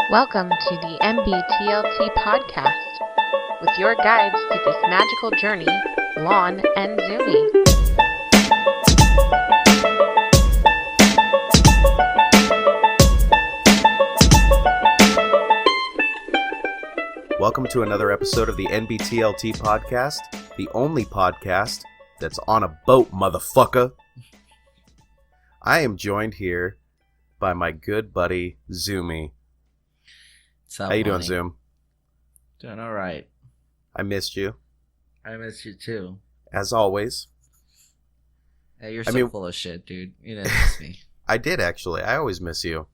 Welcome to the NBTLT podcast with your guides to this magical journey, Lon and Zumi. Welcome to another episode of the NBTLT podcast, the only podcast that's on a boat, motherfucker. I am joined here by my good buddy, Zumi. How you doing, Zoom? Doing all right. I missed you. I miss you too. As always. Hey, you're full of shit, dude. You didn't miss me. I did, actually. I always miss you.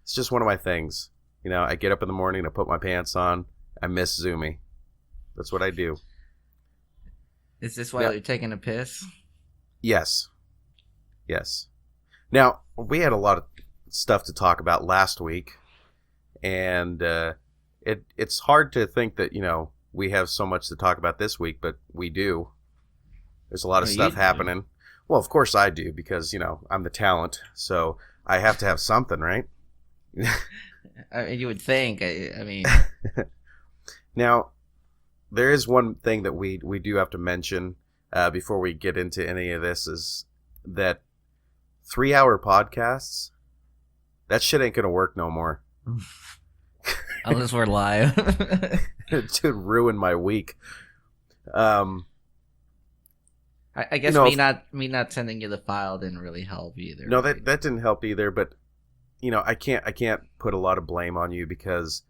It's just one of my things. You know, I get up in the morning, I put my pants on, I miss Zumi. That's what I do. Is this why you're taking a piss? Yes. Yes. Now, we had a lot of stuff to talk about last week, and it's hard to think that, you know, we have so much to talk about this week, but we do. There's a lot of stuff happening. Well, of course I do, because, you know, I'm the talent, so I have to have something, right? You would think. I mean... Now, there is one thing that we do have to mention before we get into any of this, is that 3-hour podcasts, that shit ain't gonna work no more. Unless we're live. It would ruin my week. I guess, you know, me not sending you the file didn't really help either. No, right? that didn't help either. But you know, I can't put a lot of blame on you because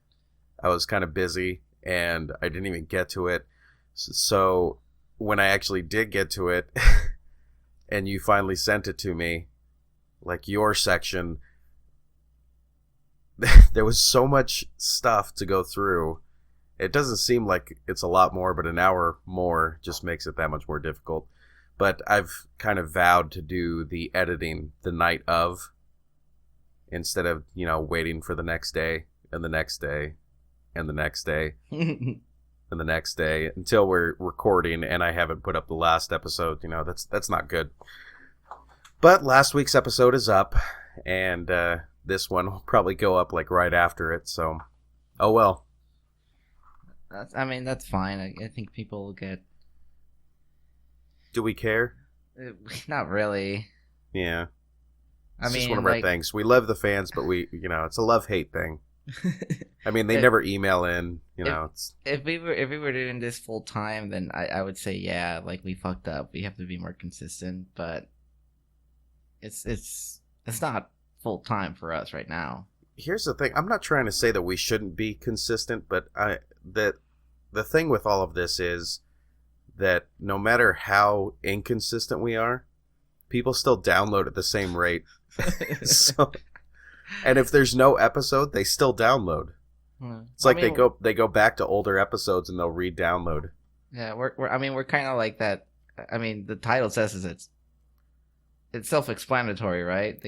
I was kind of busy and I didn't even get to it. So when I actually did get to it, and you finally sent it to me, like your section, there was so much stuff to go through. It doesn't seem like it's a lot more, but an hour more just makes it that much more difficult. But I've kind of vowed to do the editing the night of, instead of, you know, waiting for the next day and the next day and the next day and the next day until we're recording and I haven't put up the last episode. You know, that's not good. But last week's episode is up, and this one will probably go up like right after it. So, oh well. That's fine. I think people will get... Do we care? Not really. Yeah. It's just one of our things. We love the fans, but you know, it's a love-hate thing. I mean, they never email in, you know. If we were doing this full time, then I would say, yeah, like, we fucked up. We have to be more consistent, but it's not full time for us right now. Here's the thing. I'm not trying to say that we shouldn't be consistent, but the thing with all of this is that no matter how inconsistent we are, people still download at the same rate. So, and if there's no episode, they still download. It's like they go back to older episodes and they'll re-download. Yeah, we're kind of like that. I mean, the title says it's self-explanatory, right?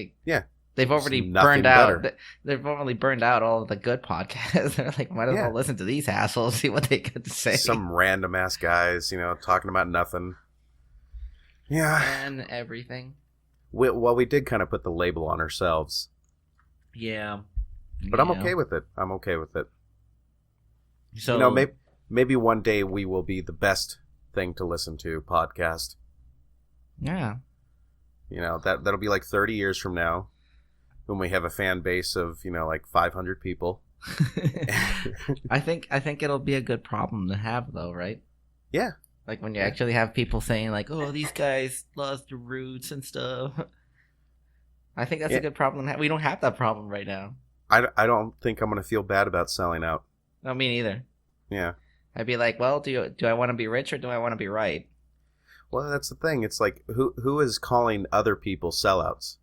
They've already burned out. They've already burned out all of the good podcasts. They're like, might as well listen to these assholes, see what they got to say. Some random ass guys, you know, talking about nothing. Yeah, and everything. We did kind of put the label on ourselves. Yeah, but I'm okay with it. So, you know, maybe one day we will be the best thing to listen to podcast. Yeah, you know, that'll be like 30 years from now, when we have a fan base of, you know, like 500 people. I think it'll be a good problem to have, though, right? Yeah. Like when you actually have people saying, like, "Oh, these guys lost their roots and stuff." I think that's a good problem to have. We don't have that problem right now. I don't think I'm going to feel bad about selling out. No, me neither. Yeah. I'd be like, well, do I want to be rich or do I want to be right? Well, that's the thing. It's like, who is calling other people sellouts?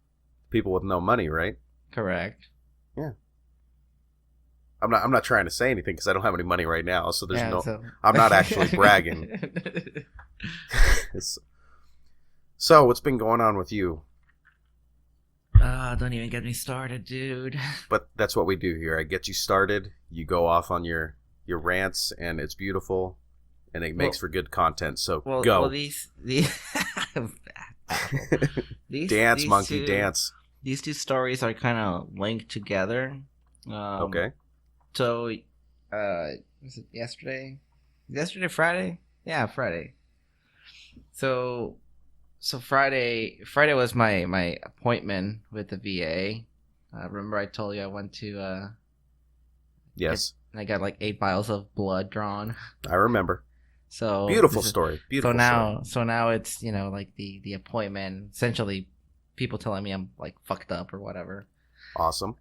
People with no money, right? Correct. Yeah. I'm not trying to say anything because I don't have any money right now, so I'm not actually bragging. So, what's been going on with you? Don't even get me started, dude. But that's what we do here. I get you started, you go off on your rants, and it's beautiful, and it makes for good content. So go. Well, these dance, monkey, dance. These two stories are kind of linked together. Okay. So, was it yesterday? Yesterday, Friday? Yeah, Friday. So Friday was my appointment with the VA. Remember I told you I went to yes. I got like 8 vials of blood drawn. I remember. So beautiful story. Beautiful. So now it's, you know, like the appointment, essentially people telling me I'm like fucked up or whatever. Awesome.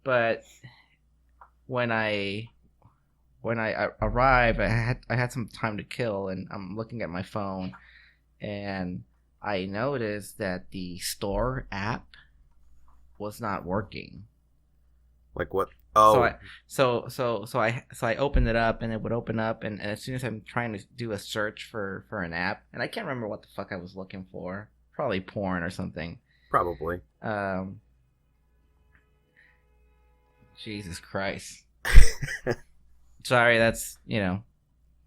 But when I arrived, I had some time to kill, and I'm looking at my phone, and I noticed that the store app was not working. Like what? Oh, so I opened it up, and it would open up, and as soon as I'm trying to do a search for an app, and I can't remember what the fuck I was looking for, probably porn or something. Probably. Jesus Christ. Sorry, that's, you know,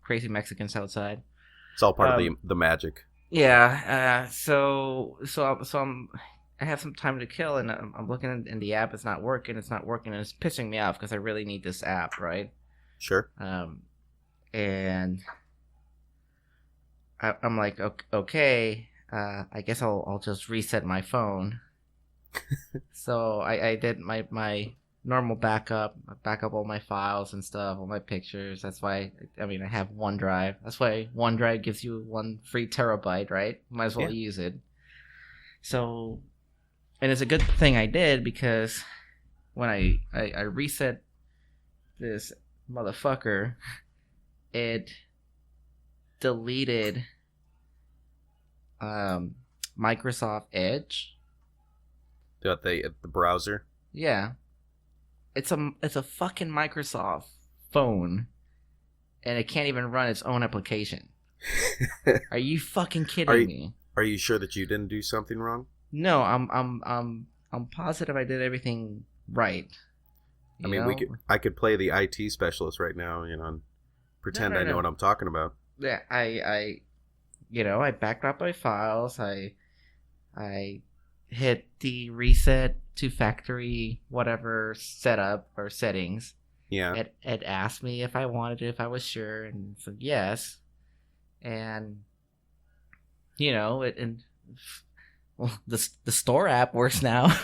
crazy Mexicans outside. It's all part of the magic. Yeah. So I have some time to kill, and I'm looking, and the app is not working. It's not working, and it's pissing me off because I really need this app, right? Sure. And I'm like, okay, I guess I'll just reset my phone. So I did my normal backup all my files and stuff, all my pictures. That's why, I mean, I have OneDrive. That's why OneDrive gives you 1 free terabyte, right? Might as well use it. So, and it's a good thing I did, because when I reset this motherfucker, it deleted Microsoft Edge. The browser? Yeah. It's a fucking Microsoft phone, and it can't even run its own application. Are you fucking kidding me? Are you sure that you didn't do something wrong? No, I'm positive I did everything right. I mean, I could play the IT specialist right now, you know, and pretend I know what I'm talking about. Yeah, I backed up my files. I hit the reset to factory whatever setup or settings. Yeah. It asked me if I wanted it, if I was sure, and said yes. And you know, the store app works now.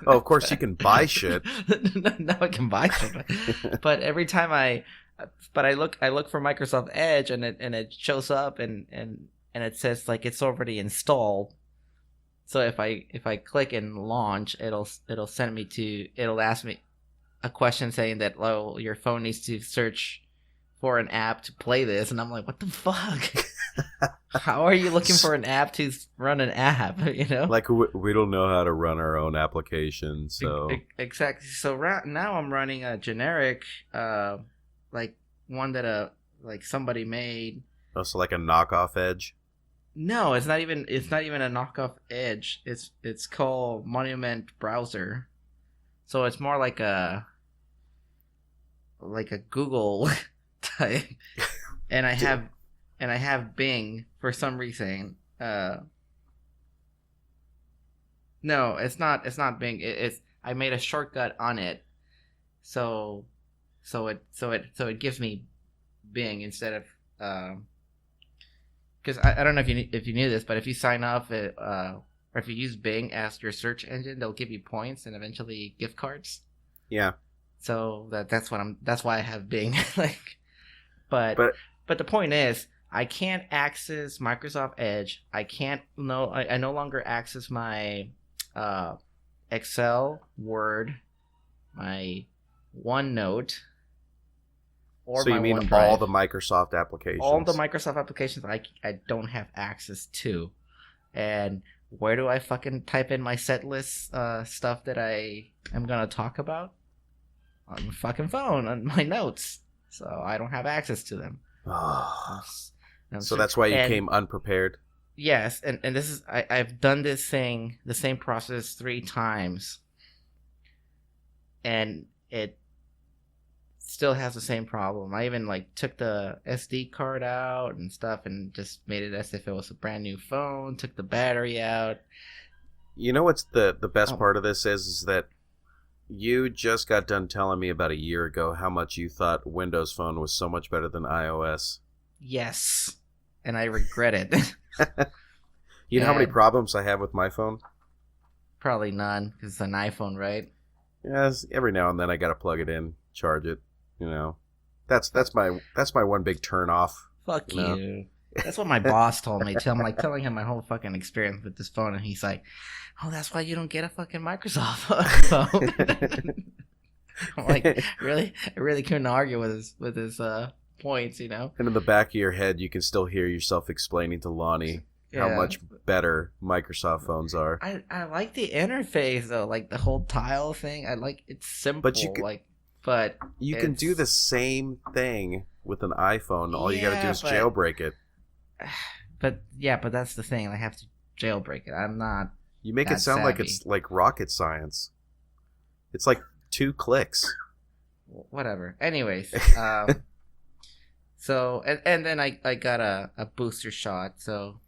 Oh, of course you can buy shit. Now I can buy shit. But every time I look for Microsoft Edge, and it shows up, and it says like it's already installed. So if I click and launch, it'll send me to, it'll ask me a question saying that, oh, your phone needs to search for an app to play this, and I'm like, what the fuck? How are you looking for an app to run an app? You know, like we don't know how to run our own application, so exactly. So right now I'm running a generic, like one that like somebody made. Oh, so like a knockoff Edge. No, it's not even a knockoff Edge. It's called Monument Browser. So it's more like a Google type. And I have Bing for some reason. No, it's not Bing. It's I made a shortcut on it. So it gives me Bing instead of because I don't know if you knew this, but if you sign up or if you use Bing as your search engine, they'll give you points and eventually gift cards. Yeah. So that's why I have Bing. But the point is, I can't access Microsoft Edge. I no longer access my Excel, Word, my OneNote. So you mean OneDrive. All the Microsoft applications? All the Microsoft applications I don't have access to. And where do I fucking type in my set list stuff that I am going to talk about? On my fucking phone, on my notes. So I don't have access to them. So that's why you came unprepared? Yes, and this is... I've done the same process 3 times. And it still has the same problem. I even took the SD card out and stuff and just made it as if it was a brand new phone, took the battery out. You know what's the best part of this is that You just got done telling me about a year ago how much you thought Windows Phone was so much better than iOS. Yes. And I regret it. You know how many problems I have with my phone? Probably none, because it's an iPhone, right? Yes, every now and then I gotta plug it in, charge it. You know, that's my one big turn off. Fuck you. That's what my boss told me. I'm like telling him my whole fucking experience with this phone, and he's like, "Oh, that's why you don't get a fucking Microsoft phone." I'm like, really? I really couldn't argue with his points, you know. And in the back of your head, you can still hear yourself explaining to Lonnie how much better Microsoft phones are. I like the interface though, like the whole tile thing. I like it's simple, but you can do the same thing with an iPhone. All you gotta do is jailbreak it. But that's the thing. I have to jailbreak it. I'm not. You make it sound like it's like rocket science. It's like 2 clicks. Whatever. Anyways, so and then I got a booster shot. So.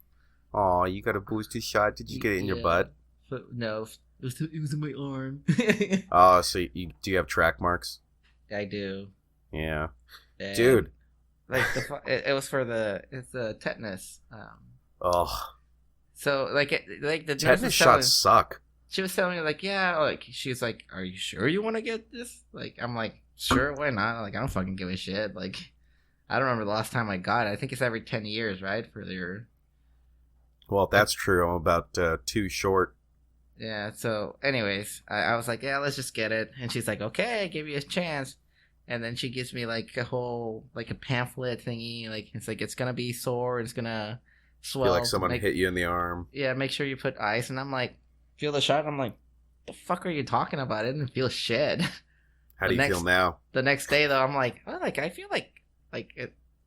Oh, you got a booster shot? Did you get it in your butt? No, it was in my arm. Oh, so do you have track marks? I do. Yeah, and dude. Like it was for the tetanus. Oh. So the tetanus shots suck. She was telling me she's like, "Are you sure you want to get this?" Like I'm like, "Sure, why not?" Like I don't fucking give a shit. Like I don't remember the last time I got it. I think it's every 10 years, right? For your. Well, if that's true, I'm about 2 short. Yeah, so anyways, I was like, yeah, let's just get it. And she's like, okay, I give you a chance. And then she gives me like a whole, like a pamphlet thingy. Like, it's like, it's going to be sore. It's going to swell. Feel like someone hit you in the arm. Yeah, make sure you put ice. And I'm like, feel the shot? I'm like, the fuck are you talking about? I didn't feel shit. How do you feel now? The next day, though, I'm like, oh, like, I feel like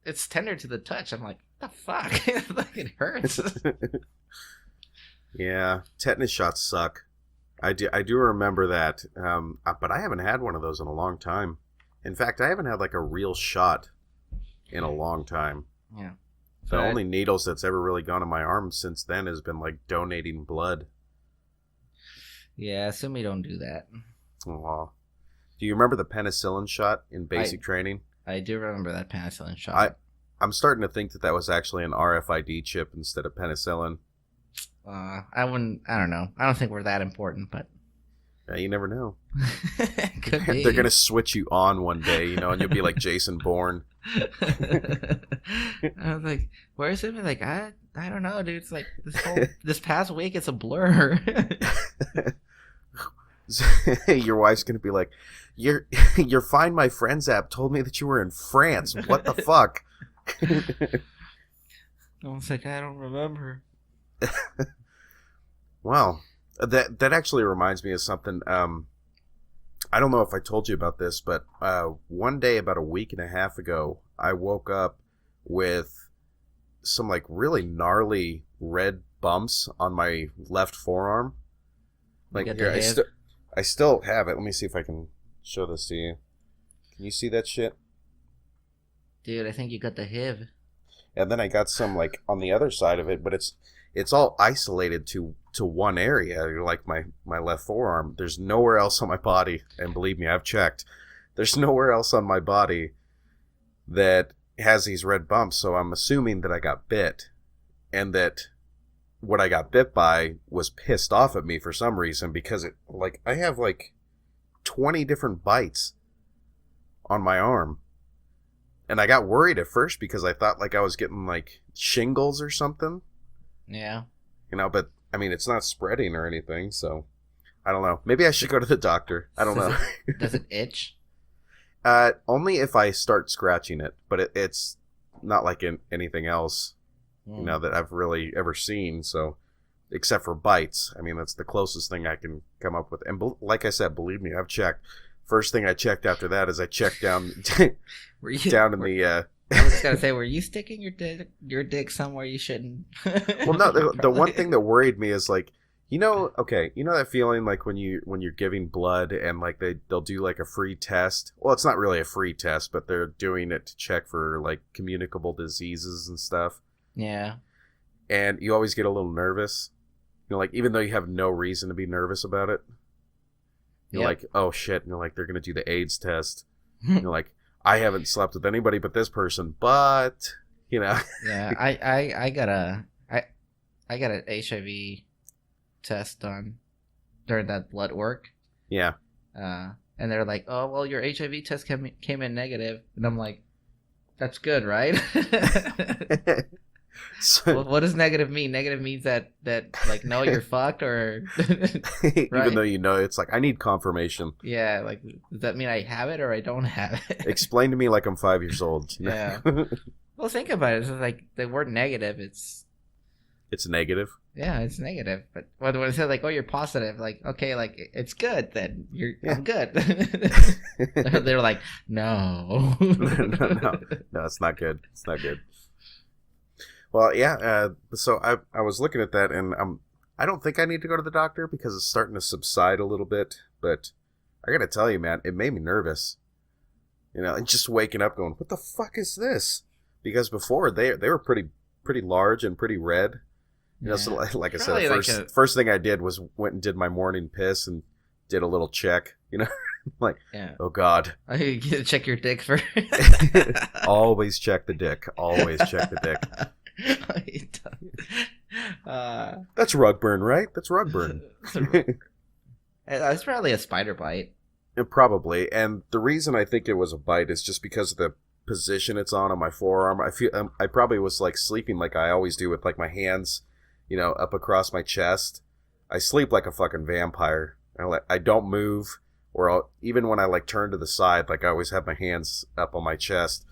it's tender to the touch. I'm like, the fuck? Like it hurts. Yeah, tetanus shots suck. I do remember that, but I haven't had one of those in a long time. In fact, I haven't had like a real shot in a long time. Yeah. The only needles that's ever really gone in my arm since then has been like donating blood. Yeah, assume you don't do that. Oh. Do you remember the penicillin shot in basic training? I do remember that penicillin shot. I'm starting to think that was actually an RFID chip instead of penicillin. I don't know. I don't think we're that important, but. Yeah, you never know. Could be. They're going to switch you on one day, and you'll be like Jason Bourne. I was like, where's it? Like, I don't know, dude. It's like this past week, it's a blur. Your wife's going to be like, your Find My Friends app told me that you were in France. What the fuck? I was like, I don't remember. Wow, that actually reminds me of something. I don't know if I told you about this, but one day about a week and a half ago, I woke up with some like really gnarly red bumps on my left forearm. Like here, I still have it. Let me see if I can show this to you. Can you see that shit? Dude, I think you got the HIV. And then I got some like on the other side of it, but it's all isolated to one area, like my left forearm. There's nowhere else on my body, and believe me, I've checked. There's nowhere else on my body that has these red bumps, so I'm assuming that I got bit, and that what I got bit by was pissed off at me for some reason, because I have like 20 different bites on my arm. And I got worried at first because I thought like I was getting like shingles or something. Yeah. But I mean, it's not spreading or anything, so I don't know. Maybe I should go to the doctor. I don't know. Does it itch? Only if I start scratching it, but it's not like anything else, that I've really ever seen. So, except for bites, I mean, that's the closest thing I can come up with. And like I said, believe me, I've checked. First thing I checked after that is I checked down down in the. I was just gonna say, were you sticking your dick somewhere you shouldn't? Well, no. The one thing that worried me is like, that feeling like when you're giving blood and like they'll do like a free test. Well, it's not really a free test, but they're doing it to check for like communicable diseases and stuff. Yeah. And you always get a little nervous, like even though you have no reason to be nervous about it. You're like, oh shit. And you're like, they're going to do the AIDS test. You're like, I haven't slept with anybody but this person, but, you know. Yeah, I got an HIV test done during that blood work. Yeah. And they're like, oh, well, your HIV test came in negative. And I'm like, that's good, right? So, what does negative mean? Negative means that like, no, you're fucked, or right? Even though you know, it's like, I need confirmation. Yeah, like, does that mean I have it or I don't have it? Explain to me like I'm 5 years old. Yeah. Well, think about it. It's like the word negative. It's negative. Yeah, it's negative. But when it says like, oh, you're positive, like, okay, like, it's good. Then I'm good. They're like, no, no, it's not good. It's not good. Well, yeah. So I was looking at that, and I don't think I need to go to the doctor because it's starting to subside a little bit. But I gotta tell you, man, it made me nervous. You know, and just waking up, going, "What the fuck is this?" Because before they were pretty large and pretty red. You know, so like I said, first thing I did was went and did my morning piss and did a little check. You know, like, oh God, you gotta check your dick first. Always check the dick. Always check the dick. That's rug burn, right? That's rug burn. It's probably a spider bite. Probably, and the reason I think it was a bite is just because of the position it's on my forearm. I feel I probably was like sleeping like I always do with like my hands, you know, up across my chest. I sleep like a fucking vampire. I don't move, or even when I like turn to the side, like I always have my hands up on my chest.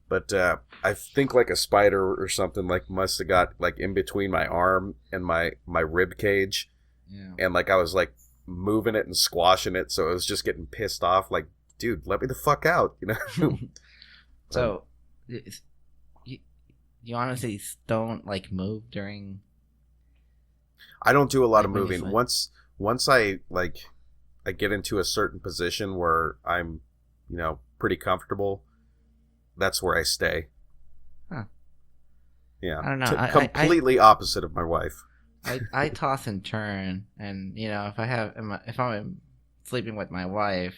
But I think like a spider or something like must have got like in between my arm and my rib cage. Yeah. And like I was like moving it and squashing it, so it was just getting pissed off. Like, dude, let me the fuck out, you know? So, you honestly don't like move during? I don't do a lot of moving. Once I get into a certain position where I'm, you know, pretty comfortable, that's where I stay. Huh. Yeah. I don't know. Completely opposite of my wife. I toss and turn, and you know, if I'm sleeping with my wife,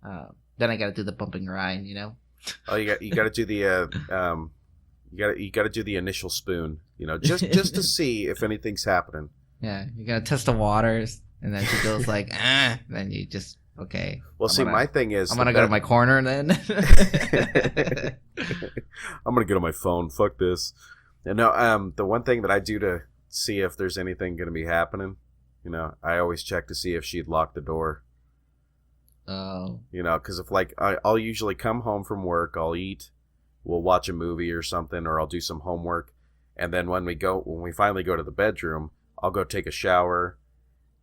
then I got to do the bumping grind, you know. Oh, you got to do the you got to do the initial spoon, you know, just to see if anything's happening. Yeah, you got to test the waters, and then she goes like, then you just okay. Well, my thing is, I'm gonna go to my corner then. I'm gonna get on my phone. Fuck this. And no, the one thing that I do to see if there's anything gonna be happening, you know, I always check to see if she'd locked the door. Oh. You know, because if like I'll usually come home from work, I'll eat, we'll watch a movie or something, or I'll do some homework, and then when we finally go to the bedroom, I'll go take a shower,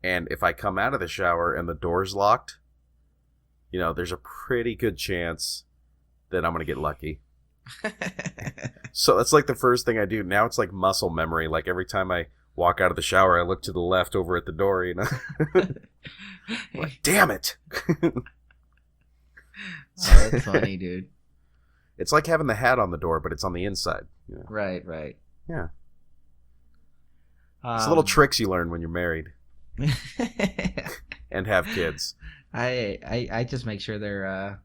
and if I come out of the shower and the door's locked, you know, there's a pretty good chance that I'm gonna get lucky. So that's like the first thing I do. Now it's like muscle memory. Like every time I walk out of the shower, I look to the left over at the door, you know. Like, damn it. Oh, that's funny, dude. It's like having the hat on the door, but it's on the inside. You know? Right. Yeah. It's little tricks you learn when you're married and have kids. I just make sure they're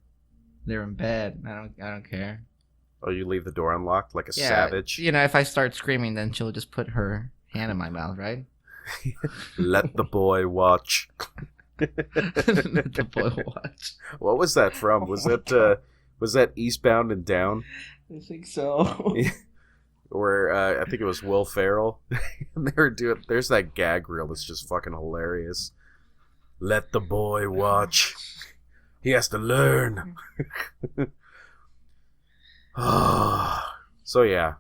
in bed. I don't care. Oh, you leave the door unlocked like a savage? You know, if I start screaming, then she'll just put her hand in my mouth, right? Let the boy watch. Let the boy watch. What was that from? Was that Eastbound and Down? I think so. Where I think it was Will Ferrell. And they were doing. There's that gag reel that's just fucking hilarious. Let the boy watch. He has to learn. So yeah,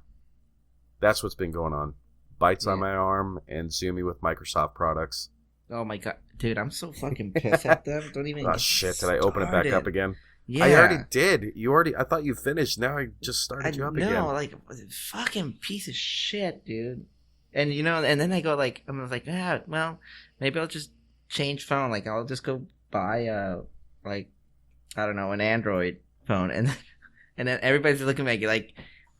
that's what's been going on. Bites on my arm and Zoomy with Microsoft products. Oh my god, dude, I'm so fucking pissed at them. Don't even. Oh shit! Did I open it back up again? Yeah, I already did. I thought you finished. Now I just started you up again. No, like fucking piece of shit, dude. And you know, and then I go like, I'm like, well, maybe I'll just change phone. Like I'll just go buy like, I don't know, an Android phone, and then everybody's looking at me like,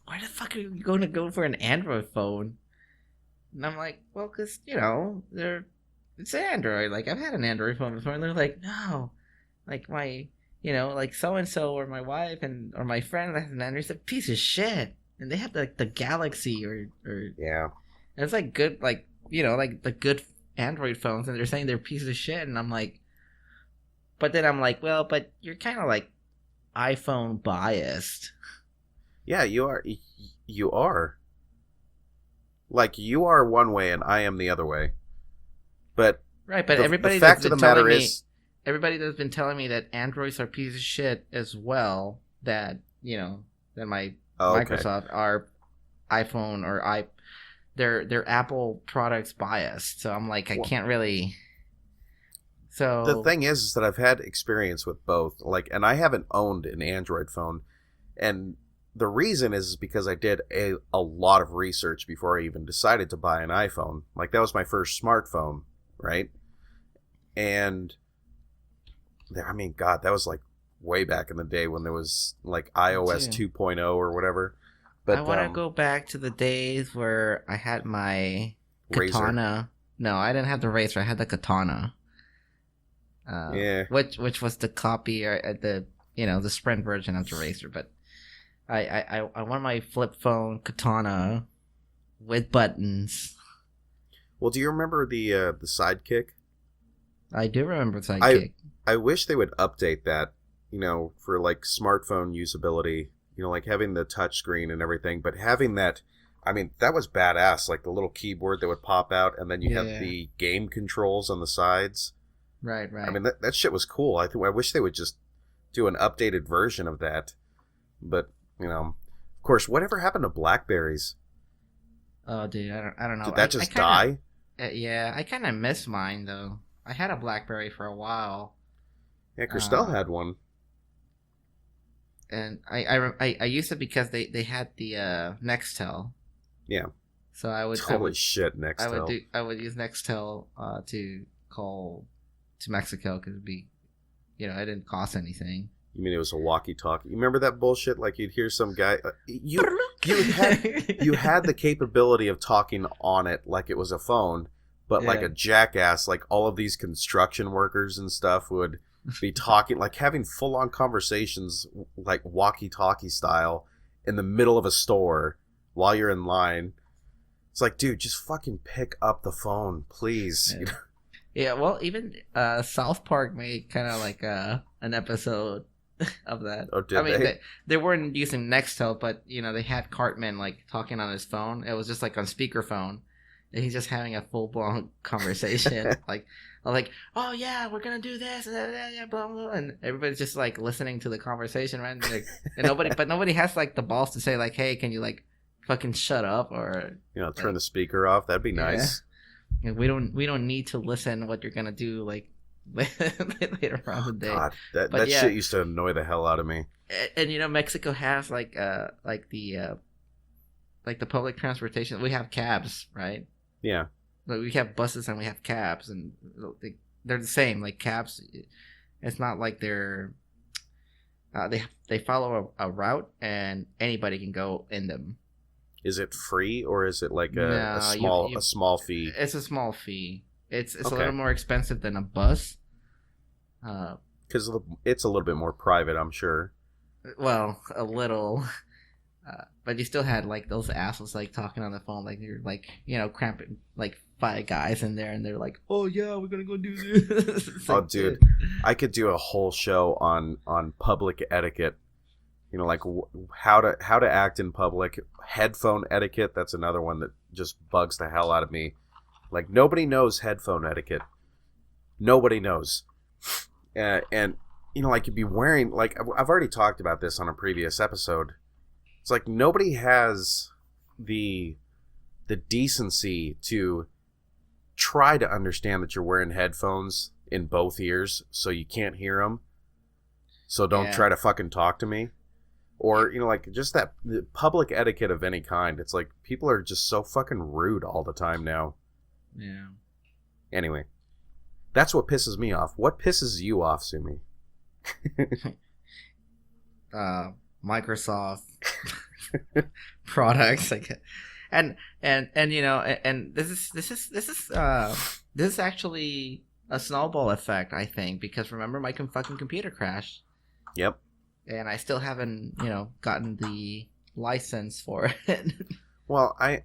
why the fuck are you going to go for an Android phone? And I'm like, well, because, you know, they're it's Android. Like, I've had an Android phone before, and they're like, no, like my, like so and so or my wife or my friend that has an Android, it's a piece of shit, and they have like the Galaxy or yeah, and it's like good, like like the good Android phones, and they're saying they're pieces of shit, and I'm like, but then I'm like, well, but you're kind of like iPhone biased. Yeah, you are. You are. Like, you are one way and I am the other way. But right, but everybody the fact of the matter is, everybody that's been telling me that Androids are pieces of shit as well, that that my Microsoft are iPhone or they're Apple products biased. So I'm like, I can't really. So the thing is that I've had experience with both, like, and I haven't owned an Android phone, and the reason is because I did a lot of research before I even decided to buy an iPhone. Like, that was my first smartphone, right? And I mean, God, that was like way back in the day when there was like iOS 2.0 or whatever. But I want to go back to the days where I had my Katana. Razor. No, I didn't have the Razor. I had the Katana. Yeah. Which was the copy or the the Sprint version of the Razor, but I want my flip phone Katana with buttons. Well, do you remember the Sidekick? I do remember Sidekick. I wish they would update that, for like smartphone usability, like having the touchscreen and everything, but having that, I mean, that was badass, like the little keyboard that would pop out, and then you have the game controls on the sides. Right. I mean, that shit was cool. I wish they would just do an updated version of that. But, of course, whatever happened to Blackberries? Oh, dude, I don't know. Did that just die? Yeah, I kind of miss mine, though. I had a Blackberry for a while. Yeah, Christelle had one. And I used it because they had the Nextel. Yeah. So I would shit, Nextel. I would use Nextel to call to Mexico because it'd be, it didn't cost anything. You mean it was a walkie-talkie? You remember that bullshit? Like, you'd hear some guy. You had the capability of talking on it like it was a phone, but like a jackass, like all of these construction workers and stuff would be talking, like having full-on conversations, like walkie-talkie style, in the middle of a store while you're in line. It's like, dude, just fucking pick up the phone, please. Yeah. Yeah, well, even South Park made kind of like an episode of that. Oh, did they? They weren't using Nextel, but they had Cartman like talking on his phone. It was just like on speakerphone, and he's just having a full blown conversation. like, oh yeah, we're gonna do this, blah, blah blah, and everybody's just like listening to the conversation, right? And nobody has like the balls to say like, hey, can you like fucking shut up or turn the speaker off? That'd be nice. And we don't need to listen what you're gonna do like later on the day. God, that shit used to annoy the hell out of me. And Mexico has like the public transportation. We have cabs, right? Yeah. Like we have buses and we have cabs, and they're the same. Like cabs, it's not like they're they follow a route and anybody can go in them. Is it free or is it like a small fee? It's a small fee. It's a little more expensive than a bus. Because it's a little bit more private, I'm sure. Well, a little. But you still had like those assholes like talking on the phone, like you're like cramping like 5 guys in there, and they're like, "Oh yeah, we're gonna go do this." Oh, dude, I could do a whole show on public etiquette. Like how to act in public. Headphone etiquette, that's another one that just bugs the hell out of me. Like, nobody knows headphone etiquette. Nobody knows. And like, you'd be wearing, like, I've already talked about this on a previous episode. It's like nobody has the decency to try to understand that you're wearing headphones in both ears so you can't hear them. So don't try to fucking talk to me. Or, like, just that public etiquette of any kind. It's like, people are just so fucking rude all the time now. Yeah. Anyway, that's what pisses me off. What pisses you off, Sumi? Microsoft products, like, and this is this is actually a snowball effect, I think, because remember my fucking computer crashed. Yep. And I still haven't, gotten the license for it. Well, I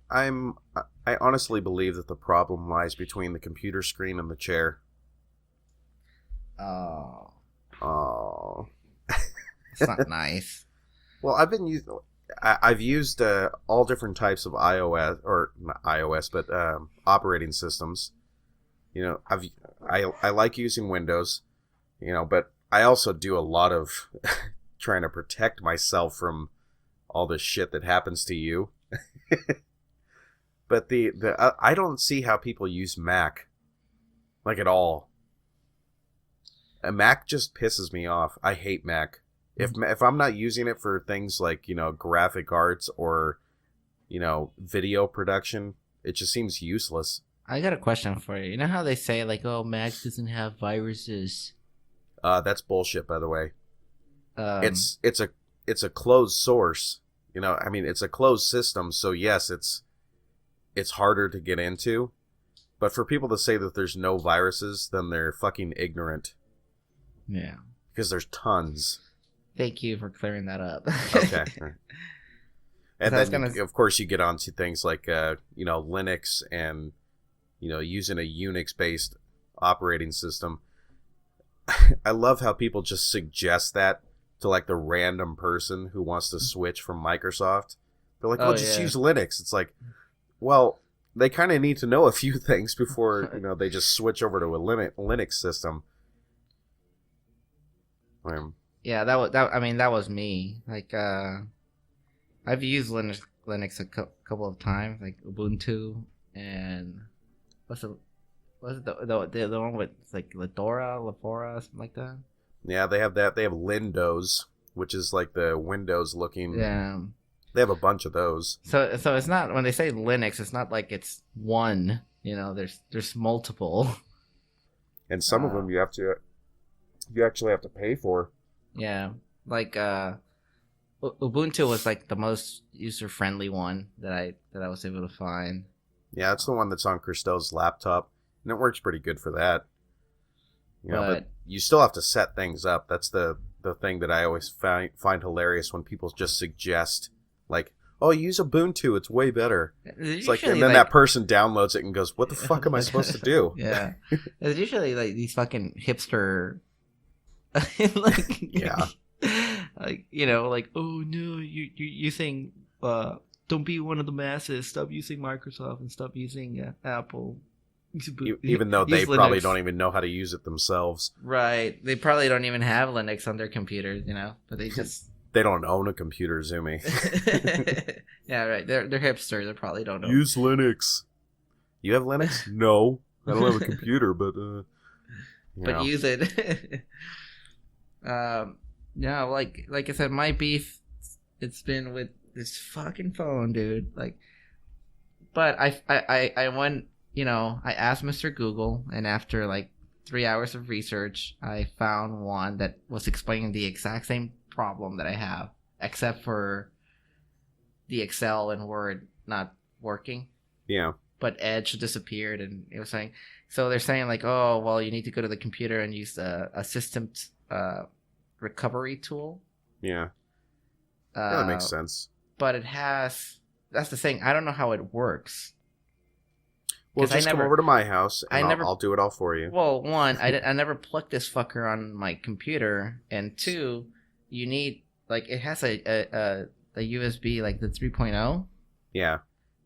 honestly believe that the problem lies between the computer screen and the chair. Oh. Oh. It's not nice. Well, I've used all different types of iOS, or not iOS, but operating systems. I like using Windows, but I also do a lot of trying to protect myself from all the shit that happens to you. But I don't see how people use Mac, like, at all. A Mac just pisses me off. I hate Mac. If I'm not using it for things like, graphic arts or, video production, it just seems useless. I got a question for you. You know how they say, like, oh, Mac doesn't have viruses? That's bullshit, by the way. It's a closed source. It's a closed system, so yes, it's harder to get into. But for people to say that there's no viruses, then they're fucking ignorant. Yeah. Because there's tons. Thank you for clearing that up. Okay. And then, of course, you get onto things like, Linux and, using a Unix-based operating system. I love how people just suggest that to, like, the random person who wants to switch from Microsoft. They're like, just use Linux. It's like, well, they kind of need to know a few things before, they just switch over to a Linux system. Yeah, that was me. Like, I've used Linux a couple of times, like Ubuntu and what's it the one with, like, Lafora, something like that. Yeah, they have that. They have Lindows, which is like the Windows looking. Yeah. They have a bunch of those. So it's not, when they say Linux, it's not like it's one. There's multiple. And some of them you actually have to pay for. Yeah, like Ubuntu was like the most user friendly one that I was able to find. Yeah, it's the one that's on Christelle's laptop, and it works pretty good for that. But you still have to set things up. That's the thing that I always find hilarious when people just suggest, like, oh, use Ubuntu, it's way better. It's like, and then that person downloads it and goes, what the fuck am I supposed to do? Yeah. It's usually like these fucking hipster like, yeah. Like, like, oh no, you saying don't be one of the masses, stop using Microsoft and stop using Apple. Even though they probably don't even know how to use it themselves. Right. They probably don't even have Linux on their computers, but they just... They don't own a computer, Zumi. Yeah, right. They're hipsters. They probably don't know. Use Linux. You have Linux? No. I don't have a computer, but... But use it. Yeah, like I said, my beef, it's been with this fucking phone, dude. Like, but I went... I asked Mr. Google, and after like 3 hours of research, I found one that was explaining the exact same problem that I have, except for the Excel and Word not working. Yeah. But Edge disappeared, and it was saying, so they're saying like, oh, well, you need to go to the computer and use a systems recovery tool. Yeah. That makes sense. But that's the thing. I don't know how it works. Well, just come over to my house, and I'll do it all for you. Well, one, I never plugged this fucker on my computer, and two, you need, like, it has a USB, like the 3.0. Yeah.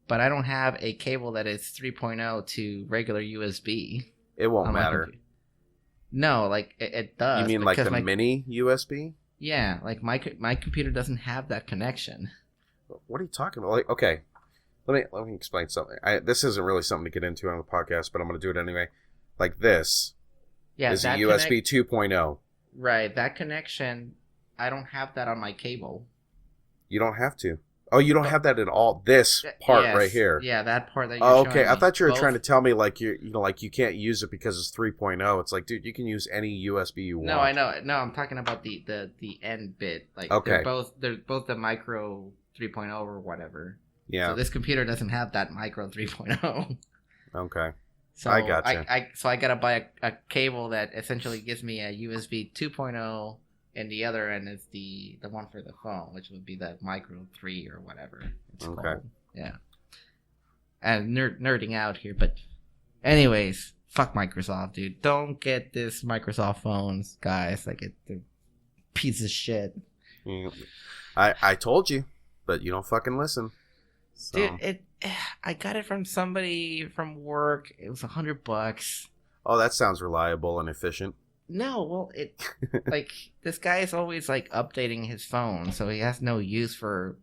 But I don't have a cable that is 3.0 to regular USB. It won't matter. No, like, it does. You mean like the mini USB? Yeah, like my computer doesn't have that connection. What are you talking about? Like, okay. Let me explain something. This isn't really something to get into on the podcast, but I'm going to do it anyway. Like, this is a USB 2.0. Right. That connection, I don't have that on my cable. You don't have to. Oh, you don't have that at all. This part right here. Yeah, that part that you're showing okay. me. I thought you were trying to tell me like like you can't use it because it's 3.0. It's like, dude, you can use any USB you want. No, I know. No, I'm talking about the end bit. Like, okay. They're both the micro 3.0 or whatever. Yeah. So this computer doesn't have that micro 3.0. Okay. So I gotcha. I gotta buy a cable that essentially gives me a USB 2.0, and the other end is the one for the phone, which would be the Micro 3 or whatever it's called. Yeah. And nerding out here, but anyways, fuck Microsoft, dude. Don't get this Microsoft phones, guys. Like, they're piece of shit. I told you, but you don't fucking listen. So. Dude, I got it from somebody from work. It was $100. Oh, that sounds reliable and efficient. No, well, like, this guy is always like updating his phone, so he has no use for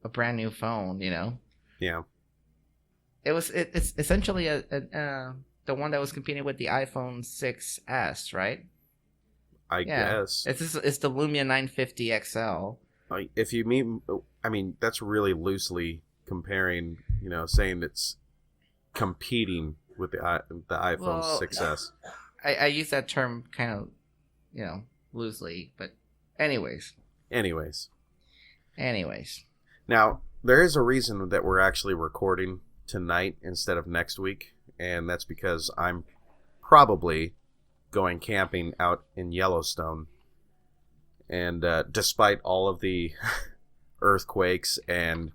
a brand new phone, you know? Yeah. It's essentially the one that was competing with the iPhone 6s, right? I guess it's the Lumia 950 XL. If you mean, I mean, that's really loosely comparing, you know, saying it's competing with the iPhone 6s. I use that term kind of, you know, loosely, but anyways. Now, there is a reason that we're actually recording tonight instead of next week, and that's because I'm probably going camping out in Yellowstone. And despite all of the earthquakes and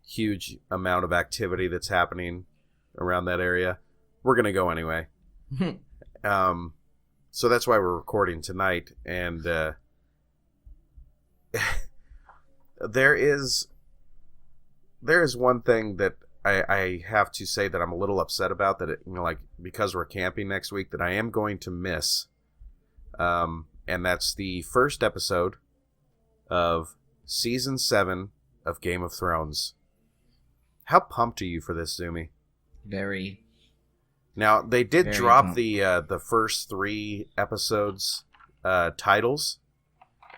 huge amount of activity that's happening around that area, we're going to go anyway. So that's why we're recording tonight. And there is one thing that I have to say that I'm a little upset about, that because we're camping next week, that I am going to miss. And that's the first episode of Season 7 of Game of Thrones. How pumped are you for this, Zumi? Very. Now, they did drop the first 3 episodes titles,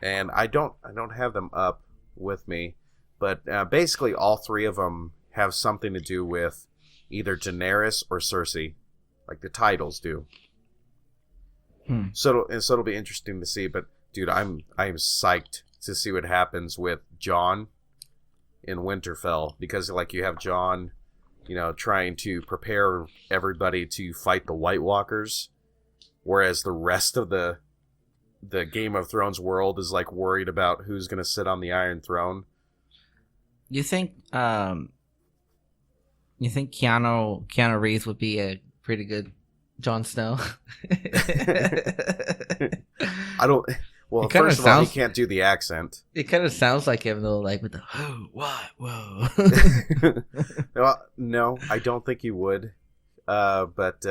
and I don't have them up with me, but basically all 3 of them have something to do with either Daenerys or Cersei, like the titles do. So it'll be interesting to see. But dude, I am psyched to see what happens with Jon in Winterfell, because like you have Jon, you know, trying to prepare everybody to fight the White Walkers, whereas the rest of the Game of Thrones world is like worried about who's going to sit on the Iron Throne. You think Keanu Reeves would be a pretty good Jon Snow? I don't. Well, first of all, he can't do the accent. It kind of sounds like him though, like with the whoa. Well, no, I don't think he would. But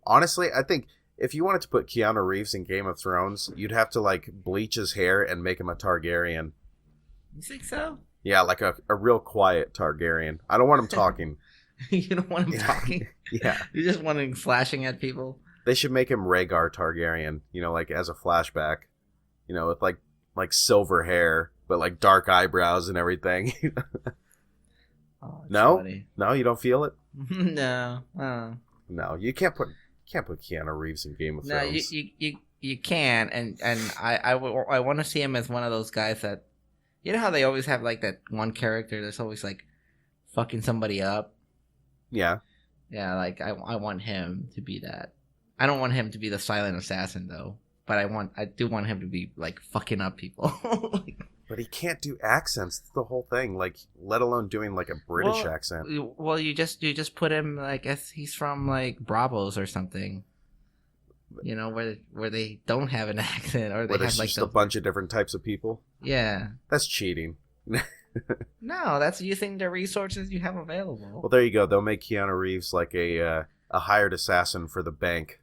honestly, I think if you wanted to put Keanu Reeves in Game of Thrones, you'd have to like bleach his hair and make him a Targaryen. You think so? Yeah, like a real quiet Targaryen. I don't want him talking. You don't want him talking? Yeah. You just want him slashing at people? They should make him Rhaegar Targaryen, you know, like as a flashback. You know, with like silver hair, but like dark eyebrows and everything. No? Funny. No, you don't feel it? No. No, you can't put Keanu Reeves in Game of Thrones. No, you can, and I want to see him as one of those guys that, you know how they always have like that one character that's always like fucking somebody up? Yeah. Yeah, like I want him to be that. I don't want him to be the silent assassin though, but I do want him to be like fucking up people. But he can't do accents. That's the whole thing. Like, let alone doing like a British accent. Well, you just put him like as he's from like Bravos or something. You know, where they don't have an accent, or they have like just a bunch of different types of people. Yeah, that's cheating. No, that's using the resources you have available. Well, there you go. They'll make Keanu Reeves like a hired assassin for the bank.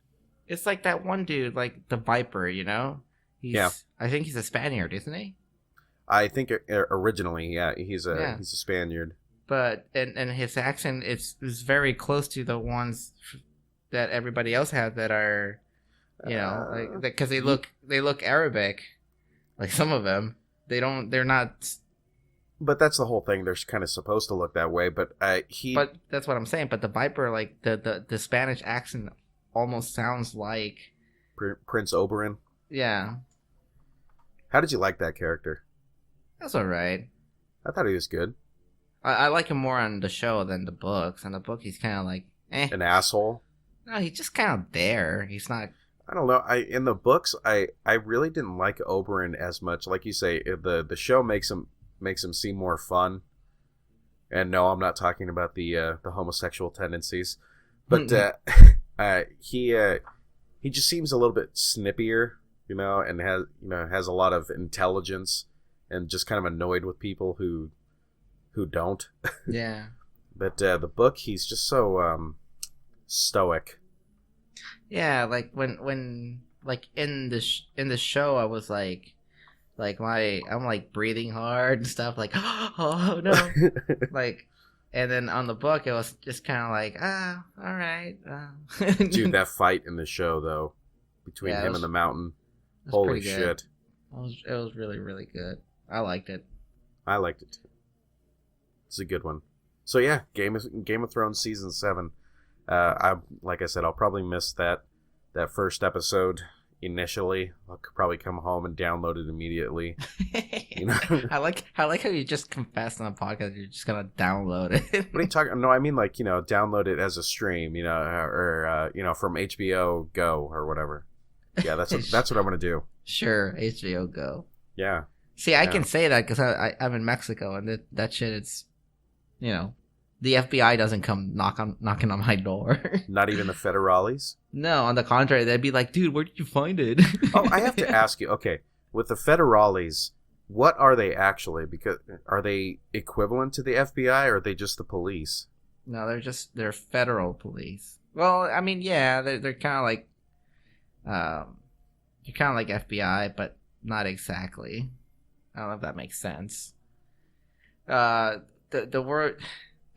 It's like that one dude, like the Viper. You know, yeah. I think he's a Spaniard, isn't he? I think originally, yeah, he's a Spaniard. But and his accent is very close to the ones that everybody else has that are, you know, like because they look Arabic, like some of them. They're not. But that's the whole thing. They're kind of supposed to look that way. But But that's what I'm saying. But the Viper, like the Spanish accent, almost sounds like Prince Oberyn. Yeah. How did you like that character? That's all right. I thought he was good. I like him more on the show than the books. On the book, he's kind of like an asshole. No, he's just kind of there. He's not. I don't know. In the books, I really didn't like Oberyn as much. Like you say, the show makes him seem more fun. And no, I'm not talking about the homosexual tendencies, but he just seems a little bit snippier, and has a lot of intelligence, and just kind of annoyed with people who don't. Yeah. But the book, he's just so stoic. Yeah, like when like in the show, I was like I'm like breathing hard and stuff, like oh no, like, and then on the book it was just kind of like all right. Dude, that fight in the show though, between him and the mountain, holy shit! It was really, really good. I liked it. I liked it too. It's a good one. So yeah, Game of Thrones season 7. Like I said, I'll probably miss that first episode initially. I'll probably come home and download it immediately. I like how you just confessed on a podcast you're just gonna download it. What are you talking? No, I mean like download it as a stream, or from HBO Go or whatever. Yeah, that's what I'm gonna do. Sure, HBO Go. Yeah. See, I can say that because I'm in Mexico, and that shit, it's, the FBI doesn't come knocking on my door. Not even the federales? No, on the contrary, they'd be like, dude, where did you find it? Oh, I have to ask you, okay, with the federales, what are they actually? Because are they equivalent to the FBI, or are they just the police? No, they're federal police. Well, I mean, yeah, they're kind of like, you're kind of like FBI, but not exactly. I don't know if that makes sense. The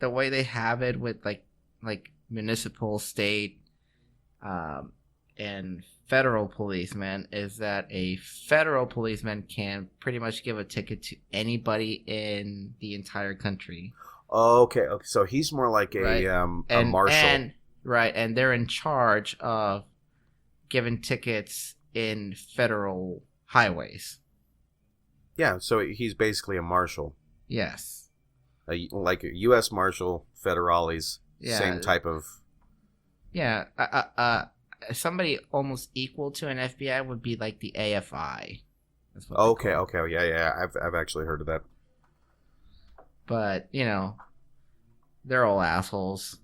way they have it with like municipal, state, and federal policemen is that a federal policeman can pretty much give a ticket to anybody in the entire country. Okay. So he's more like a marshal, right? And they're in charge of giving tickets in federal highways. Yeah, so he's basically a marshal. Yes. Like a U.S. Marshal, federales, same type of... Yeah, somebody almost equal to an FBI would be like the AFI. Okay, yeah, I've actually heard of that. But, they're all assholes.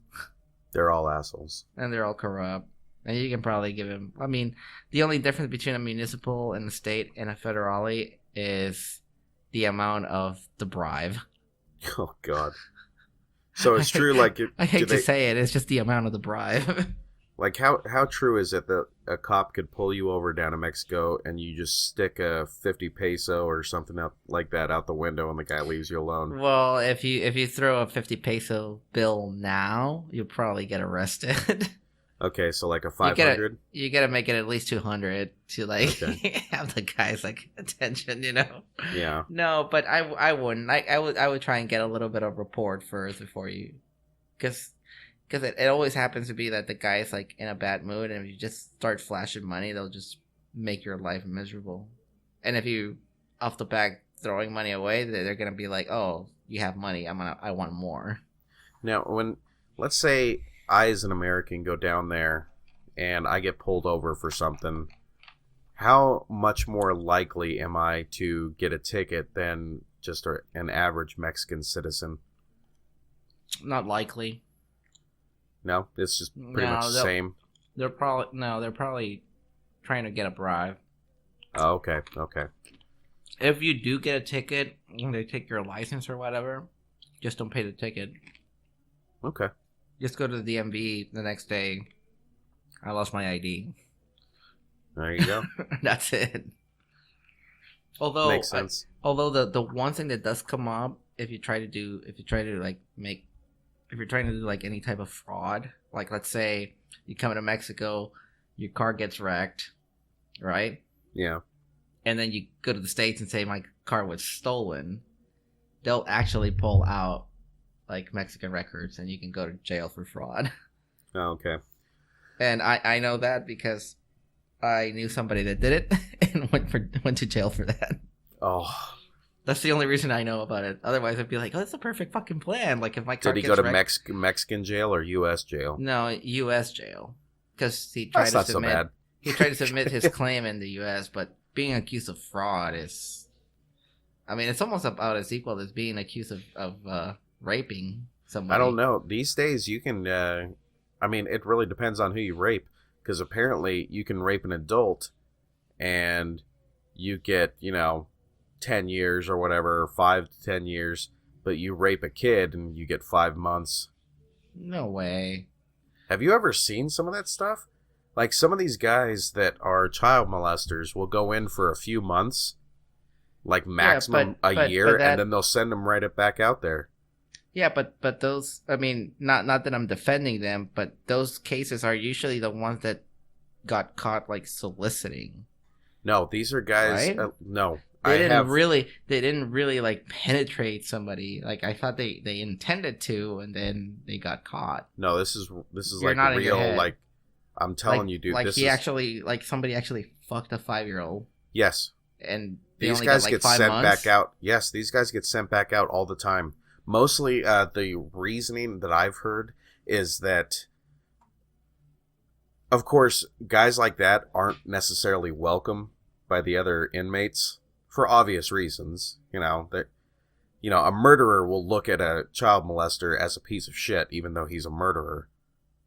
They're all assholes. And they're all corrupt. And you can probably give him... I mean, the only difference between a municipal and a state and a federale is the amount of the bribe. Oh God! So it's true. Like I hate to say it, it's just the amount of the bribe. Like how true is it that a cop could pull you over down in Mexico and you just stick a 50 peso or something out like that out the window and the guy leaves you alone? Well, if you throw a 50 peso bill now, you'll probably get arrested. Okay, so like a 500? You gotta make it at least 200 to have the guy's attention, Yeah. No, but I wouldn't. I would try and get a little bit of rapport first before you, because it always happens to be that the guy's in a bad mood, and if you just start flashing money, they'll just make your life miserable. And if you off the back throwing money away, they're gonna be like, oh, you have money, I want more. Now, let's say I, as an American, go down there and I get pulled over for something, how much more likely am I to get a ticket than just an average Mexican citizen? Not likely. No? It's just pretty much the same? They're probably trying to get a bribe. Oh, okay. If you do get a ticket, when they take your license or whatever, just don't pay the ticket. Okay. Just go to the DMV the next day. I lost my ID. There you go. That's it. Although makes sense. Although the one thing that does come up if you're trying to do any type of fraud, like let's say you come to Mexico, your car gets wrecked, right? Yeah. And then you go to the States and say my car was stolen, they'll actually pull out Mexican records, and you can go to jail for fraud. Oh, okay. And I know that because I knew somebody that did it and went to jail for that. Oh, That's the only reason I know about it. Otherwise, I'd be like, "Oh, that's a perfect fucking plan." Like if my car did he go to Mexican jail or U.S. jail? No, U.S. jail, because he tried to submit. So bad. He tried to submit his claim in the U.S., but being accused of fraud is, I mean, it's almost about as equal as being accused of raping somebody. I don't know. These days, you can. I mean, it really depends on who you rape, because apparently you can rape an adult, and you get 10 years or whatever, 5 to 10 years, but you rape a kid and you get 5 months. No way. Have you ever seen some of that stuff? Like some of these guys that are child molesters will go in for a few months, like maximum a year, and then they'll send them right back out there. Yeah, but those, I mean, not that I'm defending them, but those cases are usually the ones that got caught like soliciting. No, these are guys. Right? No. They didn't really like penetrate somebody. Like I thought they intended to, and then they got caught. No, this is like real. Like I'm telling you, dude. Like somebody actually fucked a 5-year-old. Yes. And these guys get sent back out. Yes, these guys get sent back out all the time. Mostly, the reasoning that I've heard is that, of course, guys like that aren't necessarily welcome by the other inmates. For obvious reasons, that a murderer will look at a child molester as a piece of shit, even though he's a murderer.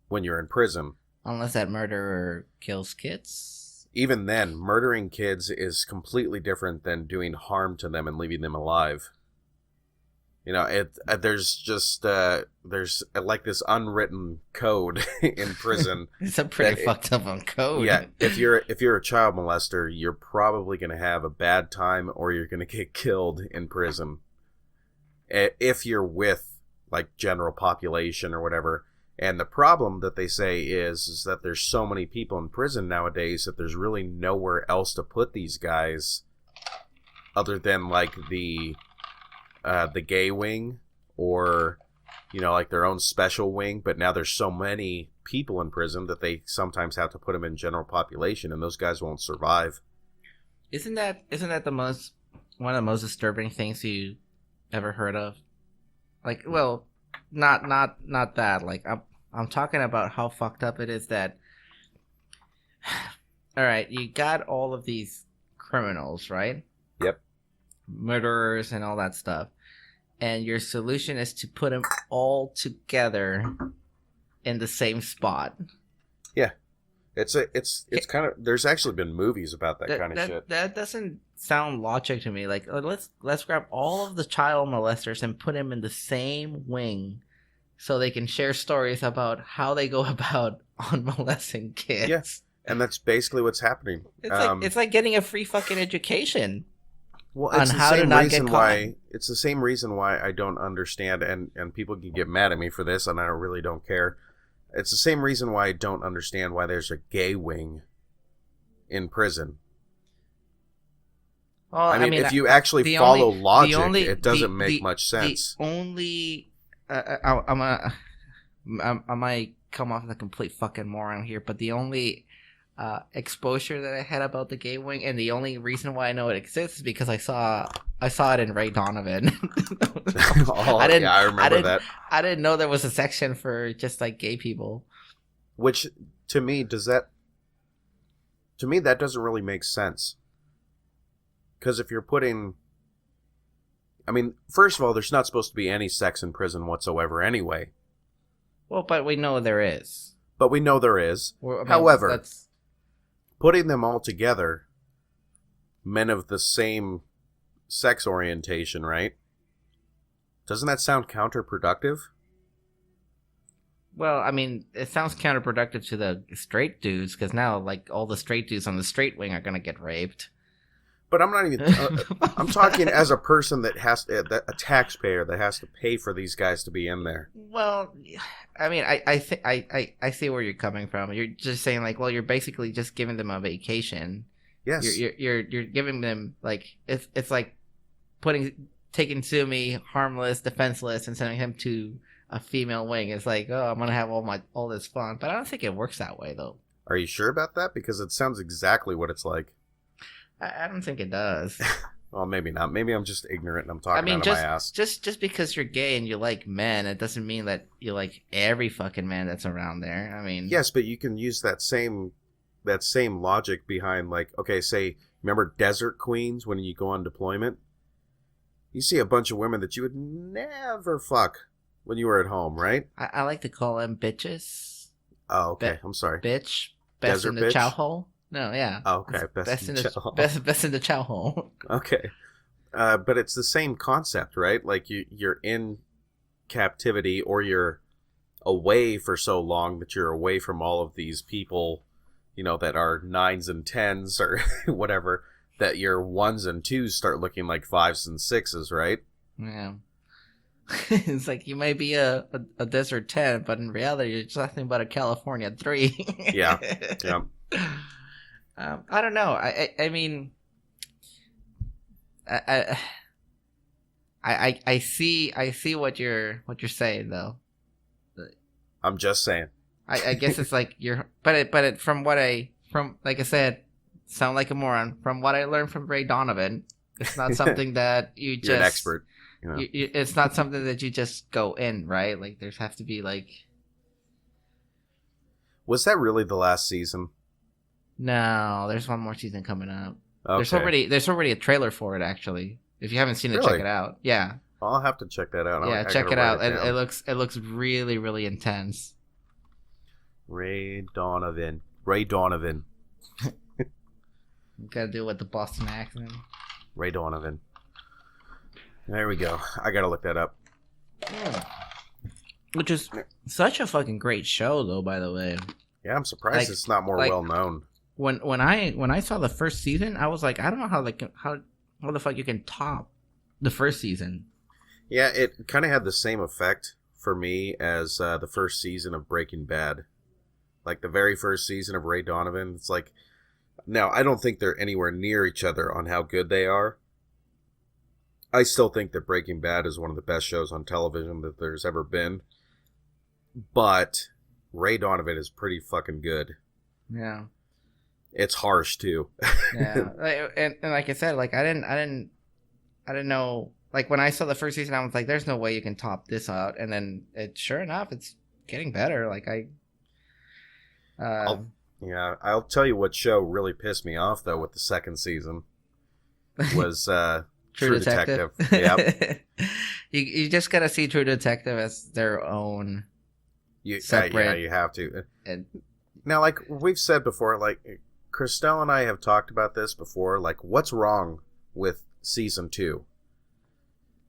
When you're in prison, unless that murderer kills kids. Even then, murdering kids is completely different than doing harm to them and leaving them alive. There's just there's like this unwritten code in prison. It's a pretty fucked up on code. Yeah, if you're a child molester, you're probably going to have a bad time, or you're going to get killed in prison. If you're with like general population or whatever. And the problem that they say is that there's so many people in prison nowadays that there's really nowhere else to put these guys, other than like the gay wing, or like their own special wing. But now there's so many people in prison that they sometimes have to put them in general population, and those guys won't survive. Isn't that one of the most disturbing things you ever heard of? Like, well, not that. Like, I'm talking about how fucked up it is that, all right, you got all of these criminals, right? Yep. Murderers and all that stuff, and your solution is to put them all together in the same spot. Yeah, it's kind of, there's actually been movies about that kind of shit. That doesn't sound logic to me. Like, let's grab all of the child molesters and put them in the same wing, so they can share stories about how they go about on molesting kids. Yes, and that's basically what's happening. It's like getting a free fucking education. Well, it's the same reason why. It's the same reason why I don't understand, and people can get mad at me for this, and I really don't care. It's the same reason why I don't understand why there's a gay wing in prison. Well, I mean, if you actually follow logic, it doesn't make much sense. The only, I might come off as a complete fucking moron here, but the only exposure that I had about the gay wing, and the only reason why I know it exists is because I saw it in Ray Donovan. I remember that. I didn't know there was a section for just like gay people. Which to me that doesn't really make sense. Because if you're putting, I mean, first of all, there's not supposed to be any sex in prison whatsoever anyway. Well, but we know there is. But we know there is. However, putting them all together, men of the same sex orientation, right? Doesn't that sound counterproductive? Well, I mean, it sounds counterproductive to the straight dudes, because now, like, all the straight dudes on the straight wing are going to get raped. But I'm not even. I'm talking as a person that has a taxpayer that has to pay for these guys to be in there. Well, I mean, I see where you're coming from. You're just saying, like, well, you're basically just giving them a vacation. Yes. You're giving them, like, it's like taking Sumi harmless, defenseless, and sending him to a female wing. It's like, oh, I'm gonna have all this fun. But I don't think it works that way, though. Are you sure about that? Because it sounds exactly what it's like. I don't think it does. Well, maybe not. Maybe I'm just ignorant and I'm talking out of my ass. Just because you're gay and you like men, it doesn't mean that you like every fucking man that's around there. I mean, yes, but you can use that same logic behind, like, okay, say, remember Desert Queens when you go on deployment? You see a bunch of women that you would never fuck when you were at home, right? I like to call them bitches. Oh, okay. I'm sorry. Bitch. Best Desert in the bitch? chow hole. No, yeah. Oh, okay. Best in the chow hole. Best in the chow hole. Okay. But it's the same concept, right? Like you're in captivity, or you're away for so long that you're away from all of these people, that are 9s and 10s or whatever, that your 1s and 2s start looking like 5s and 6s, right? Yeah. It's like you may be a desert 10, but in reality, you're just nothing but a California 3. Yeah. I don't know. I mean, I see what you're saying though. I'm just saying. I guess it's like from like I said, sound like a moron. From what I learned from Ray Donovan, it's not something that you just. You're an expert. It's not something that you just go in, right? Like there's have to be like. Was that really the last season? No, there's one more season coming up. Okay. There's already a trailer for it, actually. If you haven't seen it, Really? check it out. Yeah. I'll have to check that out. Yeah, check it out. It looks really, really intense. Ray Donovan. Gotta do it with the Boston accent. Ray Donovan. There we go. I gotta look that up. Yeah. Which is such a fucking great show, though. By the way. Yeah, I'm surprised it's not more well known. When I saw the first season, I was like, I don't know how the fuck you can top the first season. Yeah, it kind of had the same effect for me as the first season of Breaking Bad. Like the very first season of Ray Donovan, it's like, now I don't think they're anywhere near each other on how good they are. I still think that Breaking Bad is one of the best shows on television that there's ever been. But Ray Donovan is pretty fucking good. Yeah. It's harsh too. Yeah. And like I said, like I didn't know, like when I saw the first season I was like, there's no way you can top this out, and then sure enough it's getting better. Like I'll tell you what show really pissed me off though with the second season was True Detective. Yep. You just gotta see True Detective as their own separate. Yeah, you have to. And now, like we've said before, like Christelle and I have talked about this before, like what's wrong with season 2?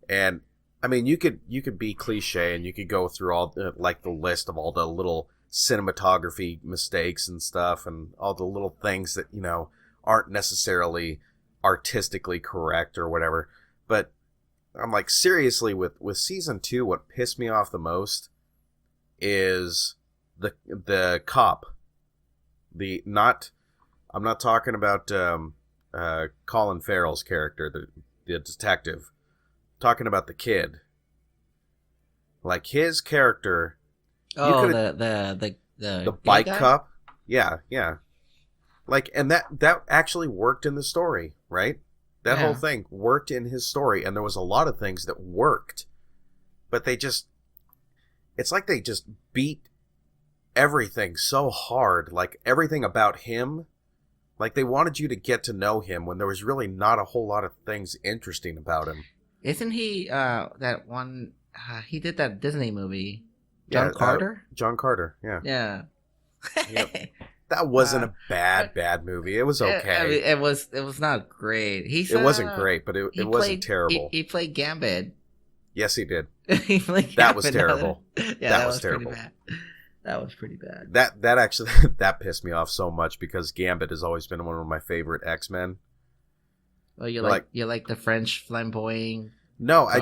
And I mean, you could be cliche and you could go through all the list of all the little cinematography mistakes and stuff and all the little things that, aren't necessarily artistically correct or whatever. But I'm like, seriously, with season 2, what pissed me off the most is the cop. I'm not talking about Colin Farrell's character, the detective. I'm talking about the kid. Like his character. Oh, the bike guy? cop. Yeah. Like, and that actually worked in the story, right? That whole thing worked in his story, and there was a lot of things that worked, but it's like they just beat everything so hard, like everything about him. Like they wanted you to get to know him when there was really not a whole lot of things interesting about him. Isn't he that one? He did that Disney movie, John Carter. John Carter, yeah. Yeah. Yep. That wasn't a bad movie. It was okay. I mean, it was not great. It wasn't great, but it wasn't terrible. He played Gambit. Yes, he did. He played Gambit. That was terrible. Yeah, that was terrible. Pretty bad. That was pretty bad. That actually that pissed me off so much because Gambit has always been one of my favorite X-Men. Oh, you like the French flamboyant? No, I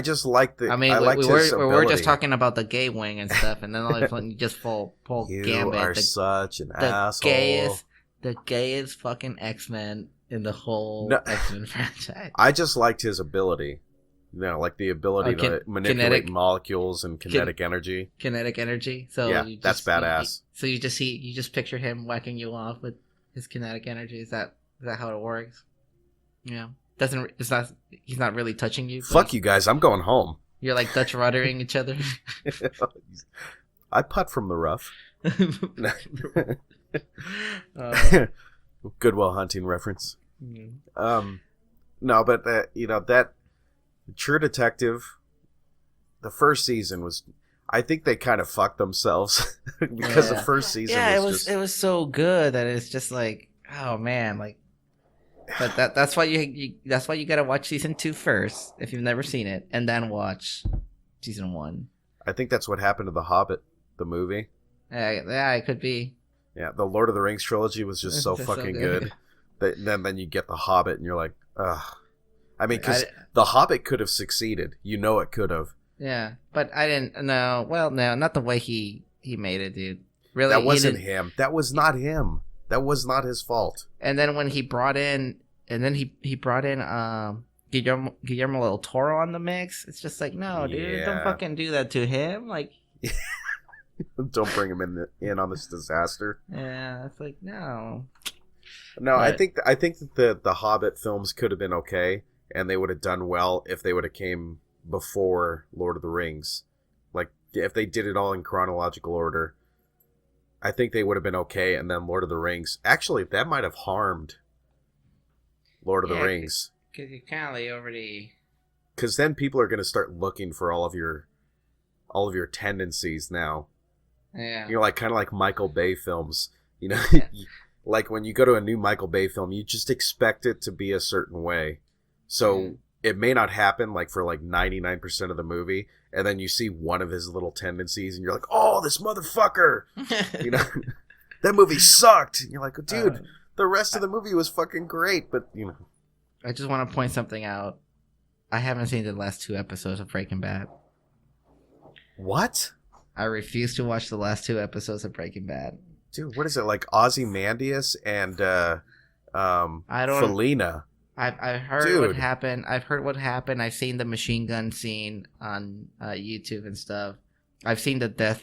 just like the. I mean, we were just talking about the gay wing and stuff, and then all of a sudden you just pull you Gambit. You are such an asshole. The gayest fucking X-Men in the whole X-Men franchise. I just liked his ability. Like the ability to manipulate molecules and kinetic energy. Kinetic energy. So yeah, that's badass. So you just picture him whacking you off with his kinetic energy. Is that how it works? Yeah. he's not really touching you. Fuck you guys, I'm going home. You're like Dutch ruddering each other. I putt from the rough. Goodwill Hunting reference. No, but that True Detective, the first season was, I think they kind of fucked themselves because the first season it was so good that it's just like, oh man, like, but that's why you gotta watch season 2 first if you've never seen it, and then watch season 1. I think that's what happened to The Hobbit, the movie. Yeah, it could be. Yeah, the Lord of the Rings trilogy was just so fucking good. Then you get The Hobbit, and you're like, ugh. I mean, because The Hobbit could have succeeded. You know it could have. Yeah, but I didn't. No, well, no, not the way he made it, dude. Really, that wasn't him. That was not him. That was not his fault. And then when he brought in, Guillermo del Toro on the mix, it's just like, no, dude, don't fucking do that to him. Like, don't bring him in on this disaster. Yeah, it's like, no. No, but I think that the Hobbit films could have been okay, and they would have done well if they would have came before Lord of the Rings. Like, if they did it all in chronological order, I think they would have been okay, and then Lord of the Rings. Actually, that might have harmed Lord of the Rings. Because you kind of already... Because then people are going to start looking for all of your tendencies now. Yeah. You're like, kind of like Michael Bay films. You know, like when you go to a new Michael Bay film, you just expect it to be a certain way. So it may not happen like for like 99% of the movie, and then you see one of his little tendencies, and you're like, "Oh, this motherfucker!" You know, that movie sucked. And you're like, "Dude, the rest of the movie was fucking great," but you know. I just want to point something out. I haven't seen the last 2 episodes of Breaking Bad. What? I refuse to watch the last 2 episodes of Breaking Bad. Dude, what is it, like Ozymandias and Felina? I've heard what happened. I've heard what happened. I've seen the machine gun scene on YouTube and stuff. I've seen the death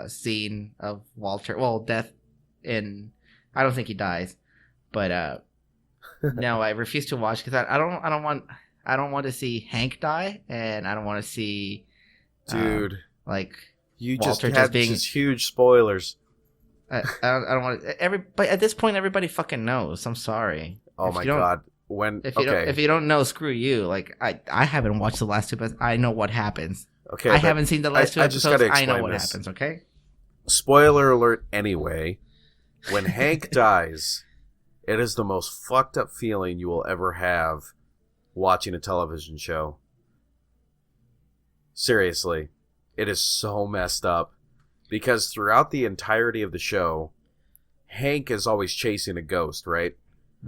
scene of Walter. Well, death in... I don't think he dies, but no, I refuse to watch because I don't want to see Hank die, and I don't want to see dude like you Walter just had just huge spoilers. I don't want to. But at this point, everybody fucking knows. I'm sorry. Oh my god. If you don't know, screw you. Like I haven't watched the last 2 episodes. I know what happens. Okay, I haven't seen the last 2 episodes. I know what happens. Okay. Spoiler alert. Anyway, when Hank dies, it is the most fucked up feeling you will ever have watching a television show. Seriously, it is so messed up because throughout the entirety of the show, Hank is always chasing a ghost, right?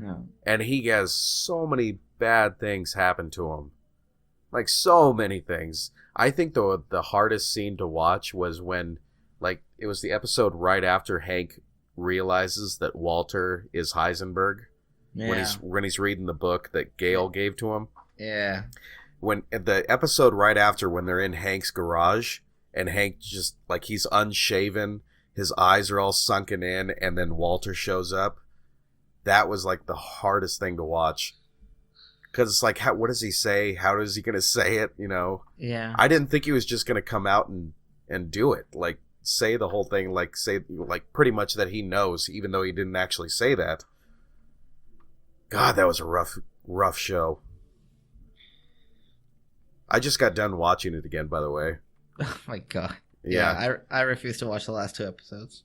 Yeah. And he has so many bad things happen to him. Like, so many things. I think the hardest scene to watch was when, like, it was the episode right after Hank realizes that Walter is Heisenberg. Yeah. When he's reading the book that Gail gave to him. Yeah. When the episode right after, when they're in Hank's garage, and Hank just, like, he's unshaven, his eyes are all sunken in, and then Walter shows up. That was, like, the hardest thing to watch. Because it's like, what does he say? How is he going to say it, you know? Yeah. I didn't think he was just going to come out and do it. Like, say the whole thing, like, pretty much that he knows, even though he didn't actually say that. God, that was a rough show. I just got done watching it again, by the way. Oh, my God. Yeah. I refuse to watch the last 2 episodes.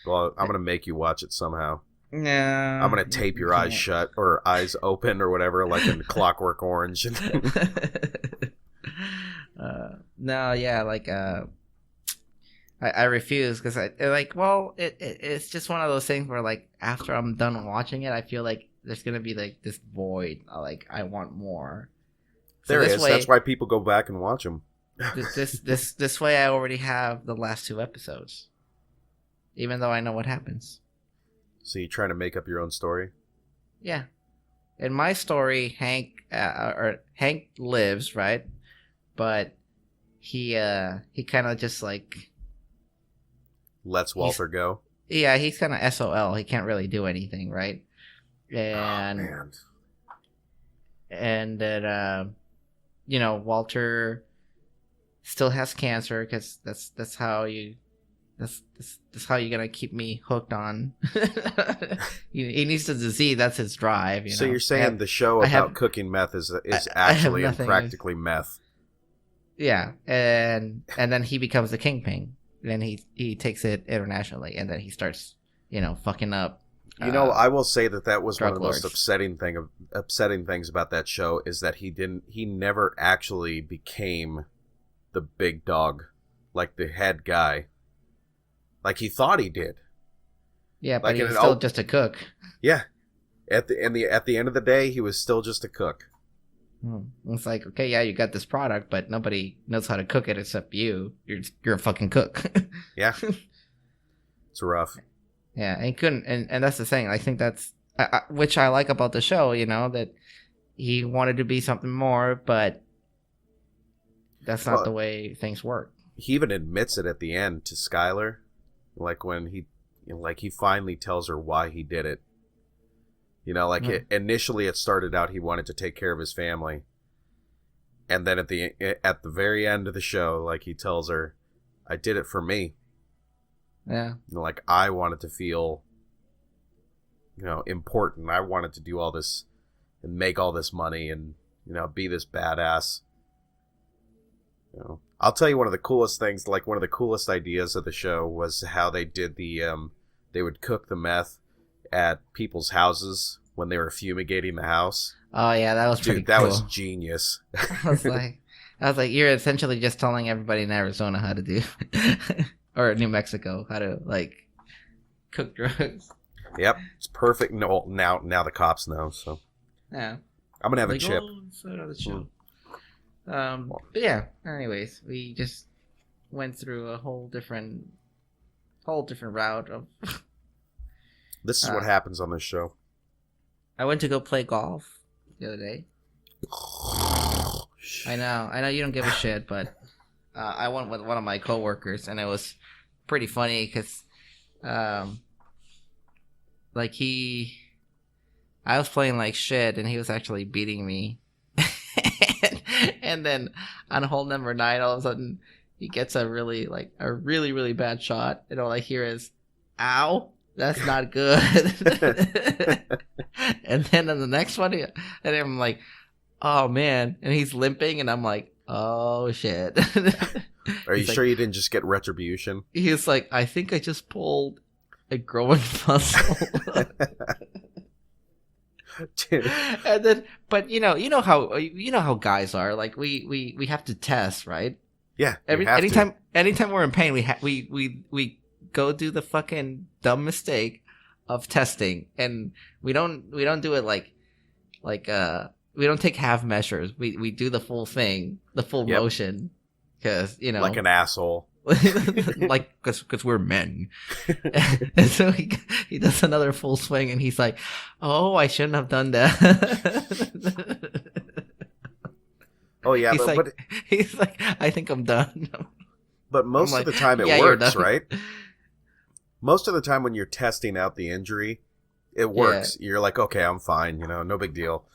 Well, I'm going to make you watch it somehow. No. I'm going to tape your eyes shut or eyes open or whatever, like in Clockwork Orange. No, yeah, like, I refuse because it's just one of those things where, like, after I'm done watching it, I feel like there's going to be, like, this void. Like, I want more. So there is. That's why people go back and watch them. This way I already have the last 2 episodes. Even though I know what happens. So you're trying to make up your own story? Yeah. In my story, Hank lives, right? But he kind of just like lets Walter go. Yeah, he's kind of SOL. He can't really do anything, right? And and that Walter still has cancer because that's how you. That's how you're gonna keep me hooked on. He needs to succeed. That's his drive. So you're saying the show about cooking meth is actually and practically meth? Yeah, and then he becomes the kingpin. Then he takes it internationally, and then he starts fucking up. I will say that was one of the most upsetting things about that show is that he never actually became the big dog, like the head guy. Like he thought he did. Yeah, but he was still just a cook. Yeah. At the end of the day, he was still just a cook. It's like, okay, yeah, you got this product, but nobody knows how to cook it except you. You're a fucking cook. Yeah. It's rough. Yeah, and he couldn't, and that's the thing. I think that's which I like about the show. That he wanted to be something more, but that's not the way things work. He even admits it at the end to Skylar. Like when he finally tells her why he did it. Initially it started out he wanted to take care of his family. And then at the very end of the show, like he tells her, I did it for me. Yeah. Like I wanted to feel, important. I wanted to do all this and make all this money and, be this badass. I'll tell you one of the coolest things, like one of the coolest ideas of the show was how they did they would cook the meth at people's houses when they were fumigating the house. Oh yeah, that was pretty cool. That was genius. I was like, you're essentially just telling everybody in Arizona how to do, or New Mexico how to cook drugs. Yep, it's perfect. No, now the cops know. So yeah, I'm gonna have a chip. But yeah, anyways, we just went through a whole different route of this is what happens on this show. I went to go play golf the other day. I know you don't give a shit, but I went with one of my coworkers, and it was pretty funny because I was playing like shit, and he was actually beating me. And then on hole number 9, all of a sudden he gets a really really bad shot, and all I hear is, "Ow, that's not good." And then on the next one, and I'm like, "Oh man!" And he's limping, and I'm like, "Oh shit." Are you sure you didn't just get retribution? He's like, "I think I just pulled a growing muscle." Dude. And then, but you know how guys are. Like we have to test, right? Yeah. Anytime we're in pain, we go do the fucking dumb mistake of testing, and we don't do it like we don't take half measures. We do the full thing, the full motion, because like an asshole. Like because we're men. And so he does another full swing, and he's like, "Oh, I shouldn't have done that." Oh yeah, he's like, "I think I'm done." But most of the time it works, right? Most of the time when you're testing out the injury, it works. Yeah. You're like, okay, I'm fine, no big deal.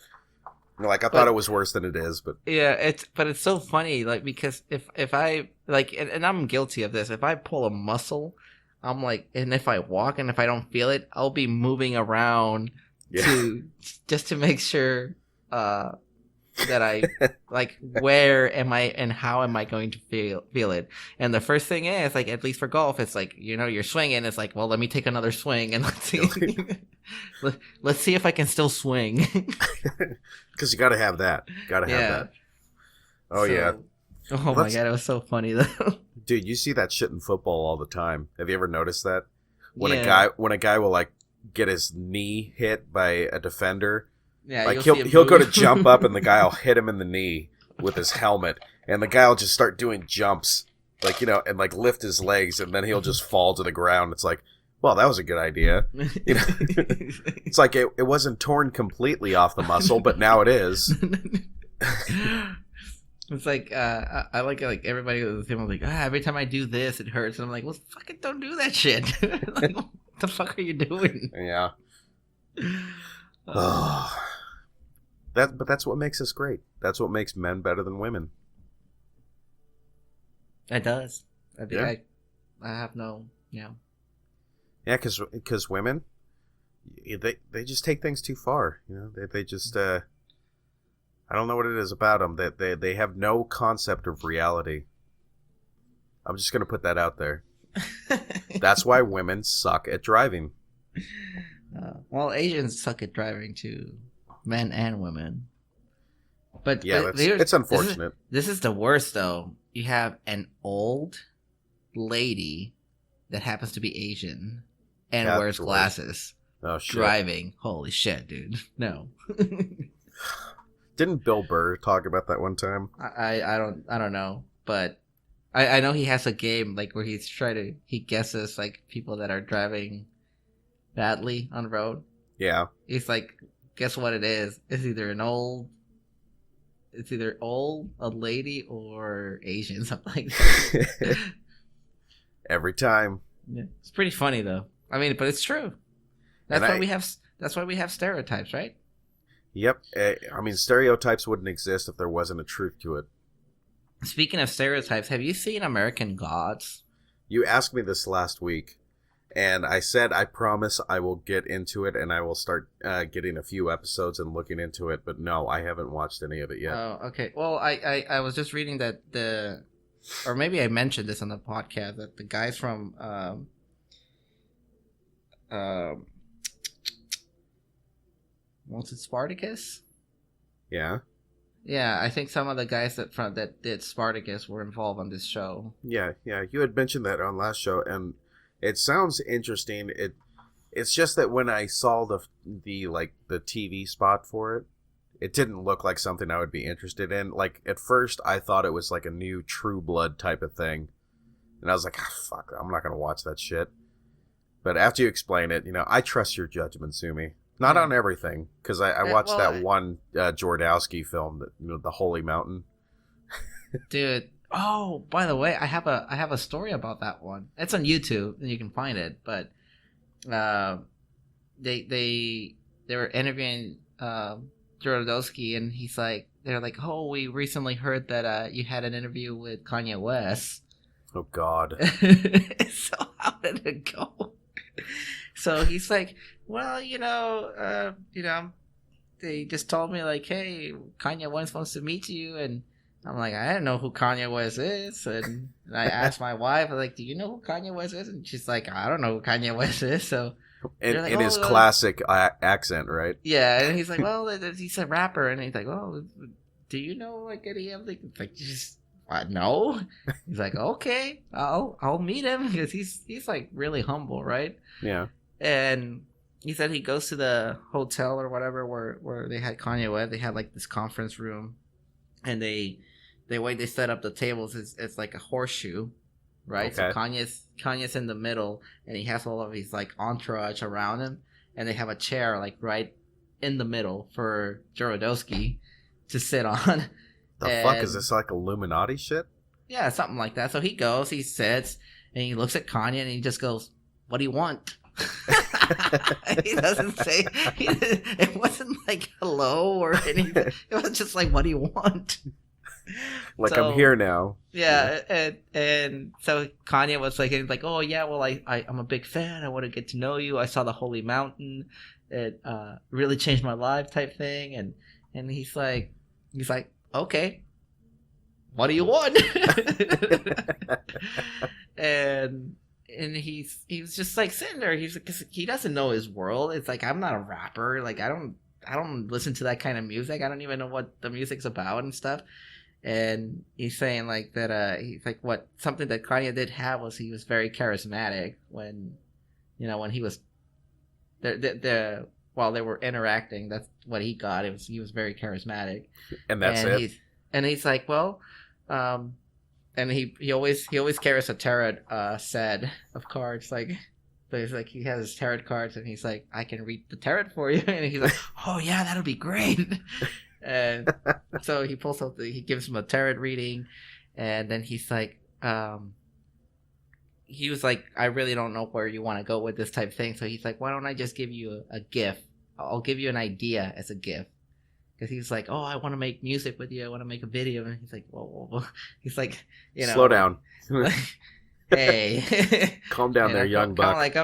Like I thought it was worse than it is, but yeah, it's so funny, like because if I and I'm guilty of this. If I pull a muscle, I'm like, and if I walk and if I don't feel it, I'll be moving around just to make sure that I like where am I and how am I going to feel it. And the first thing is like, at least for golf, it's like you're swinging. It's like, well, let me take another swing and let's see. Let's see if I can still swing. Because you got to have that. Got to have that. Oh, yeah. Oh, my God. It was so funny, though. Dude, you see that shit in football all the time. Have you ever noticed that? When a guy will, like, get his knee hit by a defender, like, he'll go to jump up, and the guy will hit him in the knee with his helmet, and the guy will just start doing jumps, like, and, like, lift his legs, and then he'll just fall to the ground. It's like, well, that was a good idea. It's like it wasn't torn completely off the muscle, but now it is. It's like I like everybody with him. I'm like, every time I do this, it hurts. And I'm like, well, fucking don't do that shit. Like, what the fuck are you doing? Yeah. But that's what makes us great. That's what makes men better than women. It does. I have no, Yeah, because women, they just take things too far. They just I don't know what it is about them that they have no concept of reality. I'm just gonna put that out there. That's why women suck at driving. Well, Asians suck at driving too, men and women. But yeah, it's unfortunate. This is the worst, though. You have an old lady that happens to be Asian and wears glasses. Oh, shit. Driving. Holy shit, dude. No. Didn't Bill Burr talk about that one time? I don't know, but I know he has a game like where he guesses like people that are driving badly on the road. Yeah. He's like, guess what it is? It's either a lady or Asian, something like that. Every time. Yeah. It's pretty funny though. I mean, but it's true. That's why we have stereotypes, right? Yep. I mean, stereotypes wouldn't exist if there wasn't a truth to it. Speaking of stereotypes, have you seen American Gods? You asked me this last week, and I said I promise I will get into it, and I will start getting a few episodes and looking into it. But no, I haven't watched any of it yet. Oh, okay. Well, I was just reading that or maybe I mentioned this on the podcast, that the guys from was it Spartacus? Yeah. Yeah, I think some of the guys that did Spartacus were involved on this show. Yeah. You had mentioned that on last show, and it sounds interesting. It's just that when I saw the TV spot for it, it didn't look like something I would be interested in. Like, at first, I thought it was like a new True Blood type of thing, and I was like, fuck, I'm not gonna watch that shit. But after you explain it, I trust your judgment, Sumi. Not on everything, because I watched that one Jordowski film, The Holy Mountain. Dude, oh, by the way, I have a story about that one. It's on YouTube, and you can find it. But they were interviewing Jordowski, and they're like, oh, we recently heard that you had an interview with Kanye West. Oh God. So how did it go? So he's like, well, they just told me like, hey, Kanye West wants to meet you, and I'm like, I don't know who Kanye West is, and I asked my wife, like, do you know who Kanye West is? And she's like, I don't know who Kanye West is. So in his classic accent, right? Yeah, and he's like, well, he's a rapper, and he's like, well, do you know like any of the just. What? No. He's like, okay, I'll meet him, because he's like really humble, right? Yeah. And he said he goes to the hotel or whatever where they had Kanye West. They had like this conference room, and the way they set up the tables is it's like a horseshoe, right? Okay. So Kanye's in the middle, and he has all of his like entourage around him, and they have a chair like right in the middle for Jodorowsky to sit on. The fuck is this, like Illuminati shit? Yeah, something like that. So he goes, he sits, and he looks at Kanye, and he just goes, "What do you want?" He doesn't say. It wasn't like hello or anything. It was just like, "What do you want?" Like, so, I'm here now. Yeah, and so Kanye was like, "Oh yeah, well I'm a big fan. I want to get to know you. I saw the Holy Mountain. It really changed my life," type thing. And he's like. Okay, what do you want? and he was just like sitting there. He's like, 'cause he doesn't know his world. It's like, I'm not a rapper. Like, I don't listen to that kind of music. I don't even know what the music's about and stuff. And he's saying like that. He's like, what something that Kanye did have was he was very charismatic when he was the while they were interacting. That's what he got. He was very charismatic. And that's it. He's like, well, and he always carries a tarot set of cards. Like, so he's like, he has his tarot cards, and he's like, I can read the tarot for you. And he's like, oh yeah, that'll be great. And so he pulls out he gives him a tarot reading, and then he's like, he was like, I really don't know where you want to go with this type of thing. So he's like, why don't I just give you a gift? I'll give you an idea as a gift. because he's like, oh, I want to make music with you. I want to make a video. And he's like, whoa. He's like, slow down. Hey, calm down there, young buck.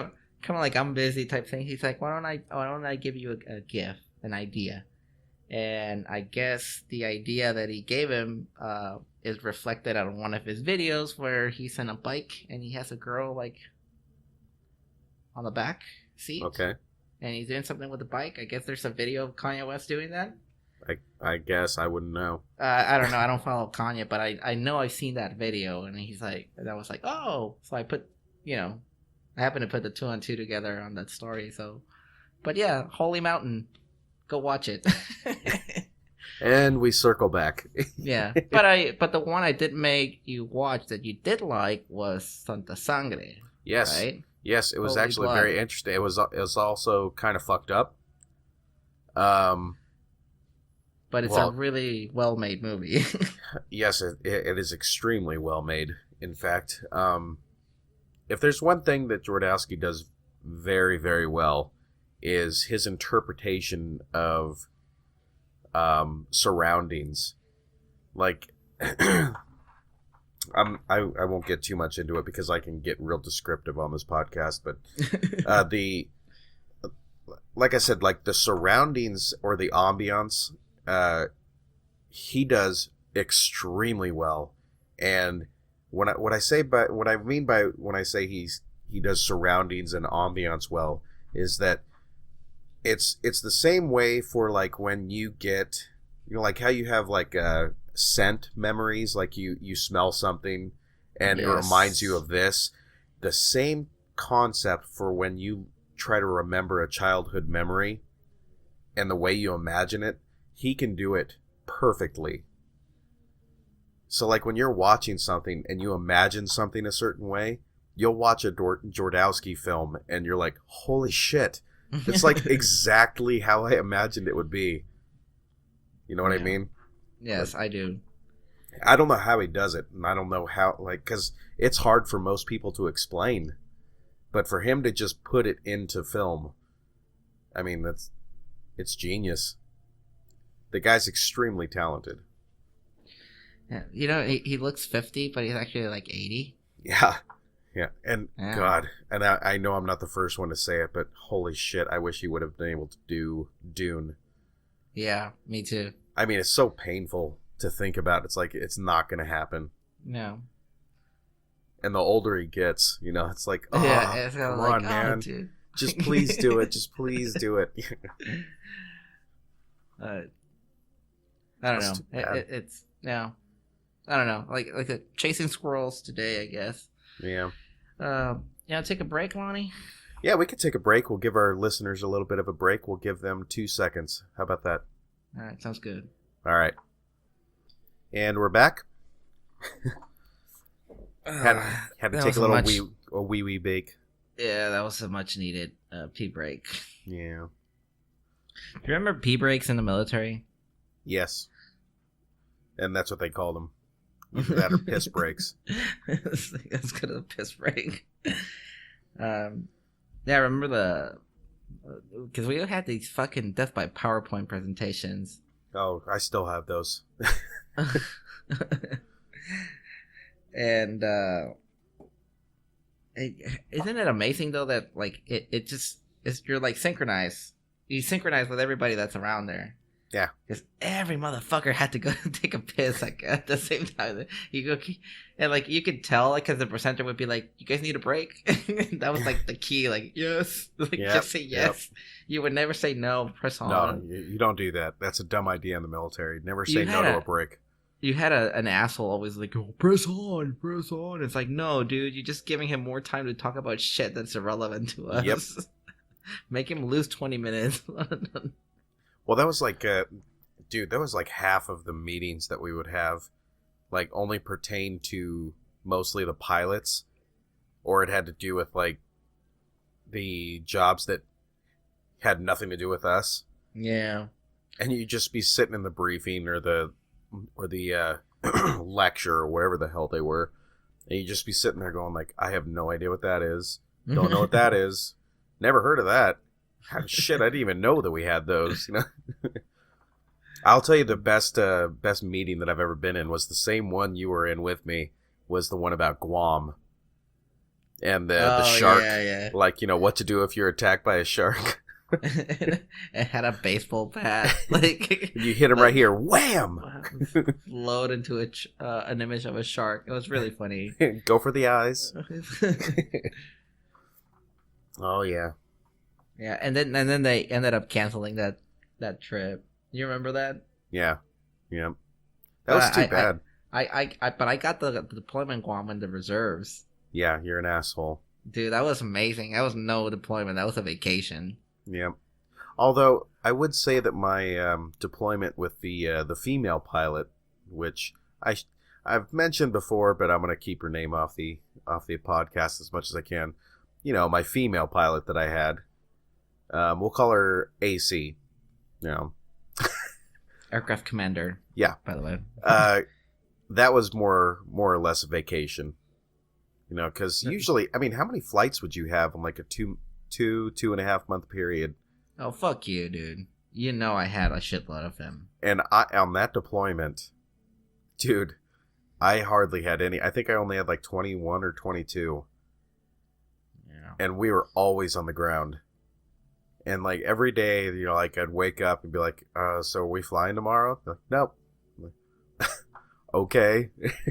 I'm busy type thing. He's like, why don't I give you a gift, an idea? And I guess the idea that he gave him is reflected on one of his videos where he's on a bike and he has a girl like on the back seat. Okay. And he's doing something with the bike. I guess there's a video of Kanye West doing that. I guess I wouldn't know. I don't know. I don't follow Kanye, but I know I've seen that video, and he's like, and I was like, oh, so I put, I happened to put the 2 and 2 together on that story. So, but yeah, Holy Mountain, go watch it. And we circle back. Yeah, but the one I did make you watch that you did like was Santa Sangre. Yes, right? Yes, it was Holy actually blood. very interesting. It was also kind of fucked up. But it's a really well-made movie. Yes, it is extremely well made. In fact, if there's one thing that Jodorowsky does very, very well, is his interpretation of surroundings. Like, I won't get too much into it because I can get real descriptive on this podcast. But like I said, like the surroundings or the ambiance. He does extremely well, and when I say he does surroundings and ambiance well, is that it's the same way for like when you get, like how you have like scent memories, like you smell something and It reminds you of this. The same concept for when you try to remember a childhood memory and the way you imagine it. He can do it perfectly. So like when you're watching something and you imagine something a certain way, you'll watch a Jodorowsky film and you're like, holy shit. It's like exactly how I imagined it would be. You know what I mean? Yes, I do. I don't know how he does it. And I don't know how, like, because it's hard for most people to explain. But for him to just put it into film, I mean, it's genius. The guy's extremely talented. Yeah, he looks 50, but he's actually like 80. Yeah. And God, and I know I'm not the first one to say it, but holy shit, I wish he would have been able to do Dune. Yeah, me too. I mean, it's so painful to think about. It's like, it's not going to happen. No. And the older he gets, it's like, oh, it's come like, on, man. Dude. Just please do it. Just please do it. I don't know. It's I don't know. Like chasing squirrels today, I guess. Yeah. Take a break, Lonnie. Yeah, we could take a break. We'll give our listeners a little bit of a break. We'll give them 2 seconds. How about that? All right, sounds good. All right. And we're back. Had to take a little wee bake. Yeah, that was a much needed pee break. Yeah. Do you remember pee breaks in the military? Yes. And that's what they call them. Either that or piss breaks. That's good of a piss break. Yeah, I remember because we had these fucking death by PowerPoint presentations. Oh, I still have those. And isn't it amazing though that like you're like synchronized. You synchronize with everybody that's around there. Yeah. Because every motherfucker had to go take a piss like at the same time. You go, and like you could tell, like, because the presenter would be like, "You guys need a break." That was like the key. Like, yes, like just say yes. Yep. You would never say no. Press on. No, you don't do that. That's a dumb idea in the military. Never say no to a break. You had an asshole always like, "Oh, press on, press on." It's like, no, dude, you're just giving him more time to talk about shit that's irrelevant to us. Yep. Make him lose 20 minutes. Well, that was like, dude, that was like half of the meetings that we would have, like, only pertain to mostly the pilots, or it had to do with, like, the jobs that had nothing to do with us. Yeah. And you'd just be sitting in the briefing or the lecture or whatever the hell they were, and you'd just be sitting there going, like, I have no idea what that is. Don't know what that is. Never heard of that. Shit, I didn't even know that we had those, I'll tell you the best meeting that I've ever been in was the same one you were in with me. Was the one about Guam and the shark. Yeah. Like, what to do if you're attacked by a shark. It had a baseball bat. Like you hit him right here, wham! Load into an image of a shark. It was really funny. Go for the eyes. Oh yeah. Yeah, and then they ended up canceling that trip. You remember that? Yeah. That was too bad. But I got the deployment Guam in the reserves. Yeah, you're an asshole. Dude, that was amazing. That was no deployment. That was a vacation. Yeah. Although I would say that my deployment with the female pilot, which I've mentioned before, but I'm gonna keep her name off the podcast as much as I can. My female pilot that I had. We'll call her AC. Aircraft commander. Yeah. By the way. That was more or less a vacation. Because usually, I mean, how many flights would you have in like a 2.5 month period? Oh, fuck you, dude. I had a shitload of them. And on that deployment, dude, I hardly had any. I think I only had like 21 or 22. Yeah. And we were always on the ground. And like every day, like I'd wake up and be like, so are we flying tomorrow? Like, nope. Okay.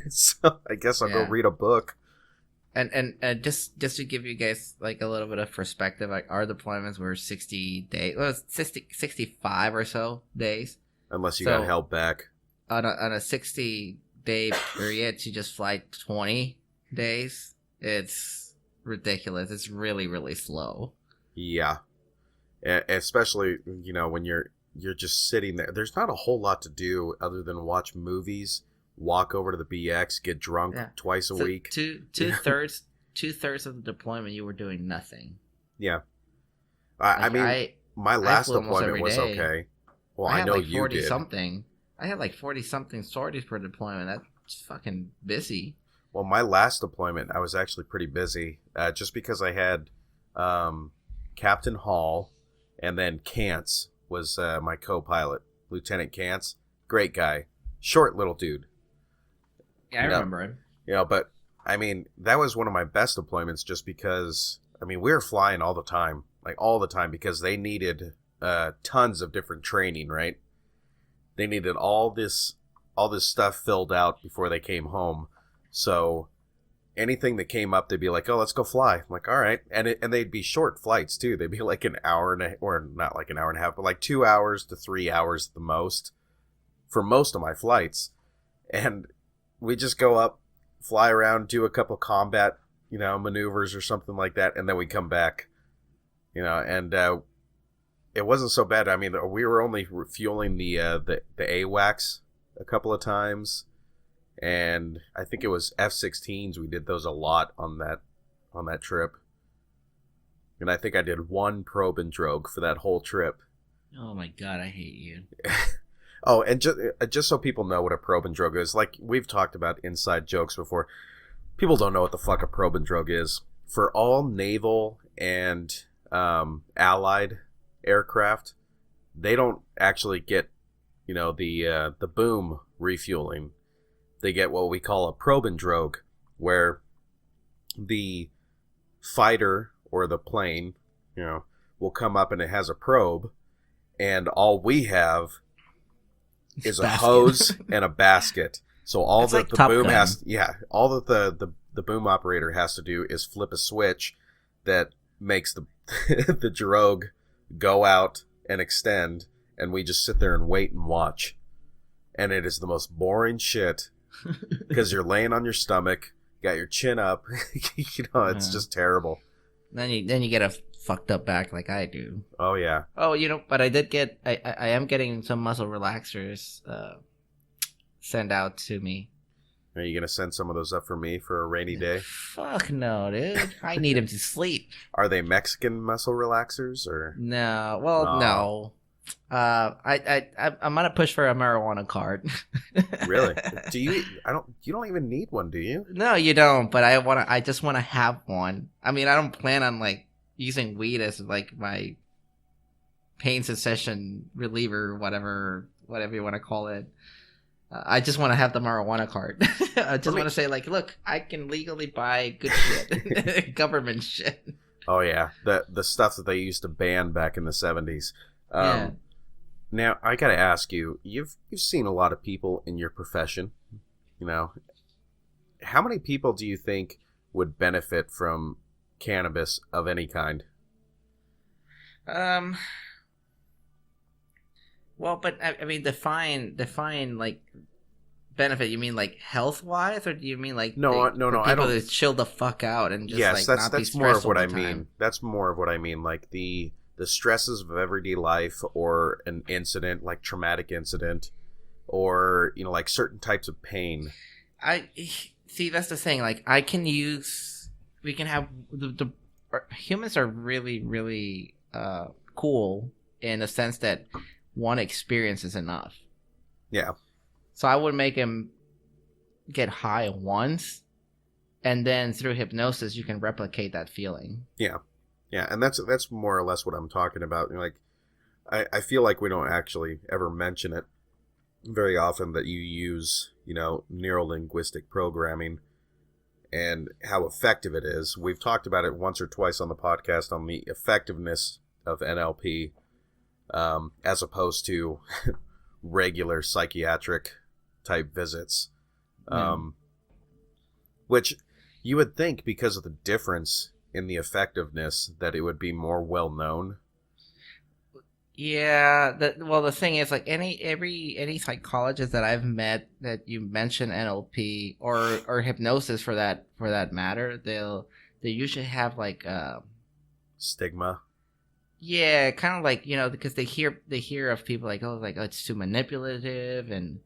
So I guess I'll go read a book. And just to give you guys like a little bit of perspective, like our deployments were 60 days, well, 65 or so days. Unless you got held back. On a 60-day period, to just fly 20 days, it's ridiculous. It's really, really slow. Yeah. Especially, when you're just sitting there. There's not a whole lot to do other than watch movies, walk over to the BX, get drunk twice a week. Two-thirds of the deployment, you were doing nothing. Yeah. My last deployment was okay. Well, I know you did. I had like 40-something sorties per deployment. That's fucking busy. Well, my last deployment, I was actually pretty busy, just because I had Captain Hall, and then Kantz was my co-pilot, Lieutenant Kantz. Great guy, short little dude. Yeah, I remember him. But I mean, that was one of my best deployments, just because we were flying all the time, because they needed tons of different training, right? They needed all this stuff filled out before they came home. So anything that came up, they'd be like, "Oh, let's go fly." I'm like, all right, and they'd be short flights too. They'd be like an hour or not like an hour and a half, but like 2 hours to 3 hours at the most for most of my flights. And we just go up, fly around, do a couple combat, maneuvers or something like that, and then we come back, and it wasn't so bad. I mean, we were only refueling the AWACS a couple of times, and I think it was F-16s. We did those a lot on that trip, and I think I did one probe and drogue for that whole trip. Oh my god, I hate you. Oh, and just so people know what a probe and drogue is, like we've talked about inside jokes before, people don't know what the fuck a probe and drogue is. For all naval and allied aircraft, they don't actually get, the boom refueling. They get what we call a probe and drogue, where the fighter or the plane, will come up and it has a probe, and all we have is a hose and a basket. So all the boom has, all that the boom operator has to do is flip a switch that makes the the drogue go out and extend, and we just sit there and wait and watch. And it is the most boring shit, because you're laying on your stomach, got your chin up, it's just terrible. Then you get a fucked up back like I do. Oh yeah. Oh, but I am getting some muscle relaxers sent out to me. Are you gonna send some of those up for me for a rainy day? Fuck no, dude. I need him to sleep. Are they Mexican muscle relaxers or? No. Well, no. I'm gonna push for a marijuana card. Really? You don't even need one, do you? No, you don't. But I just wanna have one. I mean, I don't plan on like using weed as like my pain cessation reliever, whatever whatever you want to call it. I just want to have the marijuana card. I just want to say, like, look, I can legally buy good shit, government shit. Oh yeah, the stuff that they used to ban back in the 70s. Yeah. Now I gotta ask you, you've seen a lot of people in your profession. You know, how many people do you think would benefit from cannabis of any kind? Well, but I mean, define like benefit. You mean like health wise, or do you mean like no? I don't. People that chill the fuck out and just yes, like that's more of what I mean. That's more of what I mean. Like the stresses of everyday life, or an incident like traumatic incident, or like certain types of pain. I see. That's the thing. Like I can use. We can have the humans are really really cool in the sense that one experience is enough. Yeah. So I would make him get high once, and then through hypnosis you can replicate that feeling. Yeah. Yeah, and that's more or less what I'm talking about. Like, I feel like we don't actually ever mention it very often, that you use, neuro-linguistic programming and how effective it is. We've talked about it once or twice on the podcast on the effectiveness of NLP, as opposed to regular psychiatric type visits, which you would think, because of the difference in the effectiveness, that it would be more well known. Yeah, the thing is, like any psychologist that I've met that you mention NLP or hypnosis for that matter, they usually have like stigma. Yeah, kind of like, because they hear of people like, oh, it's too manipulative and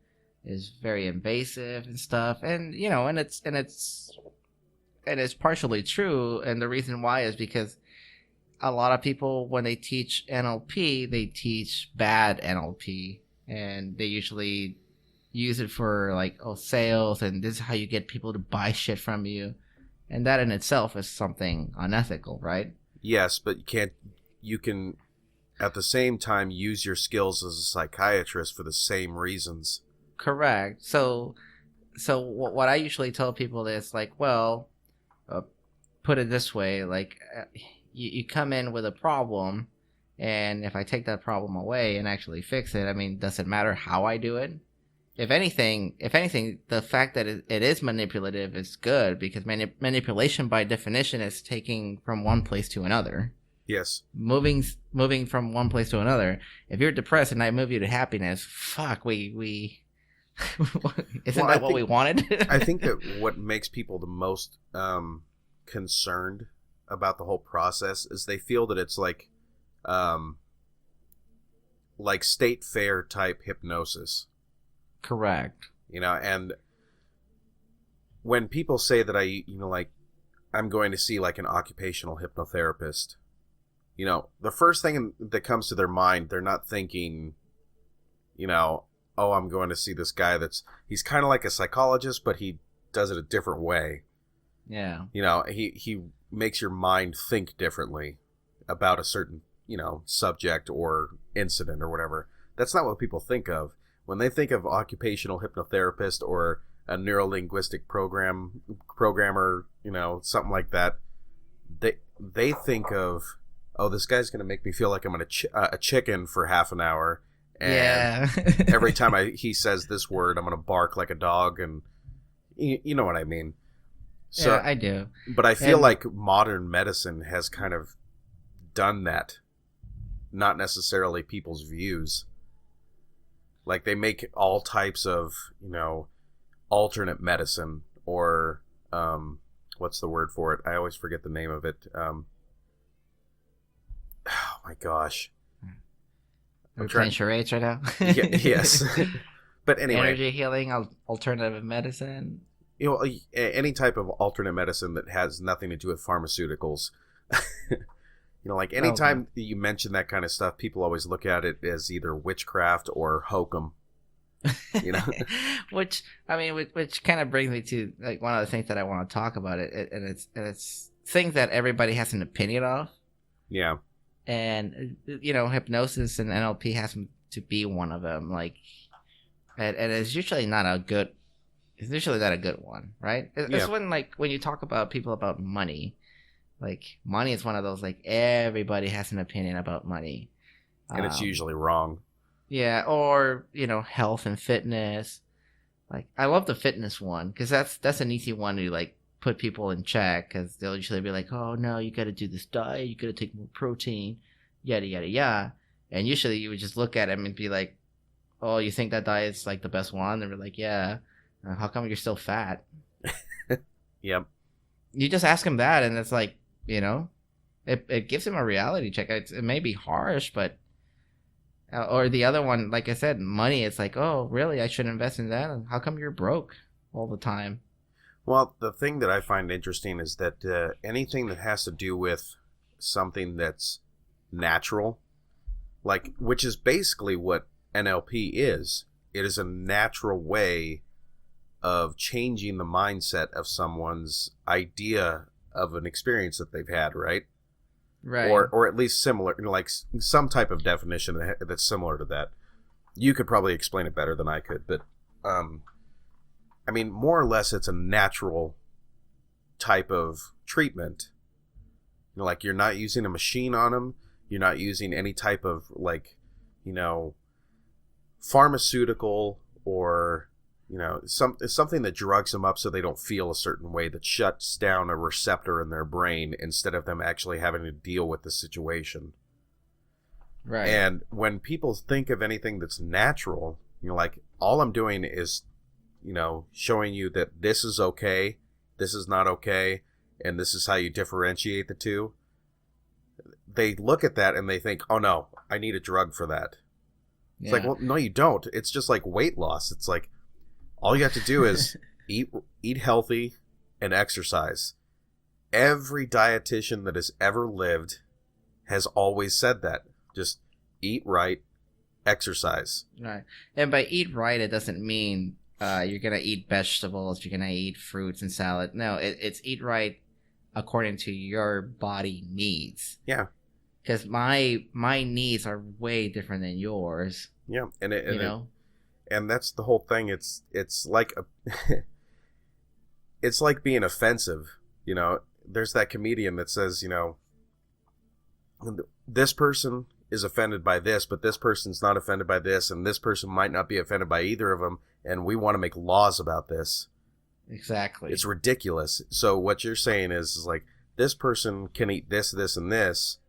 is very invasive and stuff, and and it's partially true, and the reason why is because a lot of people, when they teach NLP, they teach bad NLP, and they usually use it for like sales, and this is how you get people to buy shit from you, and that in itself is something unethical, right? Yes, but you can at the same time use your skills as a psychiatrist for the same reasons. Correct. So what I usually tell people is like, well, put it this way, like you come in with a problem, and if I take that problem away and actually fix it, I mean, does it matter how I do it? If anything, the fact that it is manipulative is good, because manipulation by definition is taking from one place to another. Yes. Moving from one place to another. If you're depressed and I move you to happiness, fuck, we isn't that what we wanted? I think that what makes people the most concerned about the whole process is they feel that it's like state fair type hypnosis. Correct. And when people say that I'm going to see like an occupational hypnotherapist, the first thing that comes to their mind, they're not thinking, oh, I'm going to see this guy he's kind of like a psychologist, but he does it a different way. Yeah. He makes your mind think differently about a certain, subject or incident or whatever. That's not what people think of. When they think of occupational hypnotherapist or a neuro-linguistic programmer, something like that, they think of, oh, this guy's going to make me feel like I'm a chicken for half an hour. And every time he says this word, I'm going to bark like a dog. And you know what I mean? So, yeah, I do. But I feel like modern medicine has kind of done that. Not necessarily people's views. Like they make all types of, alternate medicine, or what's the word for it? I always forget the name of it. Oh my gosh. We're playing charades right now? Yes. But anyway. Energy healing, alternative medicine. Any type of alternate medicine that has nothing to do with pharmaceuticals. Like anytime you mention that kind of stuff, people always look at it as either witchcraft or hokum. Which kind of brings me to like one of the things that I want to talk about and it's things that everybody has an opinion of. Yeah. And hypnosis and NLP has to be one of them. Like, and it's usually not a good. It's usually not a good one, right? It's when you talk about people about money, like money is one of those, like, everybody has an opinion about money, and it's usually wrong. Yeah, or health and fitness. Like, I love the fitness one because that's an easy one to like put people in check, because they'll usually be like, oh no, you got to do this diet, you got to take more protein, yada yada yada. And usually you would just look at them and be like, oh, you think that diet's like the best one? And we're like, yeah. How come you're still fat? Yep. You just ask him that, and it's like, it gives him a reality check. It may be harsh, but or the other one, like I said, money. It's like, oh, really? I should invest in that. And how come you're broke all the time? Well, the thing that I find interesting is that anything that has to do with something that's natural, like, which is basically what NLP is. It is a natural way of changing the mindset of someone's idea of an experience that they've had, right? Right. Or at least similar, like some type of definition that's similar to that. You could probably explain it better than I could, but I mean, more or less, it's a natural type of treatment. Like, you're not using a machine on them. You're not using any type of, like, pharmaceutical or something that drugs them up so they don't feel a certain way, that shuts down a receptor in their brain instead of them actually having to deal with the situation. Right. And when people think of anything that's natural, like, all I'm doing is, showing you that this is okay, this is not okay, and this is how you differentiate the two. They look at that and they think, oh no, I need a drug for that. It's like, well, no, you don't. It's just like weight loss. It's like, all you have to do is eat healthy and exercise. Every dietitian that has ever lived has always said that. Just eat right, exercise. Right. And by eat right, it doesn't mean you're going to eat vegetables, you're going to eat fruits and salad. No, it's eat right according to your body needs. Yeah. Because my needs are way different than yours. Yeah. And that's the whole thing. It's like it's like being offensive. There's that comedian that says, this person is offended by this, but this person's not offended by this, and this person might not be offended by either of them, and we want to make laws about this. Exactly. It's ridiculous. So what you're saying is like, this person can eat this, this, and this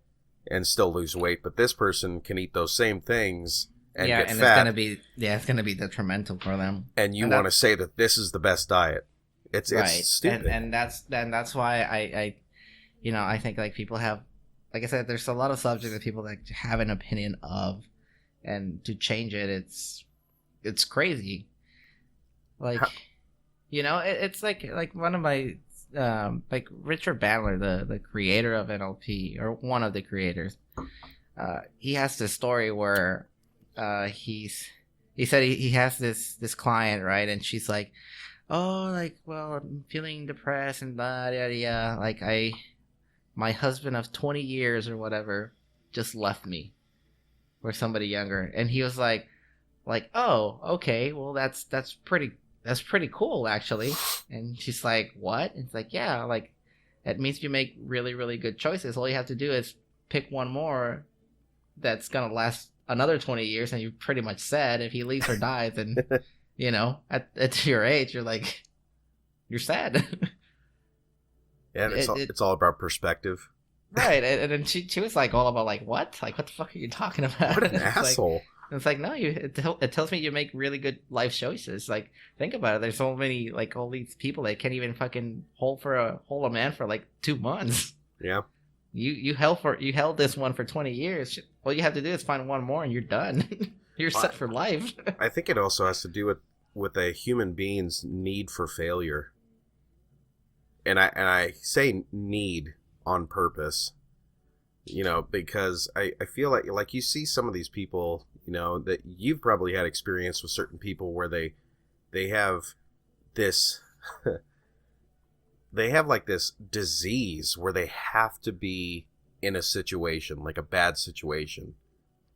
and still lose weight, but this person can eat those same things and get fat. It's gonna be detrimental for them. And you want to say that this is the best diet. It's stupid. And that's why I think, like, people have, like I said, there's a lot of subjects that people like have an opinion of, and to change it, it's crazy. Like, it's like one of my like Richard Bandler, the creator of NLP, or one of the creators. He has this story where he said he has this client, right, and she's like, oh, like, well, I'm feeling depressed and blah, yada, yada. Like, my husband of 20 years or whatever just left me for somebody younger. And he was like, oh, okay, well, that's pretty cool, actually. And she's like, what? And it's like, yeah, like, it means you make really, really good choices. All you have to do is pick one more that's going to last another 20 years. And you pretty much said, if he leaves or dies, then, at your age, you're sad. Yeah, it's all about perspective. Right. And then she was like, all about, like, what? Like, what the fuck are you talking about? What an asshole. It's like, no, it tells me you make really good life choices. Like, think about it. There's so many, like, all these people that can't even fucking hold a man for like 2 months. Yeah. You held this one for 20 years. All you have to do is find one more and you're done. You're set for life. I think it also has to do with a human being's need for failure. And I say need on purpose, because I feel like you see some of these people, that you've probably had experience with certain people where they have this, they have like this disease where they have to be in a situation, like a bad situation,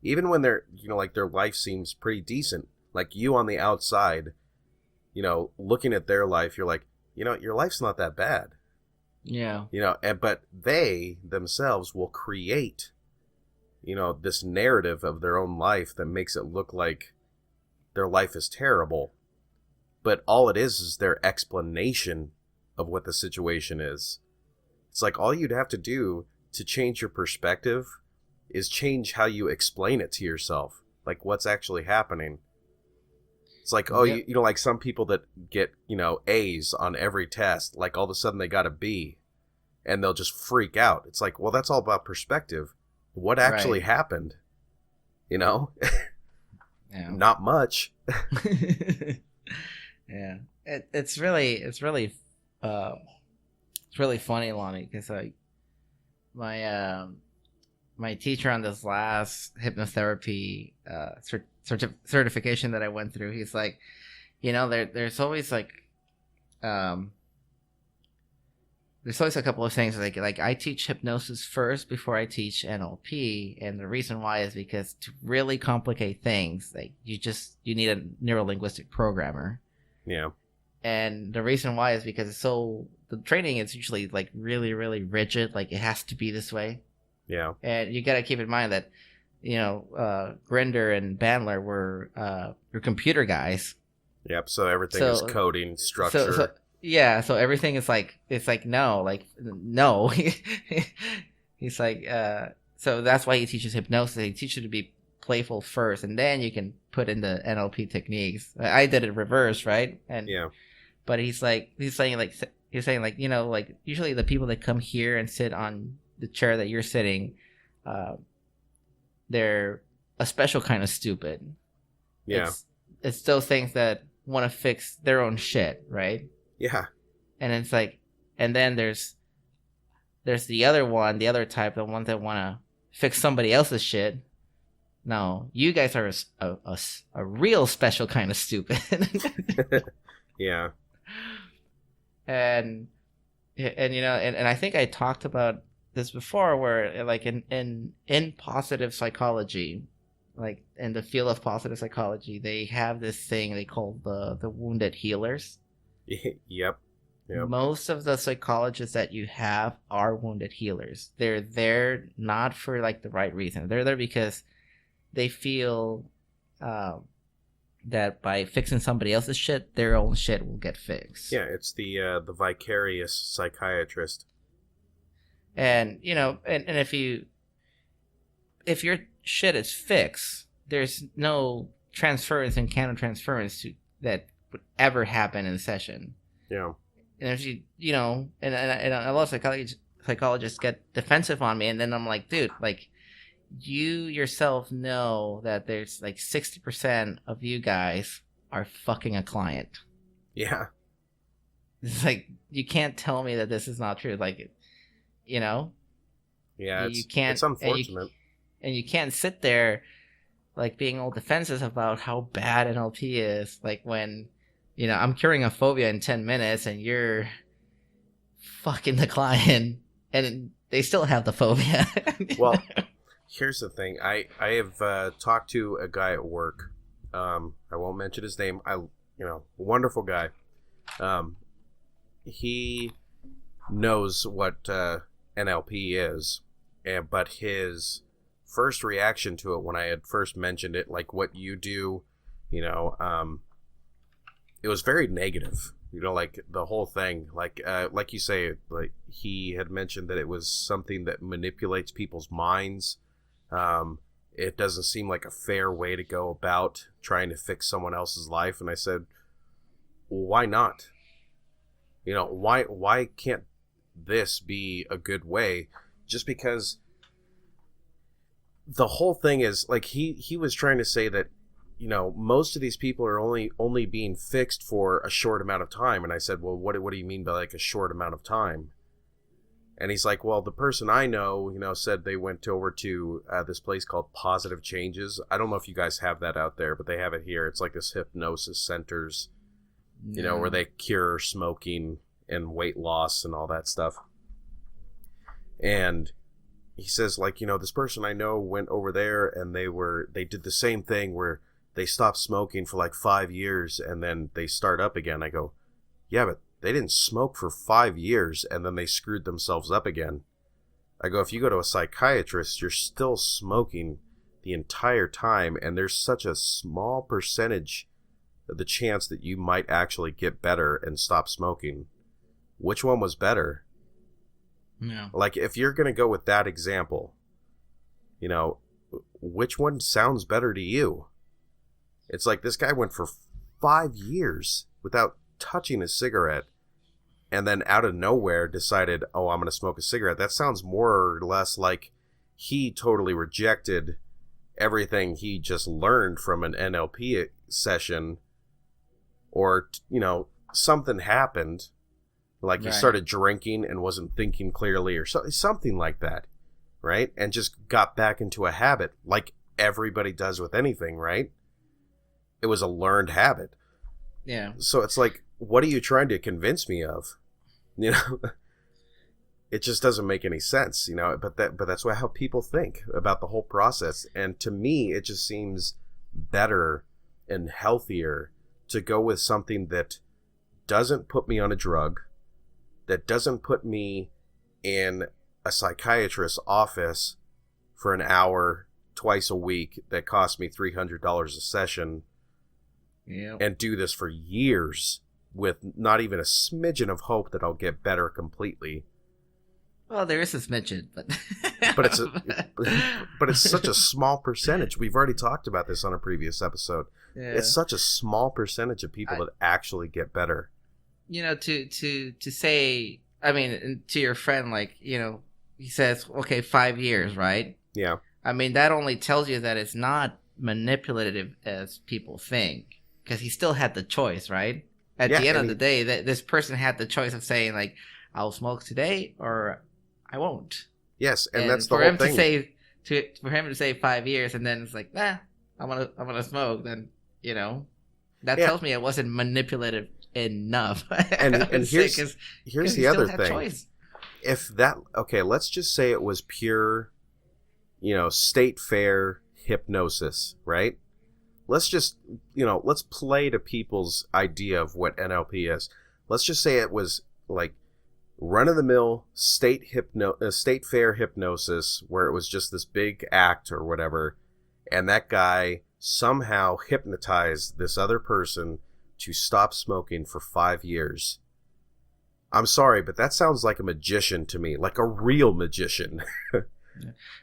even when they're, like their life seems pretty decent, like you on the outside, looking at their life, you're like, your life's not that bad. Yeah. But they themselves will create, this narrative of their own life that makes it look like their life is terrible. But all it is their explanation of what the situation is. It's like all you'd have to do to change your perspective is change how you explain it to yourself. Like what's actually happening. It's like, like some people that get, A's on every test, like all of a sudden they got a B and they'll just freak out. It's like, well, that's all about perspective. What actually happened? Yeah. Not much. Yeah. It's really funny, Lonnie, because like my teacher on this last hypnotherapy certification that I went through, he's like, there's always like there's always a couple of things like I teach hypnosis first before I teach NLP, and the reason why is because to really complicate things, like you need a neuro-linguistic programmer. Yeah. And the reason why is because the training is usually like really, really rigid, like it has to be this way. Yeah. And you got to keep in mind that, Grinder and Bandler were computer guys. Yep. So everything is coding structure. So everything is like, it's like, no. He's like, so that's why he teaches hypnosis. He teaches you to be playful first, and then you can put in the NLP techniques. I did it reverse, right? And yeah. But he's saying usually the people that come here and sit on the chair that you're sitting, they're a special kind of stupid. Yeah. It's those things that want to fix their own shit, right? Yeah. And it's like, and then there's the other type, the ones that want to fix somebody else's shit. No, you guys are a real special kind of stupid. Yeah. And I think I talked about this before, where like in positive psychology, like in the field of positive psychology, they have this thing they call the wounded healers. Yep. Most of the psychologists that you have are wounded healers. They're there not for like the right reason. They're there because they feel that by fixing somebody else's shit, their own shit will get fixed. Yeah, it's the vicarious psychiatrist. And and if your shit is fixed, there's no transference and countertransference that would ever happen in a session. Yeah. And if and a lot of psychologists get defensive on me, and then I'm like, dude, like, you yourself know that there's like 60% of you guys are fucking a client. Yeah. It's like, you can't tell me that this is not true. Like, Yeah, it's unfortunate. And you can't sit there like being all defensive about how bad NLP is. Like when, I'm curing a phobia in 10 minutes and you're fucking the client and they still have the phobia. Well, here's the thing. I have talked to a guy at work. I won't mention his name. Wonderful guy. He knows what NLP is, but his first reaction to it when I had first mentioned it, like what you do, it was very negative. Like the whole thing, like you say, like he had mentioned that it was something that manipulates people's minds. It doesn't seem like a fair way to go about trying to fix someone else's life. And I said, well, why not? Why can't this be a good way? Just because the whole thing is like he was trying to say that, most of these people are only being fixed for a short amount of time. And I said, well, what do you mean by like a short amount of time? And he's like, well, the person I know, said they went over to this place called Positive Changes. I don't know if you guys have that out there, but they have it here. It's like this hypnosis centers, where they cure smoking and weight loss and all that stuff. And, he says, like, this person I know went over there and they did the same thing where they stopped smoking for like 5 years and then they start up again. I go, yeah, but they didn't smoke for 5 years and then they screwed themselves up again. I go, if you go to a psychiatrist, you're still smoking the entire time, and there's such a small percentage of the chance that you might actually get better and stop smoking. Which one was better? Yeah. Like, if you're going to go with that example, which one sounds better to you? It's like this guy went for 5 years without touching a cigarette, and then out of nowhere decided, oh, I'm going to smoke a cigarette. That sounds more or less like he totally rejected everything he just learned from an NLP session, or, something happened. Like he started drinking and wasn't thinking clearly or something like that, right? And just got back into a habit like everybody does with anything, right? It was a learned habit. Yeah. So it's like, what are you trying to convince me of? It just doesn't make any sense, but that's how people think about the whole process. And to me, it just seems better and healthier to go with something that doesn't put me on a drug, that doesn't put me in a psychiatrist's office for an hour twice a week that costs me $300 a session, and do this for years with not even a smidgen of hope that I'll get better completely. Well, there is a smidgen, but but it's such a small percentage. We've already talked about this on a previous episode. Yeah. It's such a small percentage of people that actually get better. To say, I mean, to your friend, like, he says, okay, 5 years, right? Yeah. I mean, that only tells you that it's not manipulative as people think, because he still had the choice, right? At the end of the day, this person had the choice of saying, like, I'll smoke today or I won't. Yes, and that's the whole thing. For him to say 5 years and then it's like, I'm gonna smoke, then that tells me it wasn't manipulative enough. And here's the other thing. Choice. Let's just say it was pure, state fair hypnosis, right? Let's just, let's play to people's idea of what NLP is. Let's just say it was like run-of-the-mill state fair hypnosis, where it was just this big act or whatever, and that guy somehow hypnotized this other person to stop smoking for 5 years. I'm sorry, but that sounds like a magician to me, like a real magician.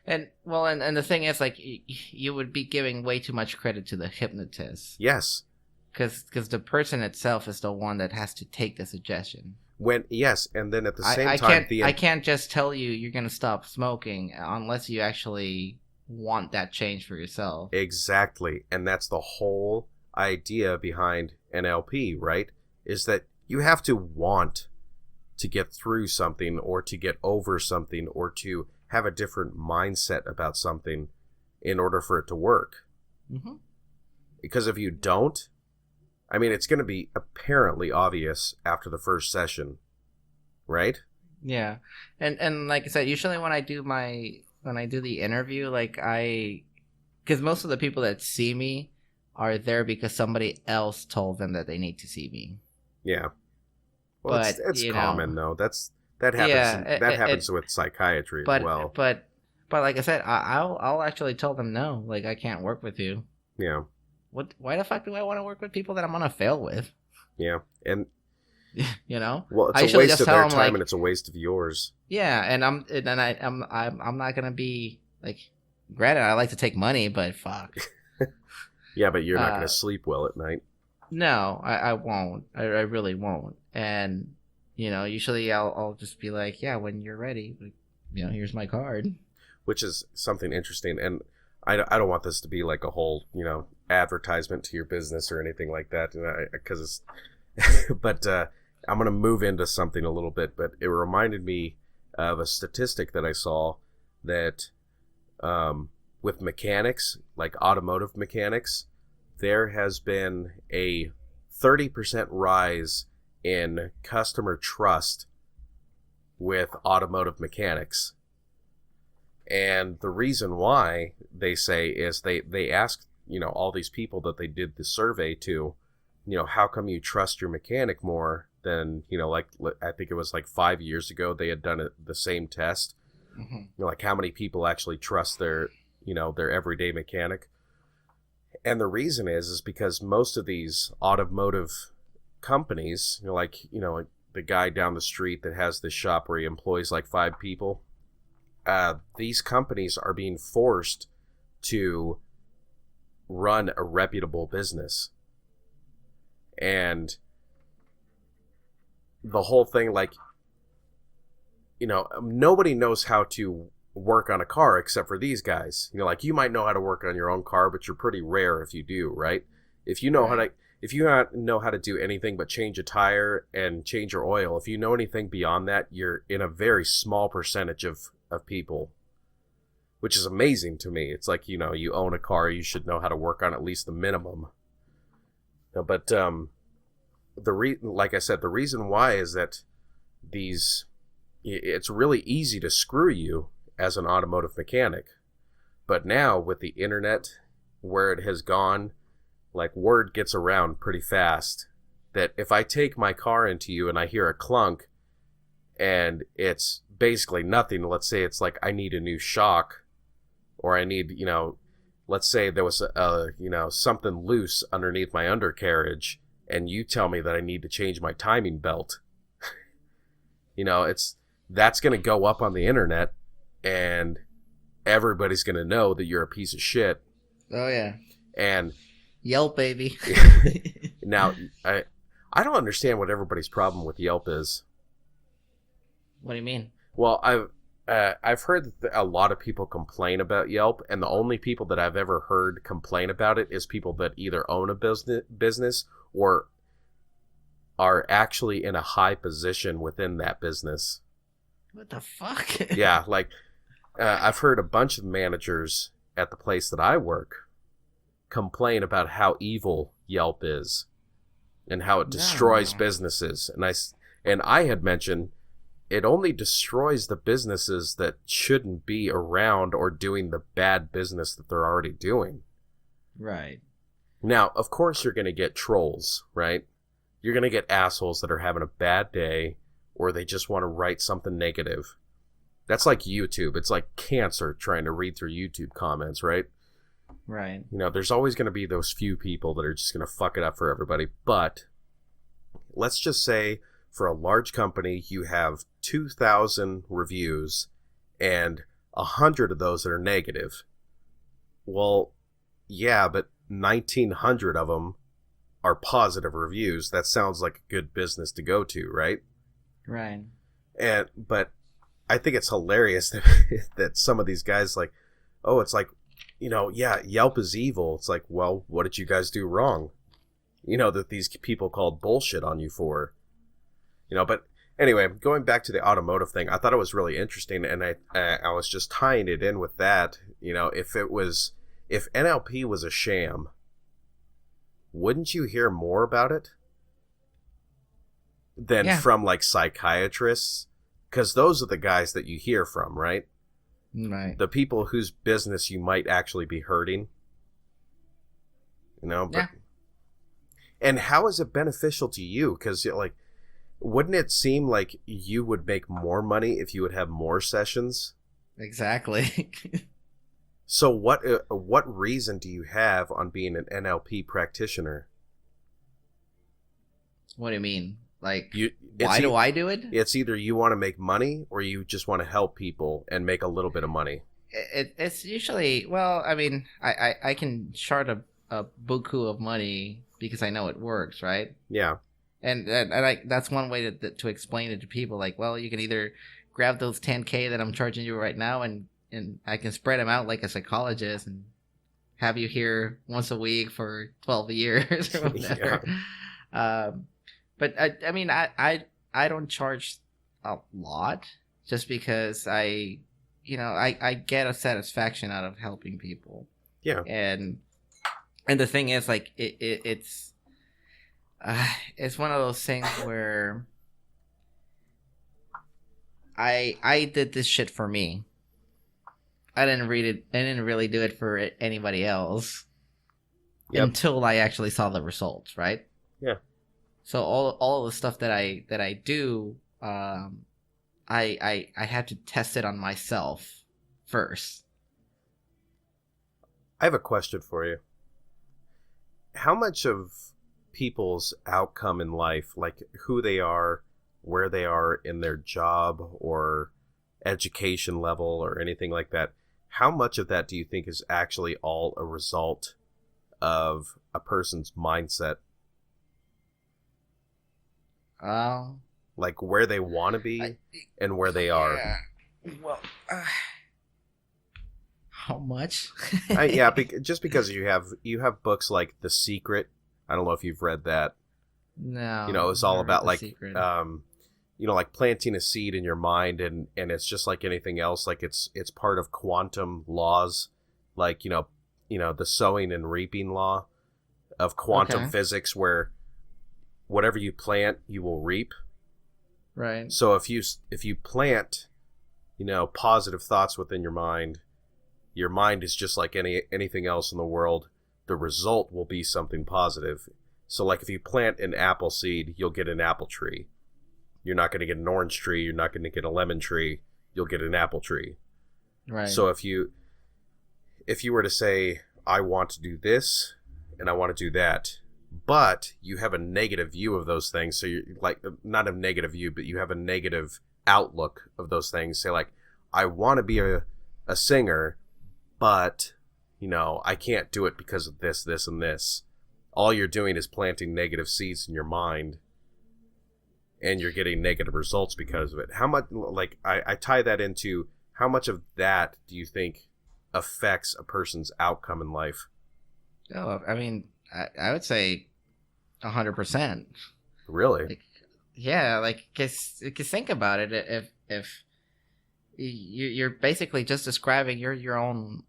And the thing is, like, you would be giving way too much credit to the hypnotist. Yes. Because the person itself is the one that has to take the suggestion. And then at the same time... I can't just tell you you're going to stop smoking unless you actually want that change for yourself. Exactly. And that's the whole idea behind NLP, right? Is that you have to want to get through something, or to get over something, or to have a different mindset about something in order for it to work. Mm-hmm. Because if you don't, I mean, it's going to be apparently obvious after the first session, right? Yeah. And like I said, usually when I do the interview, like because most of the people that see me are there because somebody else told them that they need to see me. Yeah. Well, but, it's common though. That happens. That happens with psychiatry as well. But like I said, I'll actually tell them no. Like, I can't work with you. Yeah. Why the fuck do I want to work with people that I'm gonna fail with? Yeah, and well, it's a waste of their time, and it's a waste of yours. Yeah, and I'm not gonna be like. Granted, I like to take money, but fuck. Yeah, but you're not gonna sleep well at night. No, I won't. I really won't. And usually I'll just be like, yeah, when you're ready, here's my card. Which is something interesting, and I don't want this to be like a whole advertisement to your business or anything like that, because but I'm gonna move into something a little bit. But it reminded me of a statistic that I saw that with mechanics, like automotive mechanics, there has been a 30% rise in customer trust with automotive mechanics. And the reason why, they say, is they asked, all these people that they did the survey to, how come you trust your mechanic more than, like, I think it was like 5 years ago, they had done the same test. Mm-hmm. Like, how many people actually trust their everyday mechanic? And the reason is because most of these automotive companies, like the guy down the street that has this shop where he employs like 5 people, these companies are being forced to run a reputable business. And the whole thing, like, nobody knows how to work on a car except for these guys. Like, you might know how to work on your own car, but you're pretty rare if you do, right? If you know how to do anything but change a tire and change your oil, if you know anything beyond that, you're in a very small percentage of people, which is amazing to me. It's like, you own a car, you should know how to work on at least the minimum. But like I said, the reason why is that it's really easy to screw you as an automotive mechanic. But now with the internet, where it has gone, like, word gets around pretty fast that if I take my car into you and I hear a clunk and it's basically nothing, let's say it's like I need a new shock, or I need, let's say there was something loose underneath my undercarriage, and you tell me that I need to change my timing belt, that's going to go up on the internet, and everybody's going to know that you're a piece of shit. Oh yeah. And Yelp, baby. Now, I don't understand what everybody's problem with Yelp is. What do you mean? Well, I've heard that a lot of people complain about Yelp, and the only people that I've ever heard complain about it is people that either own a business or are actually in a high position within that business. What the fuck? Yeah, like, I've heard a bunch of managers at the place that I work complain about how evil Yelp is and how it destroys businesses. And I had mentioned it only destroys the businesses that shouldn't be around or doing the bad business that they're already doing. Right. Now, of course, you're going to get trolls, right? You're going to get assholes that are having a bad day, or they just want to write something negative. That's like YouTube. It's like cancer trying to read through YouTube comments, right? Right. There's always going to be those few people that are just going to fuck it up for everybody. But let's just say for a large company, you have 2,000 reviews and 100 of those that are negative. Well, yeah, but 1,900 of them are positive reviews. That sounds like a good business to go to, right? Right. But I think it's hilarious that some of these guys, like, oh, it's like, yeah, Yelp is evil. It's like, well, what did you guys do wrong? That these people called bullshit on you for. But anyway, going back to the automotive thing, I thought it was really interesting, and I was just tying it in with that. If NLP was a sham, wouldn't you hear more about it than from, like, psychiatrists? Because those are the guys that you hear from, right? Right. The people whose business you might actually be hurting. But, and how is it beneficial to you? Because, like, wouldn't it seem like you would make more money if you would have more sessions? Exactly. So what reason do you have on being an NLP practitioner? What do you mean? Like, why do I do it? It's either you want to make money or you just want to help people and make a little bit of money. It's usually, well, I mean, I can chart a buku of money because I know it works, right? Yeah. And that's one way to explain it to people. Like, well, you can either grab those 10K that I'm charging you right now and I can spread them out like a psychologist and have you here once a week for 12 years or whatever. Yeah. But I mean, I don't charge a lot just because I get a satisfaction out of helping people. Yeah. And the thing is, like, it's one of those things where I did this shit for me. I didn't read it. I didn't really do it for anybody else until I actually saw the results, right? Yeah. So all of the stuff that I do, I have to test it on myself first. I have a question for you. How much of people's outcome in life, like who they are, where they are in their job or education level or anything like that, how much of that do you think is actually all a result of a person's mindset? Like where they want to be and where they are. Well, how much? Just because you have books like The Secret. I don't know if you've read that. No. It's all about like like planting a seed in your mind, and it's just like anything else. Like it's part of quantum laws, like the sowing and reaping law of quantum physics, where whatever you plant, you will reap. Right. So if you plant, positive thoughts within your mind is just like anything else in the world. The result will be something positive. So like if you plant an apple seed, you'll get an apple tree. You're not going to get an orange tree. You're not going to get a lemon tree. You'll get an apple tree. Right. So if you were to say, I want to do this and I want to do that, but you have a negative view of those things. So you're like, not a negative view, but you have a negative outlook of those things. Say like, I want to be a singer, but I can't do it because of this, this, and this. All you're doing is planting negative seeds in your mind, and you're getting negative results because of it. How much, like, I tie that into how much of that do you think affects a person's outcome in life? Oh, I mean, I would say 100%. Really? Because think about it. If you're basically just describing your own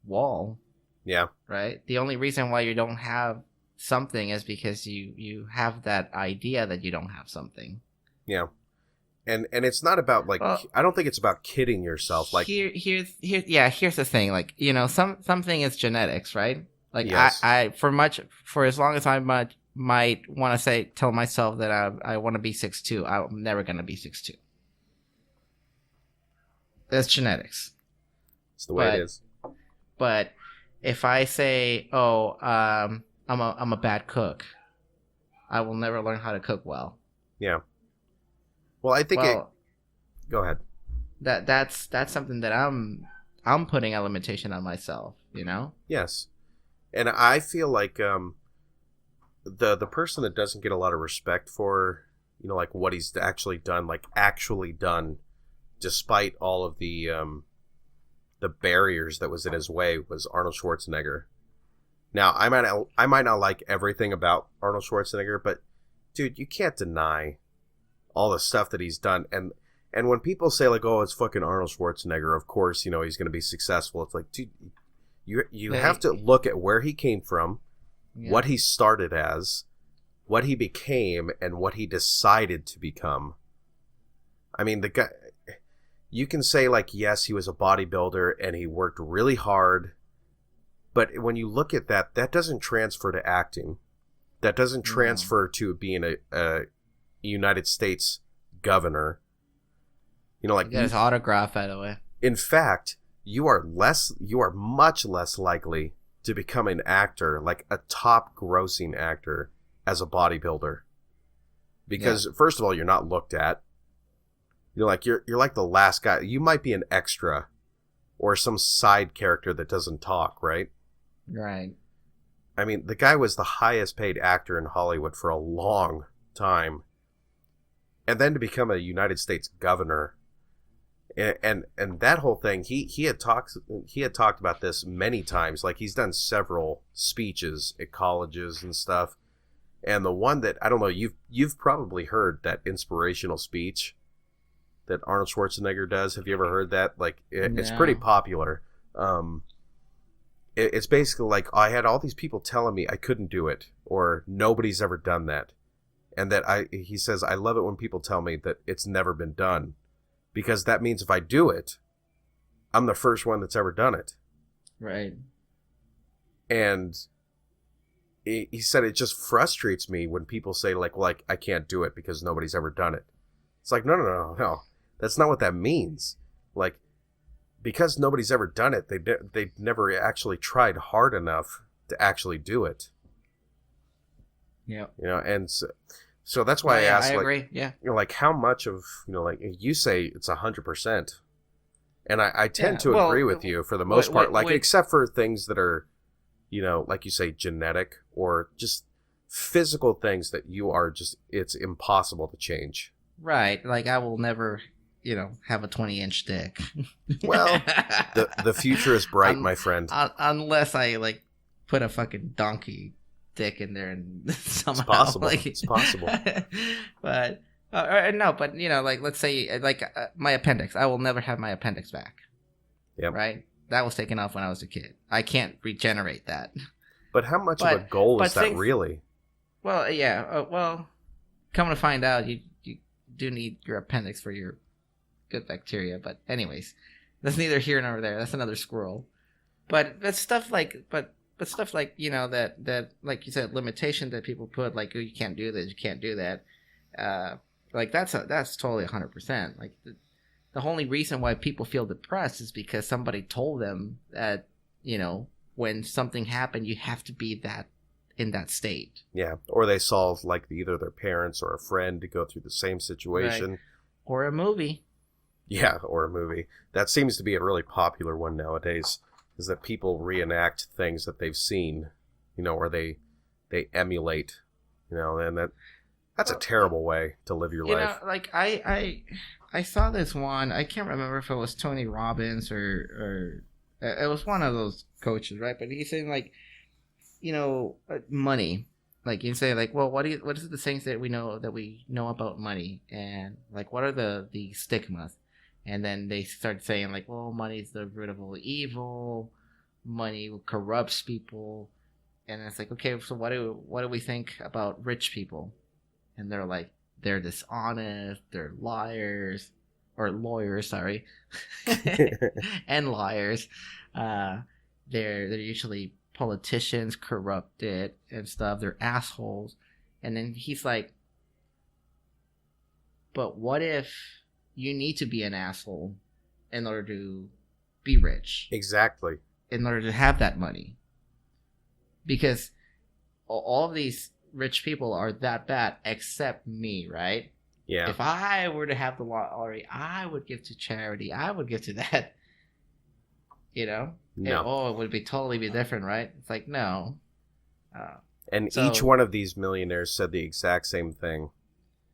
wall. Yeah. Right? The only reason why you don't have something is because you have that idea that you don't have something. Yeah. And it's not about like, I don't think it's about kidding yourself. Like here's the thing. Like, something is genetics, right? Like yes. for as long as I might want to tell myself that I want to be 6'2", I'm never going to be 6'2". That's genetics. It's the way it is. But if I say, I'm a bad cook, I will never learn how to cook well. Yeah. Well, I think go ahead. That's something that I'm putting a limitation on myself, Yes. And I feel like the person that doesn't get a lot of respect for, like what he's actually done, despite all of the barriers that was in his way, was Arnold Schwarzenegger. Now, I might not like everything about Arnold Schwarzenegger, but dude, you can't deny all the stuff that he's done. And when people say like, "Oh, it's fucking Arnold Schwarzenegger," of course, he's going to be successful. It's like, dude, you have to look at where he came from, what he started as, what he became, and what he decided to become. I mean, the guy, you can say like, yes, he was a bodybuilder and he worked really hard, but when you look at that, that doesn't transfer to acting. That doesn't transfer to being a United States governor. Like you got his autograph, by the way. In fact, you are much less likely to become an actor, like a top grossing actor, as a bodybuilder. Because first of all, you're not looked at. You're like the last guy. You might be an extra or some side character that doesn't talk, right? Right. I mean, the guy was the highest paid actor in Hollywood for a long time. And then to become a United States governor, and that whole thing, he had talked about this many times. Like, he's done several speeches at colleges and stuff. And the one that, I don't know, you've probably heard that inspirational speech that Arnold Schwarzenegger does. Have you ever heard that? Like, it's pretty popular. It's basically like, I had all these people telling me I couldn't do it, or nobody's ever done that. And that he says, I love it when people tell me that it's never been done, because that means if I do it, I'm the first one that's ever done it. Right. And he said it just frustrates me when people say like, well, I can't do it because nobody's ever done it. It's like, no. That's not what that means. Like, because nobody's ever done it, they've never actually tried hard enough to actually do it. Yeah. And so that's why I asked, I agree. Yeah. Like how much of, like you say it's 100%. And I tend to agree with you for the most part, except for things that are, like you say, genetic or just physical things that you are it's impossible to change. Right. Like I will never, have a 20-inch dick. Well, the future is bright, my friend. Unless I put a fucking donkey dick in there and somehow. It's possible. But no, but let's say my appendix. I will never have my appendix back. Yep. Right. That was taken off when I was a kid. I can't regenerate that. But how much of a goal is that really? Well, yeah. Come to find out, you do need your appendix for your good bacteria. But anyways, that's neither here nor there. That's another squirrel. But that's stuff like, but stuff like, that like you said, limitation that people put, like, oh, you can't do this, you can't do that. That's totally 100%. Like the only reason why people feel depressed is because somebody told them that, when something happened, you have to be in that state. Yeah. Or they saw either their parents or a friend to go through the same situation. Right. Or a movie. Yeah. Or a movie. That seems to be a really popular one nowadays, is that people reenact things that they've seen, or they emulate, and that's a terrible way to live your life. I saw this one. I can't remember if it was Tony Robbins or it was one of those coaches, right? But he's saying money. Like you say, well, what is the things that we know about money, and what are the stigmas? And then they start saying well, money is the root of all evil. Money corrupts people, and it's okay. So what do we think about rich people? And they're dishonest, they're liars, or lawyers, sorry, and liars. They're usually politicians, corrupted and stuff. They're assholes. And then he's like, but what if you need to be an asshole in order to be rich? Exactly. In order to have that money. Because all of these rich people are that bad except me, right? Yeah. If I were to have the lottery, I would give to charity. I would give to that. No. It would totally be different, right? It's no. Each one of these millionaires said the exact same thing.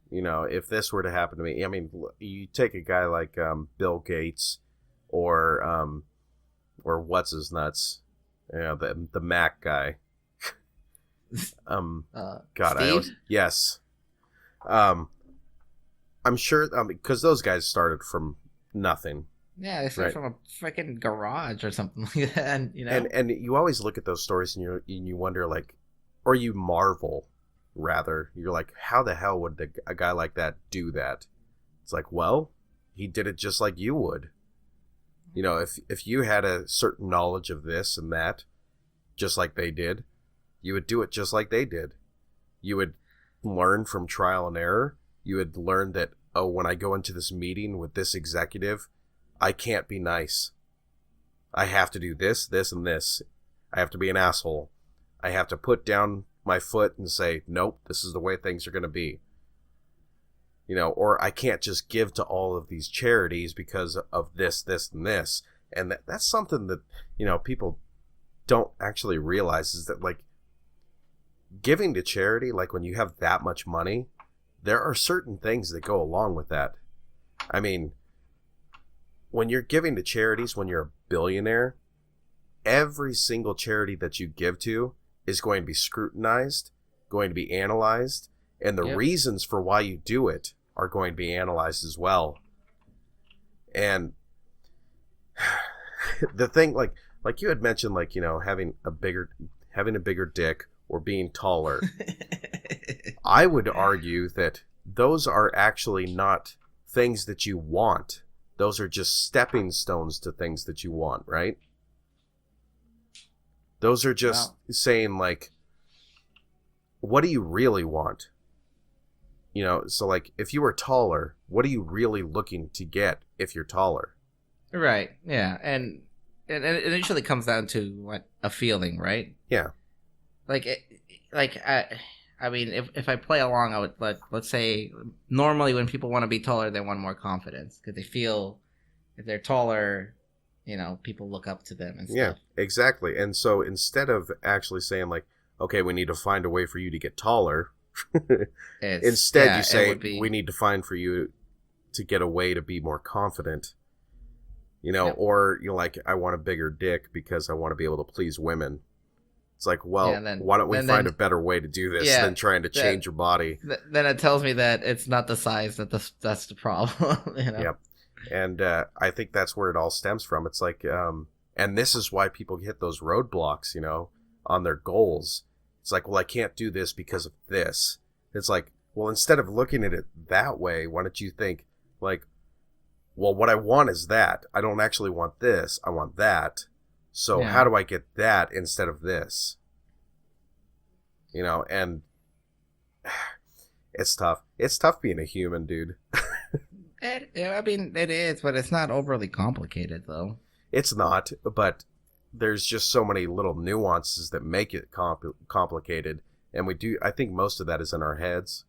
If this were to happen to me, I mean, you take a guy like Bill Gates or what's his nuts, the Mac guy. Steve? Yes. I'm sure because those guys started from nothing. Yeah, they started from a freaking garage or something like that, And you always look at those stories and you wonder or you marvel rather. You're like, how the hell would a guy like that do that? It's well, he did it just like you would. If you had a certain knowledge of this and that, just like they did, you would do it just like they did. You would learn from trial and error. You would learn that, when I go into this meeting with this executive, I can't be nice. I have to do this, this, and this. I have to be an asshole. I have to put down my foot and say, nope, this is the way things are going to be. Or I can't just give to all of these charities because of this, this, and this. And that's something that, people don't actually realize is that, giving to charity, when you have that much money, there are certain things that go along with that. I mean, when you're giving to charities, when you're a billionaire, every single charity that you give to is going to be scrutinized, going to be analyzed, and the reasons for why you do it are going to be analyzed as well. And the thing, like you had mentioned, having a bigger dick or being taller, I would argue that those are actually not things that you want. those are just stepping stones to things that you want, right? Those are just saying, like, what do you really want? You know, so, like, if you were taller, what are you really looking to get if you're taller? Right, yeah. And it usually comes down to, what, a feeling, right? Yeah. I mean, if I play along, I would, let's say, normally when people want to be taller, they want more confidence. Because they feel if they're taller, you know, people look up to them and stuff. Yeah, exactly. And so instead of actually saying, like, okay, we need to find a way for you to get taller, instead you say, we need to find for you to get a way to be more confident. You know, or you're like, I want a bigger dick because I want to be able to please women. It's like, well, why don't we find a better way to do this than trying to change your body? Then it tells me that it's not the size that's the problem. You know? Yep. And I think that's where it all stems from. It's like, and this is why people hit those roadblocks, you know, on their goals. It's like, well, I can't do this because of this. It's like, well, instead of looking at it that way, why don't you think, like, well, what I want is that. I don't actually want this. I want that. So how do I get that instead of this? You know, and it's tough. It's tough being a human, dude. I mean, it is, but it's not overly complicated, though. It's not, but there's just so many little nuances that make it complicated. And I think most of that is in our heads.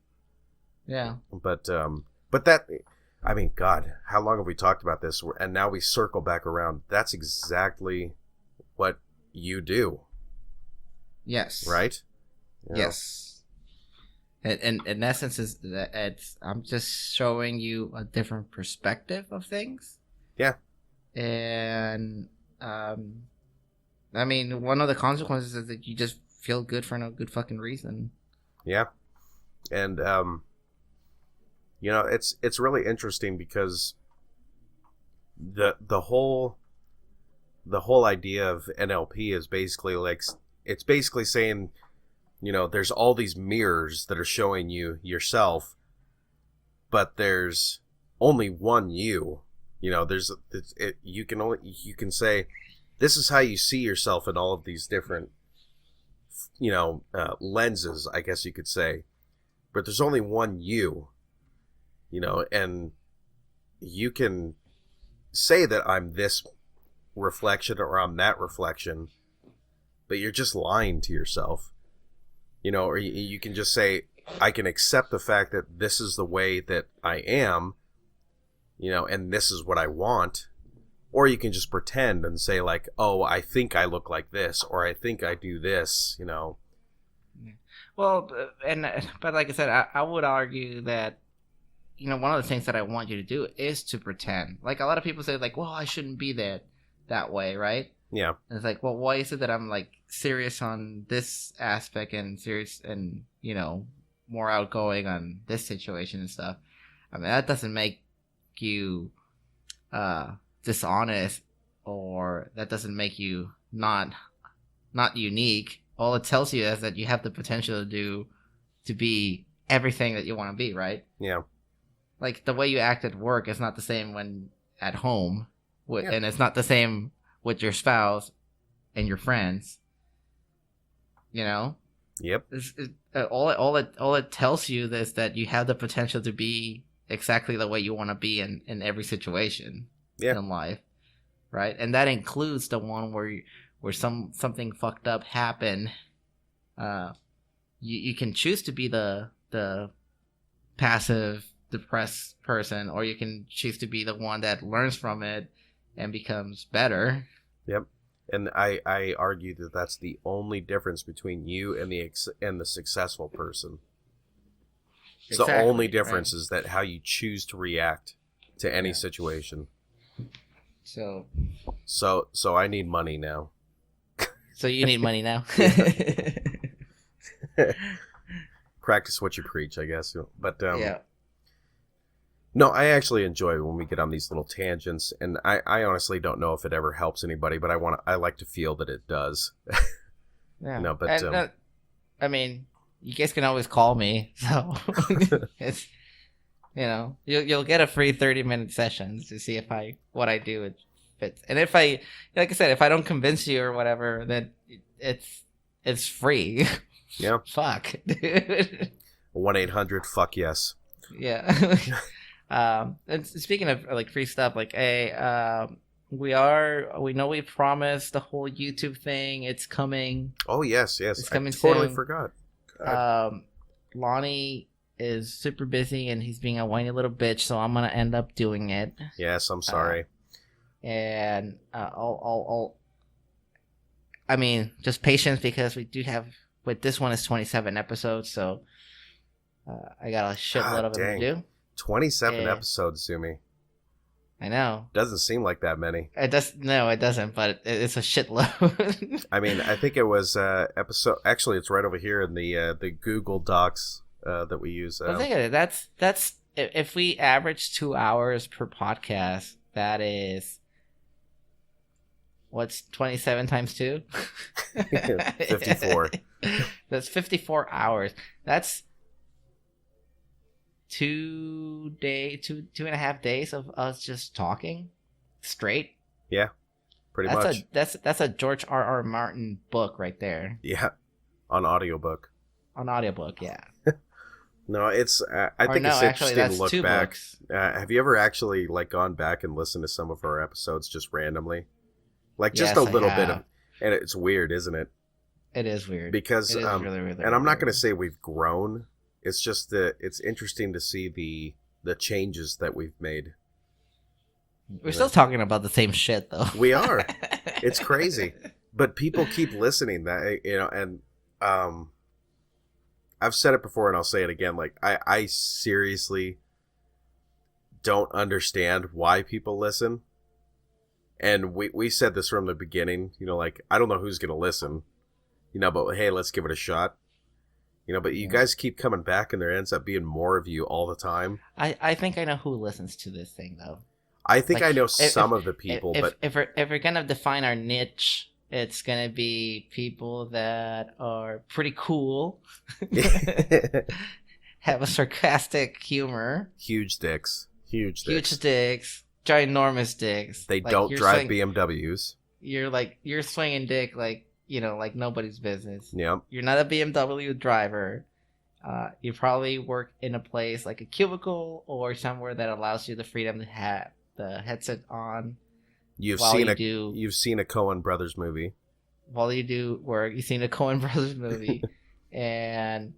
Yeah. But that... I mean, God, how long have we talked about this? And now we circle back around. That's exactly what you do. Yes. Right? You know? Yes. And in essence, I'm just showing you a different perspective of things. Yeah. And, I mean, one of the consequences is that you just feel good for no good fucking reason. Yeah. And, you know, it's really interesting because the whole idea of NLP is basically like, it's basically saying, you know, there's all these mirrors that are showing you yourself, but there's only one you. You know, you can say, this is how you see yourself in all of these different, you know, lenses, I guess you could say, but there's only one you. You know, and you can say that I'm this reflection or I'm that reflection, but you're just lying to yourself. You know, or you can just say, I can accept the fact that this is the way that I am, you know, and this is what I want. Or you can just pretend and say, like, oh, I think I look like this, or I think I do this, you know. Well, but like I said, I would argue that, you know, one of the things that I want you to do is to pretend. Like, a lot of people say, like, well, I shouldn't be that way, right? Yeah. And it's like, well, why is it that I'm, like, serious on this aspect and serious and, you know, more outgoing on this situation and stuff? I mean, that doesn't make you dishonest, or that doesn't make you not unique. All it tells you is that you have the potential to be everything that you want to be, right? Yeah. Like, the way you act at work is not the same when at home, and it's not the same with your spouse and your friends. You know? Yep. All it tells you is that you have the potential to be exactly the way you want to be in every situation in life, right? And that includes the one where something fucked up happened. You can choose to be the passive, depressed person, or you can choose to be the one that learns from it and becomes better. Yep. And I argue that that's the only difference between you and the successful person. It's exactly, the only difference is that how you choose to react to any situation. So I need money now. So you need money now. Practice what you preach, I guess. But no, I actually enjoy when we get on these little tangents, and I honestly don't know if it ever helps anybody, but I like to feel that it does. Yeah. No, but I mean, you guys can always call me. So you'll get a free 30-minute session to see if what I do fits. And if I, like I said, if I don't convince you or whatever, then it's free. Yeah. Fuck, dude. 1-800 yes. Yeah. And speaking of like free stuff, like we know we promised the whole YouTube thing. It's coming. Oh yes. It's coming I totally soon. forgot. Lonnie is super busy and he's being a whiny little bitch, so I'm gonna end up doing it. Yes, I'm sorry. And I mean, just patience, because we do have, with this one is 27 episodes, so I got a shitload of them to do. 27 episodes, Zumi. I know. Doesn't seem like that many. It doesn't, but it's a shitload. I mean, I think it was episode. Actually, it's right over here in the Google Docs that we use. I think that's if we average 2 hours per podcast, that is what's 27 times 2? 54. That's 54 hours. That's 2.5 days of us just talking straight. Yeah, pretty much. That's a George R.R. Martin book right there. Yeah, on audiobook. Yeah. No, it's. I think it's interesting to look back. Have you ever actually like gone back and listened to some of our episodes just randomly, like just a little bit of? And it's weird, isn't it? It is weird because it is really, really and I'm not weird. going to say we've grown. It's just that it's interesting to see the changes that we've made. We're still talking about the same shit, though. We are. It's crazy, but people keep listening. That and I've said it before, and I'll say it again. Like I seriously don't understand why people listen, and we said this from the beginning. Like I don't know who's gonna listen, but hey, let's give it a shot. But you guys keep coming back, and there ends up being more of you all the time. I think I know who listens to this thing, though. I think I know some of the people, but if we're gonna define our niche, it's gonna be people that are pretty cool, have a sarcastic humor, huge dicks, ginormous dicks. They don't drive BMWs. You're swinging dick like nobody's business. Yep. You're not a BMW driver. You probably work in a place like a cubicle or somewhere that allows you the freedom to have the headset on. You've seen a Coen Brothers movie. While you do work, you've seen a Coen Brothers movie, and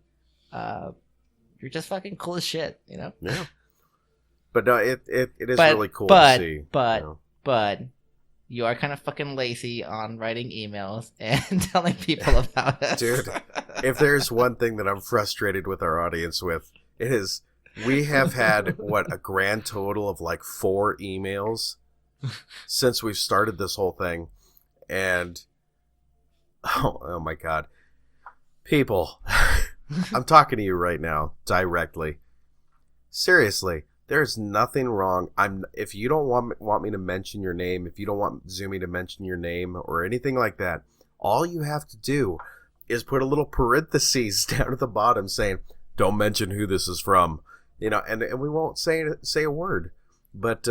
you're just fucking cool as shit, Yeah. But no, it is really cool to see. But you are kind of fucking lazy on writing emails and telling people about us. Dude, if there's one thing that I'm frustrated with our audience with, it is we have had, a grand total of like 4 emails since we've started this whole thing. And, oh my God. People, I'm talking to you right now, directly. Seriously. There's nothing wrong. If you don't want me to mention your name, if you don't want Zumi to mention your name or anything like that, all you have to do is put a little parentheses down at the bottom saying, "Don't mention who this is from," and we won't say a word. But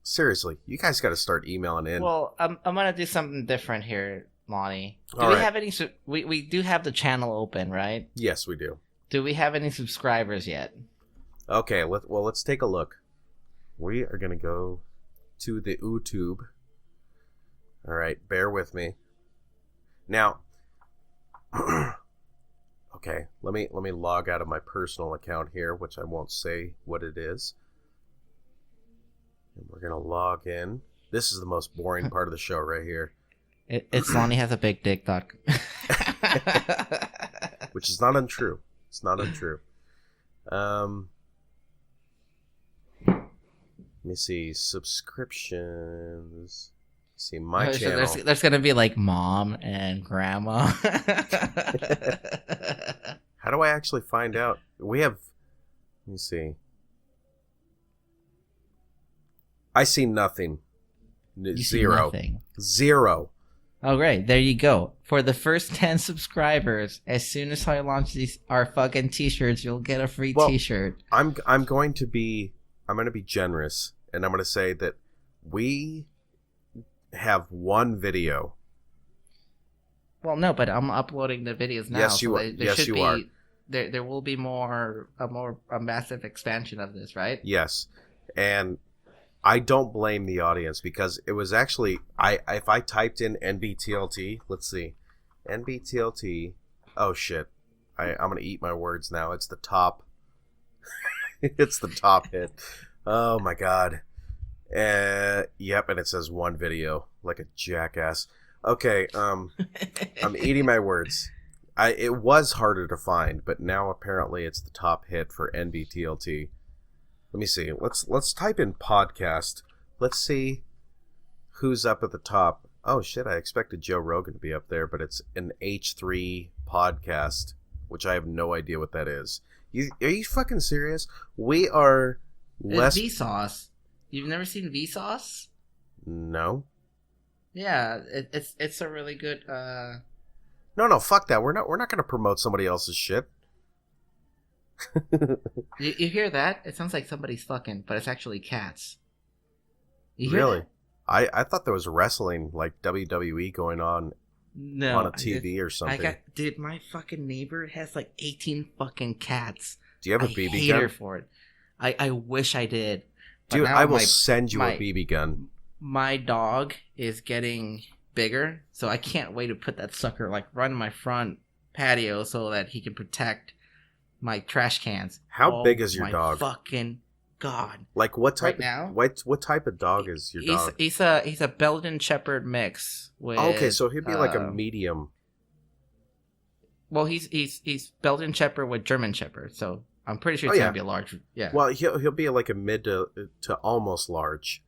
seriously, you guys got to start emailing in. Well, I'm gonna do something different here, Lonnie. Have any? We do have the channel open, right? Yes, we do. Do we have any subscribers yet? Okay, let's take a look. We are gonna go to the YouTube. All right, bear with me. Now, okay, let me log out of my personal account here, which I won't say what it is. And we're gonna log in. This is the most boring part of the show right here. It's Lonnie has a big dick. Which is not untrue. It's not untrue. Let me see, subscriptions. See my channel. There's gonna be like mom and grandma. How do I actually find out? We have. Let me see. I see nothing. You Zero. see nothing. Zero. Oh, great. There you go. For the first 10 subscribers, as soon as I launch our fucking t-shirts, you'll get a free t-shirt. I'm going to be generous, and I'm going to say that we have one video. Well, no, but I'm uploading the videos now. Yes, you are. There will be a massive expansion of this, right? Yes, and I don't blame the audience because it was actually if I typed in NBTLT, let's see, NBTLT. Oh shit, I'm gonna eat my words now. It's the top. It's the top hit. Oh my god. Yep, and it says one video, like a jackass. Okay, I'm eating my words. It was harder to find, but now apparently it's the top hit for NBTLT. Let me see. Let's type in podcast. Let's see who's up at the top. Oh shit, I expected Joe Rogan to be up there, but it's an H3 podcast, which I have no idea what that is. Are you fucking serious? We are less... It's Vsauce. You've never seen Vsauce? No. Yeah, it's a really good No, fuck that. We're not going to promote somebody else's shit. you hear that? It sounds like somebody's fucking, but it's actually cats. Really? I thought there was wrestling, like WWE going on on a TV or something. Dude, my fucking neighbor has like 18 fucking cats. Do you have a BB gun? I hate her for it. I wish I did. Dude, I will send you a BB gun. My dog is getting bigger, so I can't wait to put that sucker like right in my front patio so that he can protect my trash cans. How big is your dog? Fucking god! Like what type? Right now? What type of dog is your dog? He's a Belgian Shepherd mix. With, okay, so he'd be like a medium. Well, he's Belgian Shepherd with German Shepherd, so I'm pretty sure it's gonna be a large. Yeah. Well, he'll be like a mid to almost large.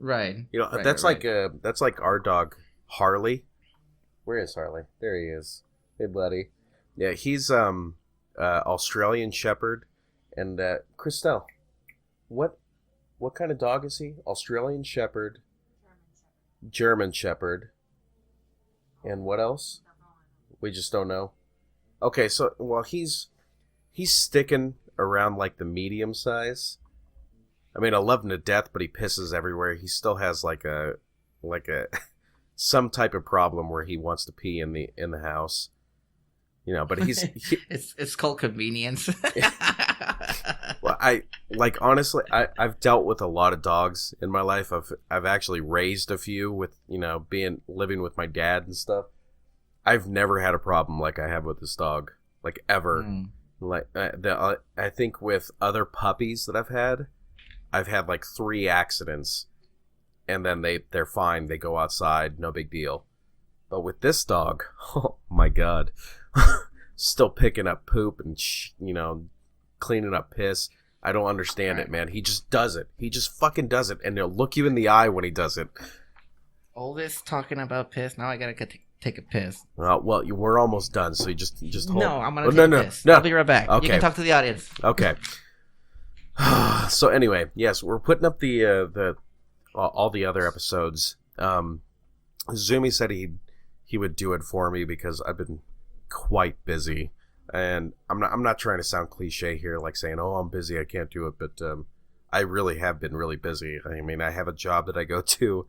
Right. You know, that's like our dog Harley. Where is Harley? There he is. Hey, buddy. Yeah, he's Australian Shepherd, and Christelle, what kind of dog is he? Australian Shepherd, German Shepherd, and what else? We just don't know. Okay, so he's sticking around like the medium size. I mean, I love him to death, but he pisses everywhere. He still has like a some type of problem where he wants to pee in the house. You know, but it's called convenience. Well, honestly, I've dealt with a lot of dogs in my life. I've actually raised a few with, you know, living with my dad and stuff. I've never had a problem like I have with this dog, like ever. Like I think with other puppies that I've had like 3 accidents, and then they're fine. They go outside, no big deal. But with this dog, oh my god, still picking up poop and you know, cleaning up piss. I don't understand it, man. He just does it. He just fucking does it, and he'll look you in the eye when he does it. All this talking about piss. Now I gotta take a piss. Well, we're almost done, so you just hold. No, I'm gonna take a piss. No. I'll be right back. Okay. You can talk to the audience. Okay. So anyway, yes, we're putting up the all the other episodes. Zumi said he would do it for me because I've been quite busy, and I'm not trying to sound cliche here, like saying, "Oh, I'm busy, I can't do it," but I really have been really busy. I mean, I have a job that I go to,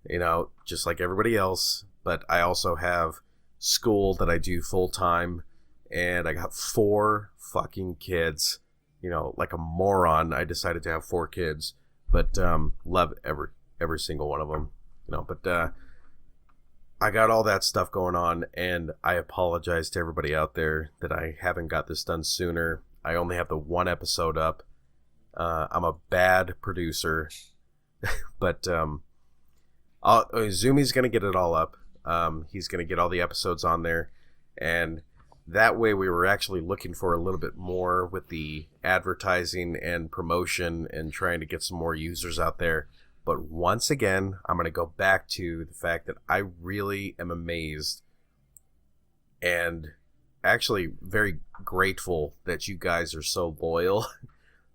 you know, just like everybody else, but I also have school that I do full time, and I got 4 fucking kids. You know, like a moron, I decided to have 4 kids, but love every single one of them. You know, but I got all that stuff going on, and I apologize to everybody out there that I haven't got this done sooner. I only have the 1 episode up. I'm a bad producer, but Zumi's gonna get it all up. He's gonna get all the episodes on there, and that way we were actually looking for a little bit more with the advertising and promotion and trying to get some more users out there. But once again, I'm going to go back to the fact that I really am amazed and actually very grateful that you guys are so loyal,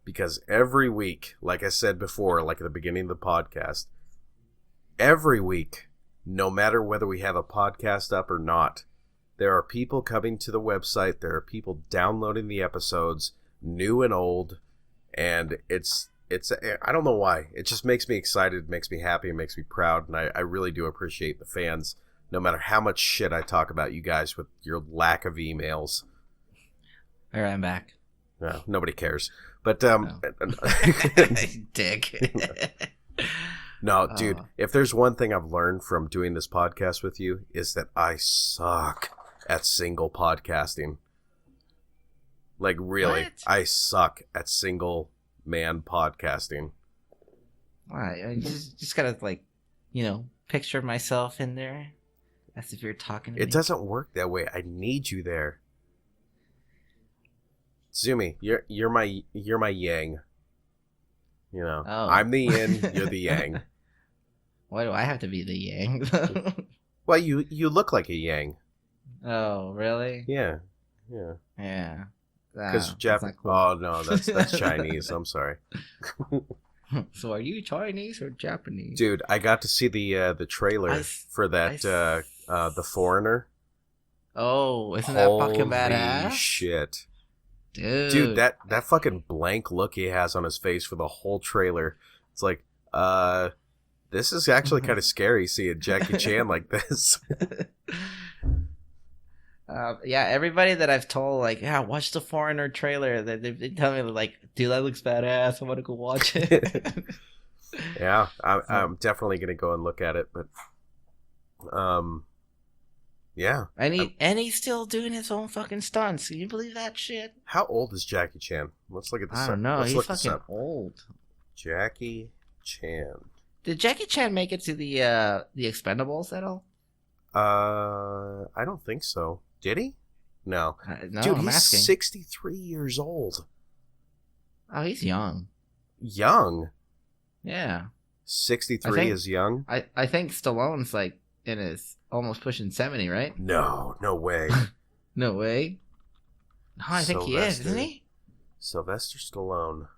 because every week, like I said before, like at the beginning of the podcast, every week no matter whether we have a podcast up or not, there are people coming to the website. There are people downloading the episodes, new and old, and it's I don't know why. It just makes me excited, makes me happy, makes me proud, and I really do appreciate the fans, no matter how much shit I talk about you guys with your lack of emails. All right, I'm back. No, nobody cares. But dick. No, dude, if there's one thing I've learned from doing this podcast with you is that I suck at single podcasting. Like, really, what? I suck at single man podcasting. Why? I just gotta, like, picture myself in there as if you're talking to me. It doesn't work that way. I need you there. Zumi, you're my yang. I'm the yin, you're the yang. Why do I have to be the yang? Well, you look like a yang. Oh, really? Yeah. Because Japanese. Cool. Oh no, that's Chinese. I'm sorry. So, are you Chinese or Japanese? Dude, I got to see the trailer for that The Foreigner. Oh, isn't that fucking badass? Holy shit. Dude, that fucking blank look he has on his face for the whole trailer. It's like, this is actually kind of scary seeing Jackie Chan like this. Yeah, everybody that I've told, like, watch the Foreigner trailer, they tell me, like, dude, that looks badass. I want to go watch it. Yeah, I'm definitely going to go and look at it, but, yeah. And he's still doing his own fucking stunts. Can you believe that shit? How old is Jackie Chan? Let's look at this. I don't know. He's fucking old. Jackie Chan. Did Jackie Chan make it to the Expendables at all? I don't think so. Did he? No. No, dude, I'm he's asking. 63 years old. Oh, he's young. Young? Yeah. 63 is young? I think Stallone's like in his almost pushing 70, right? No way. No way. No, I think he is, isn't he? Sylvester Stallone.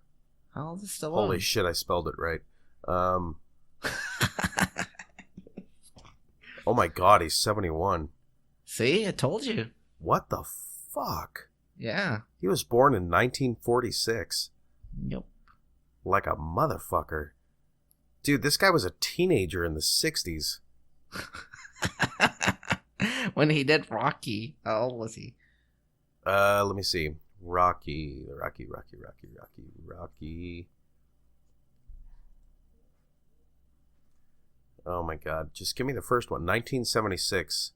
How old is Stallone? Holy shit, I spelled it right. Oh my god, he's 71. See, I told you. What the fuck? Yeah. He was born in 1946. Yep. Like a motherfucker. Dude, this guy was a teenager in the 60s. When he did Rocky, how old was he? Let me see. Rocky. Oh my god. Just give me the first one. 1976.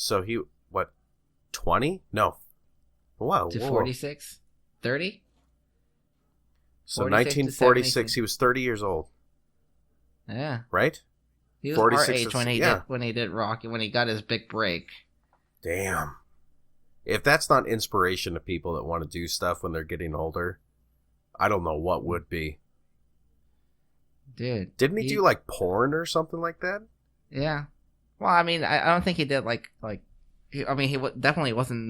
So he, what, 20? No. Wow. To 46? 30? So 1946, he was 30 years old. Yeah. Right? He was our age when he did Rocky, when he got his big break. Damn. If that's not inspiration to people that want to do stuff when they're getting older, I don't know what would be. Dude. Didn't he do like porn or something like that? Yeah. Well, I mean, I don't think he did like he definitely wasn't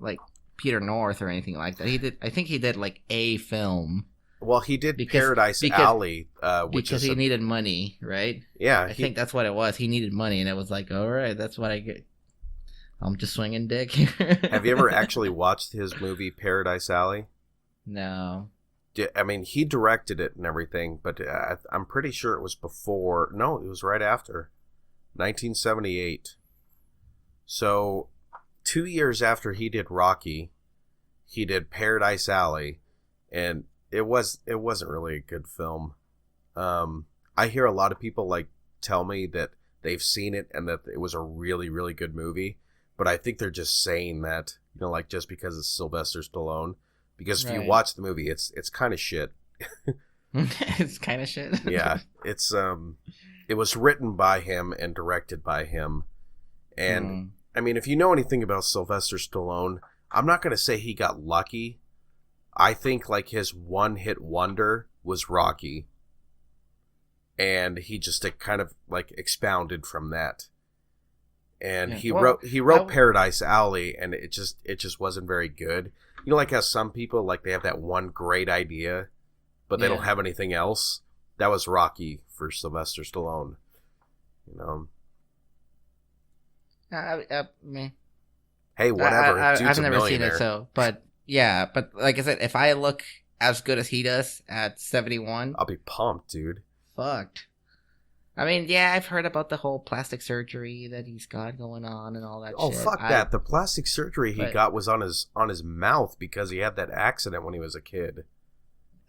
like Peter North or anything like that. I think he did like a film. Well, he did Paradise Alley, because he needed money, right? Yeah, I think that's what it was. He needed money, and it was like, all right, that's what I get. I'm just swinging dick here. Have you ever actually watched his movie Paradise Alley? No. I mean, he directed it and everything, but I'm pretty sure it was before. No, it was right after. 1978. So, 2 years after he did Rocky, he did Paradise Alley, and it wasn't really a good film. I hear a lot of people like tell me that they've seen it and that it was a really, really good movie, but I think they're just saying that, like just because it's Sylvester Stallone. Because if you watch the movie, it's kind of shit. It's kind of shit. Yeah, it's it was written by him and directed by him, and I mean, if you know anything about Sylvester Stallone, I'm not gonna say he got lucky. I think like his one-hit wonder was Rocky, and he just kind of like expounded from that. And he wrote Paradise Alley, and it just wasn't very good. You know, like how some people like they have that one great idea, but they don't have anything else. That was Rocky for Sylvester Stallone. You know. I mean, hey, whatever. I've never seen it, but like I said, if I look as good as he does at 71, I'll be pumped, dude. Fucked. I mean, yeah, I've heard about the whole plastic surgery that he's got going on and all that shit. Oh, fuck that. The plastic surgery he got was on his mouth because he had that accident when he was a kid.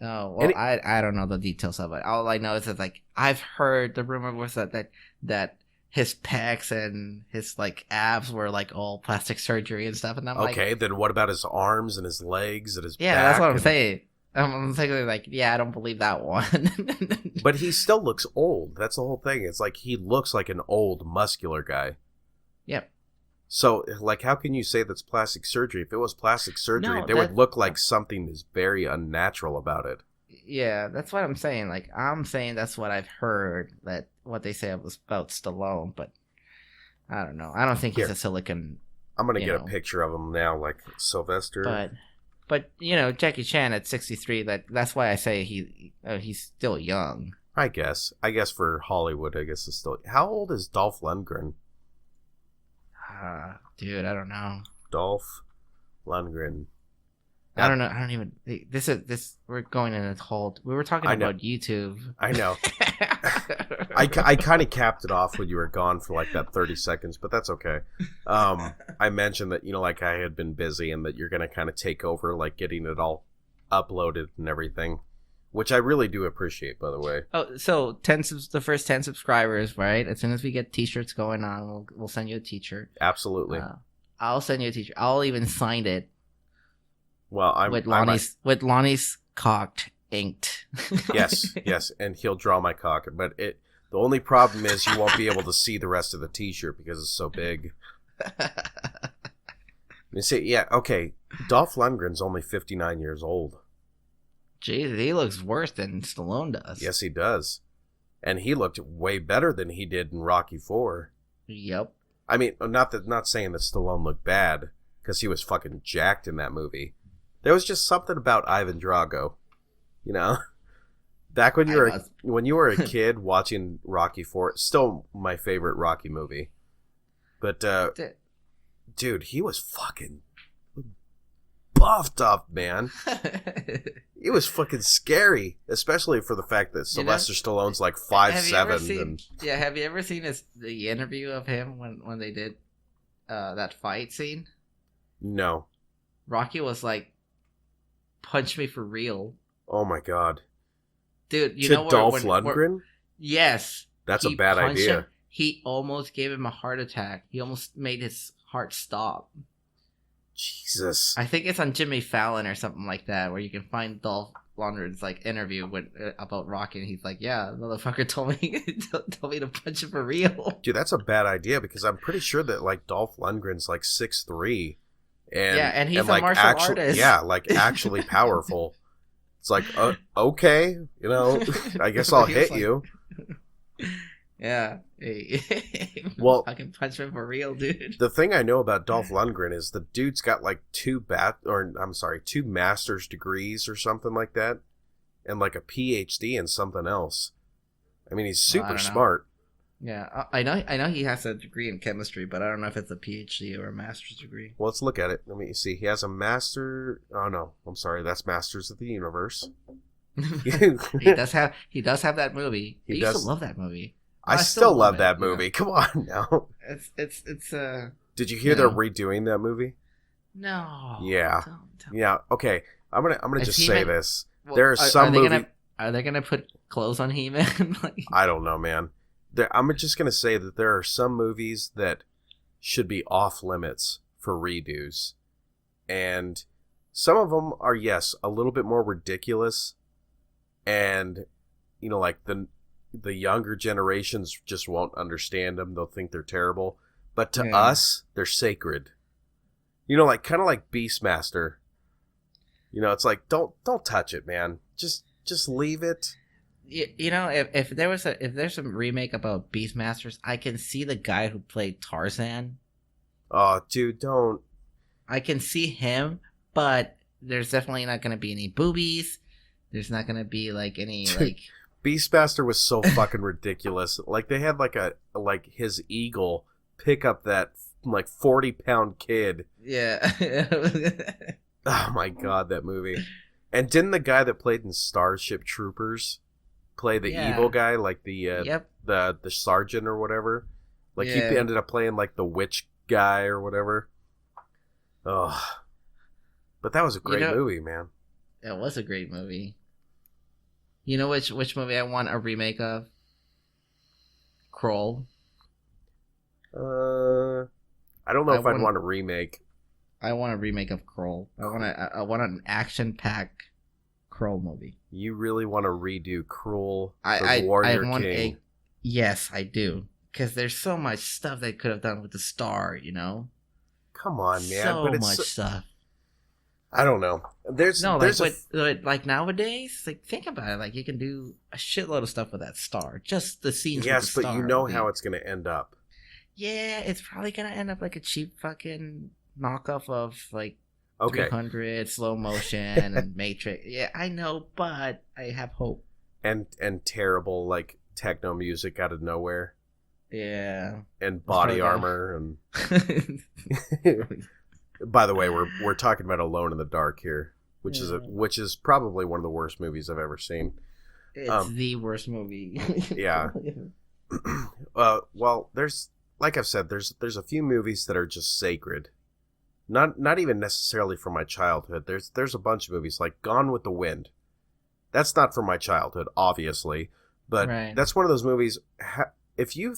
Oh, well, I don't know the details of it. All I know is that, like, I've heard the rumor was that his pecs and his, like, abs were, like, all plastic surgery and stuff. And I'm okay, then what about his arms and his legs and his back? Yeah, that's what I'm saying. I'm thinking, like, yeah, I don't believe that one. But he still looks old. That's the whole thing. It's like he looks like an old, muscular guy. Yep. So, like, how can you say that's plastic surgery? If it was plastic surgery, they would look like something is very unnatural about it. Yeah, that's what I'm saying. Like, I'm saying that's what I've heard, that what they say was about Stallone, but I don't know. I don't think he's a silicon. I'm going to get a picture of him now, like Sylvester. But you know, Jackie Chan at 63, that's why I say he's still young. I guess for Hollywood, it's still. How old is Dolph Lundgren? Dude, I don't know. Dolph Lundgren. I don't know. I don't even. This. We're going in a whole. We were talking about YouTube. I know. I kind of capped it off when you were gone for like that 30 seconds, but that's okay. I mentioned that, like, I had been busy and that you're going to kind of take over, like, getting it all uploaded and everything, which I really do appreciate, by the way. Oh, so the first 10 subscribers, right? As soon as we get t-shirts going on, we'll send you a t-shirt. Absolutely. I'll send you a t-shirt. I'll even sign it. Well, with Lonnie's cocked inked. yes, and he'll draw my cock. But the only problem is you won't be able to see the rest of the t-shirt because it's so big. You see, yeah, okay. Dolph Lundgren's only 59 years old. Jeez, he looks worse than Stallone does. Yes, he does, and he looked way better than he did in Rocky IV. Yep. I mean, not saying that Stallone looked bad because he was fucking jacked in that movie. There was just something about Ivan Drago, Back when you were a kid watching Rocky IV, still my favorite Rocky movie. But dude, he was fucking buffed up, man. He was fucking scary, especially for the fact that Sylvester Stallone's like 5'7". Have you ever seen the interview of him when they did that fight scene? No. Rocky was like, "Punch me for real." Oh my god, dude! You know Dolph Lundgren? Yes, that's a bad idea. Him. He almost gave him a heart attack. He almost made his heart stop. Jesus, I think it's on Jimmy Fallon or something like that, where you can find Dolph Lundgren's like interview about Rocky, and he's like, "Yeah, motherfucker told me to punch him for real." Dude, that's a bad idea because I'm pretty sure that like Dolph Lundgren's like 6'3". And he's a martial artist. Yeah, like actually powerful. It's like, okay, I guess I'll hit you. Yeah. Well, fucking punch him for real, dude. The thing I know about Dolph Lundgren is the dude's got like two master's degrees or something like that, and like a PhD in something else. I mean, he's super smart. Yeah, I know he has a degree in chemistry, but I don't know if it's a PhD or a master's degree. Well, let's look at it. Let me see. He has a master. Oh no, I'm sorry. That's Masters of the Universe. He does have that movie. I used to love that movie. I still love that movie. Come on now. It's Did you hear they're redoing that movie? No. Yeah. Don't. Yeah. Okay. I'm gonna just say this. Well, there are some movies. Are they gonna put clothes on He-Man? I don't know, man. I'm just going to say that there are some movies that should be off limits for redos. And some of them are, yes, a little bit more ridiculous. And, like the younger generations just won't understand them. They'll think they're terrible. But to us, they're sacred. Like kind of like Beastmaster. It's like, don't touch it, man. Just leave it. If there's a remake about Beastmasters, I can see the guy who played Tarzan. Oh, dude, don't. I can see him, but there's definitely not going to be any boobies. There's not going to be like any like. Beastmaster was so fucking ridiculous. Like they had like his eagle pick up that like 40-pound kid. Yeah. Oh my god, that movie. And didn't the guy that played in Starship Troopers play the evil guy, like the sergeant or whatever? Like he ended up playing like the witch guy or whatever. Oh, but that was a great movie, man. It was a great movie. You know which movie I want a remake of? Kroll. I don't know if I'd want a remake. I want a remake of Kroll. I want an action-packed Kroll movie. You really want to redo Kroll, the Warrior King? Yes, I do. Because there's so much stuff they could have done with the star, you know? Come on, man. So much stuff. I don't know. Like nowadays, like think about it. Like you can do a shitload of stuff with that star. Just the scenes. Yes, with the but star you know how it's going to end up. Yeah, it's probably going to end up like a cheap fucking knockoff of like 300 slow motion and Matrix. Yeah, I know, but I have hope. And terrible like techno music out of nowhere. Yeah. And body armor and. By the way, we're talking about Alone in the Dark here, which is probably one of the worst movies I've ever seen. It's the worst movie. Yeah. Well, there's like I've said, there's a few movies that are just sacred. Not even necessarily from my childhood. There's a bunch of movies like Gone with the Wind. That's not from my childhood, obviously, but that's one of those movies. If you're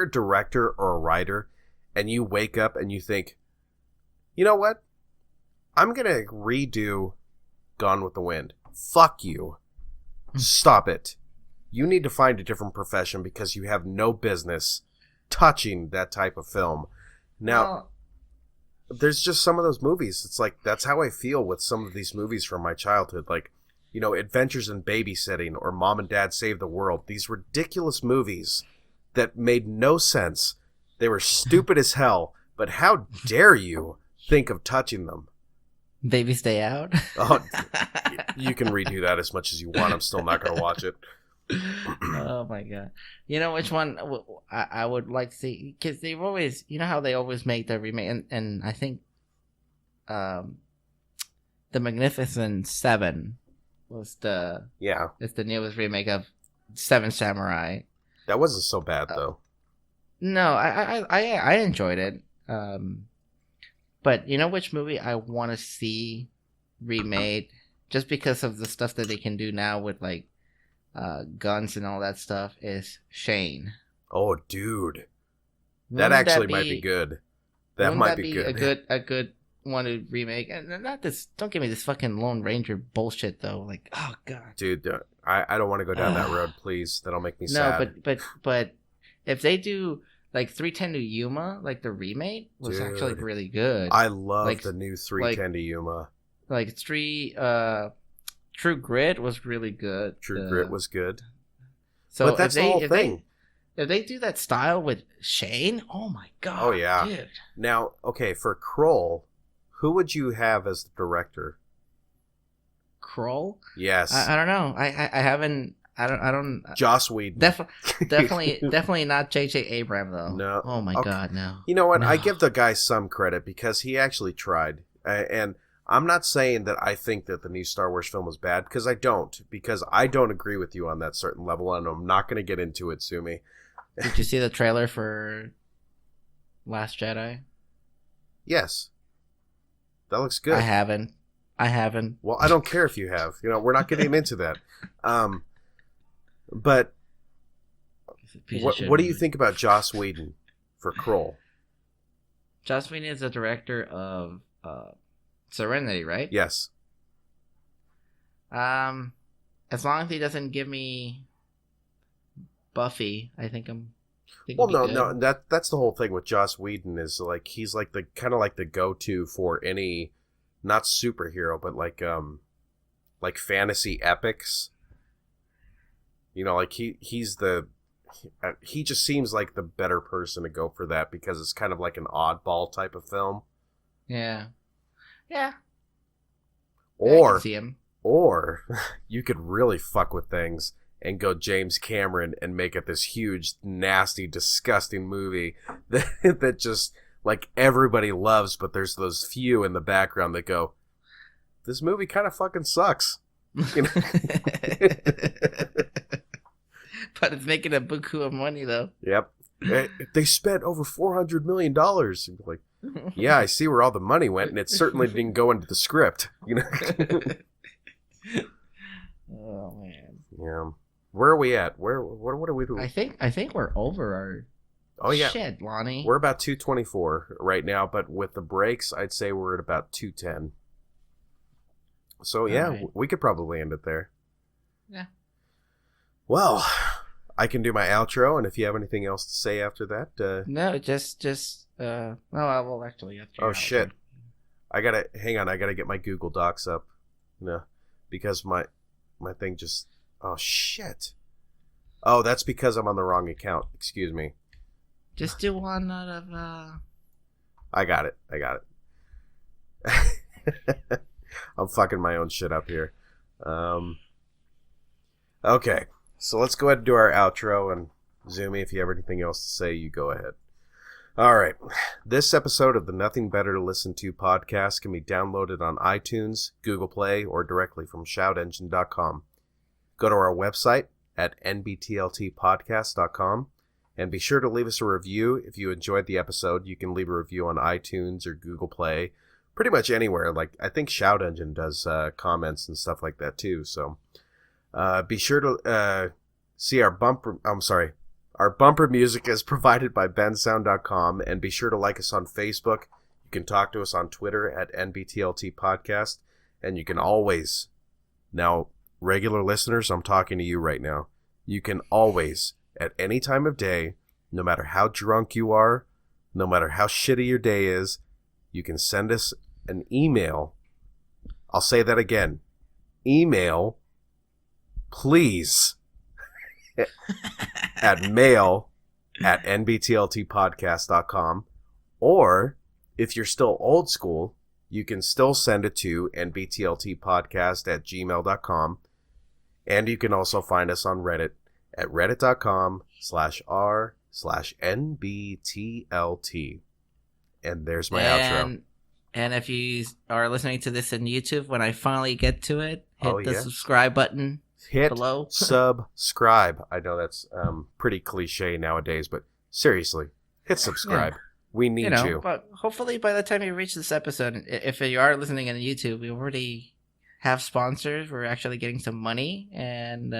a director or a writer. And you wake up and you think, you know what? I'm going to redo Gone with the Wind. Fuck you. Stop it. You need to find a different profession because you have no business touching that type of film. Now, there's just some of those movies. It's like, that's how I feel with some of these movies from my childhood. Like, you know, Adventures in Babysitting or Mom and Dad Save the World. These ridiculous movies that made no sense. They were stupid as hell, but how dare you think of touching them? Baby Stay Out? Oh, you can redo that as much as you want. I'm still not going to watch it. Oh, my God. You know which one I would like to see? Because they've always, you know how they always make the remake? And I think The Magnificent Seven was it's the newest remake of Seven Samurai. That wasn't so bad, though. No, I enjoyed it. But you know which movie I want to see remade? Just because of the stuff that they can do now with like guns and all that stuff is Shane. Oh, dude, that actually might be good. That might be good. A good one to remake, and not this. Don't give me this fucking Lone Ranger bullshit though. Like, oh god, dude, I don't want to go down that road, please. That'll make me sad. No, but. If they do like 310 to Yuma, like the remake was actually really good. I love the new 310 to Yuma. Like True Grit was really good. True Grit was good. So but that's the whole thing. If they do that style with Shane, oh my god. Oh yeah. Dude. Now, okay, for Kroll, who would you have as the director? Kroll? Yes. I don't know. I haven't. I don't. Joss Whedon. Definitely not J.J. Abrams though. No. Oh my god, no. You know what? No. I give the guy some credit because he actually tried. And I'm not saying that I think that the new Star Wars film was bad because I don't agree with you on that certain level, and I'm not going to get into it, Sumi. Did you see the trailer for Last Jedi? Yes. That looks good. I haven't. Well, I don't care if you have. You know, we're not getting into that. But what do you think about Joss Whedon for Kroll? Joss Whedon is the director of Serenity, right? Yes. As long as he doesn't give me Buffy, I think I'm. No. That's the whole thing with Joss Whedon is like he's like the kind of like the go-to for any, not superhero, but like fantasy epics. You know, like he just seems like the better person to go for that because it's kind of like an oddball type of film. Yeah. Yeah. Or I can see him. Or you could really fuck with things and go James Cameron and make it this huge, nasty, disgusting movie that just, like, everybody loves, but there's those few in the background that go, this movie kind of fucking sucks. You know? But it's making a buku of money, though. Yep. They spent over $400 million. Like, yeah, I see where all the money went, and it certainly didn't go into the script. You know? Oh, man. Yeah. Where are we at? What are we doing? I think we're over our... Oh, yeah. Shit, Lonnie. We're about 224 right now, but with the breaks, I'd say we're at about 210. So, yeah, right. We could probably end it there. Yeah. Well, I can do my outro, and if you have anything else to say after that... No, just... Oh, well, actually... Oh, shit. I gotta get my Google Docs up. No, because my thing just... Oh, shit. Oh, that's because I'm on the wrong account. Excuse me. Just do one out of... I got it. I'm fucking my own shit up here. Okay, so let's go ahead and do our outro, and Zumi, if you have anything else to say, you go ahead. All right. This episode of the Nothing Better to Listen To podcast can be downloaded on iTunes, Google Play, or directly from shoutengine.com. Go to our website at nbtltpodcast.com, and be sure to leave us a review. If you enjoyed the episode, you can leave a review on iTunes or Google Play, pretty much anywhere. Like, I think Shout Engine does comments and stuff like that too. So be sure to see our bumper. Our bumper music is provided by bensound.com, and be sure to like us on Facebook. You can talk to us on Twitter at NBTLT Podcast, and you can always, now regular listeners, I'm talking to you right now. You can always, at any time of day, no matter how drunk you are, no matter how shitty your day is, you can send us an email. I'll say that again. Email, please, at mail@nbtltpodcast.com. Or, if you're still old school, you can still send it to nbtltpodcast@gmail.com. And you can also find us on Reddit at reddit.com/r/nbtlt. And there's my outro. And if you are listening to this in YouTube, when I finally get to it, hit the subscribe button below. Subscribe. I know that's pretty cliche nowadays, but seriously, hit subscribe. Yeah. We need you. But hopefully by the time you reach this episode, if you are listening on YouTube, we already have sponsors. We're actually getting some money. And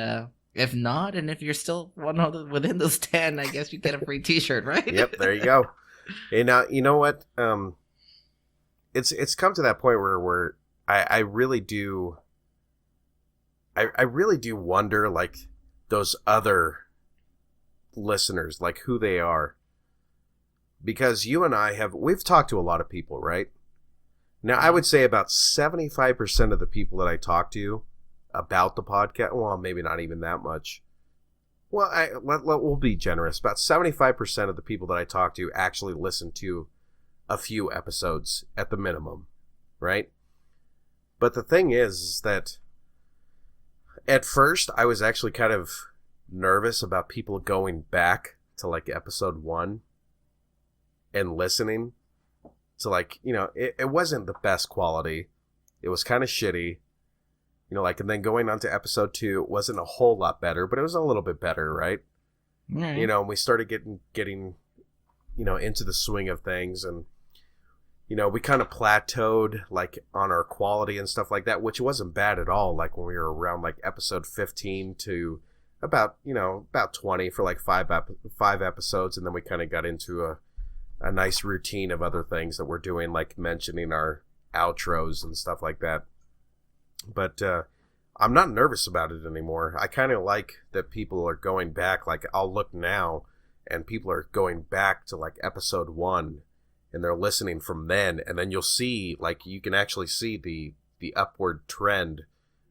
if not, and if you're still within those 10, I guess you get a free t-shirt, right? Yep, there you go. Hey, now, you know what? It's come to that point where I really do wonder, like, those other listeners, like, who they are. Because you and we've talked to a lot of people, right? Now, I would say about 75% of the people that I talk to about the podcast, well, maybe not even that much. Well, we'll be generous. About 75% of the people that I talk to actually listen to a few episodes at the minimum, right? But the thing is that at first I was actually kind of nervous about people going back to, like, episode 1 and listening to, like, you know, it wasn't the best quality. It was kind of shitty. You know, like, and then going on to episode 2, it wasn't a whole lot better, but it was a little bit better, right? Mm-hmm. You know, and we started getting, you know, into the swing of things, and, you know, we kind of plateaued, like, on our quality and stuff like that, which wasn't bad at all, like, when we were around, like, episode 15 to about 20 for, like, five episodes, and then we kind of got into a nice routine of other things that we're doing, like mentioning our outros and stuff like that. But I'm not nervous about it anymore. I kind of like that people are going back. Like, I'll look now and people are going back to, like, episode 1 and they're listening from then. And then you'll see, like, you can actually see the upward trend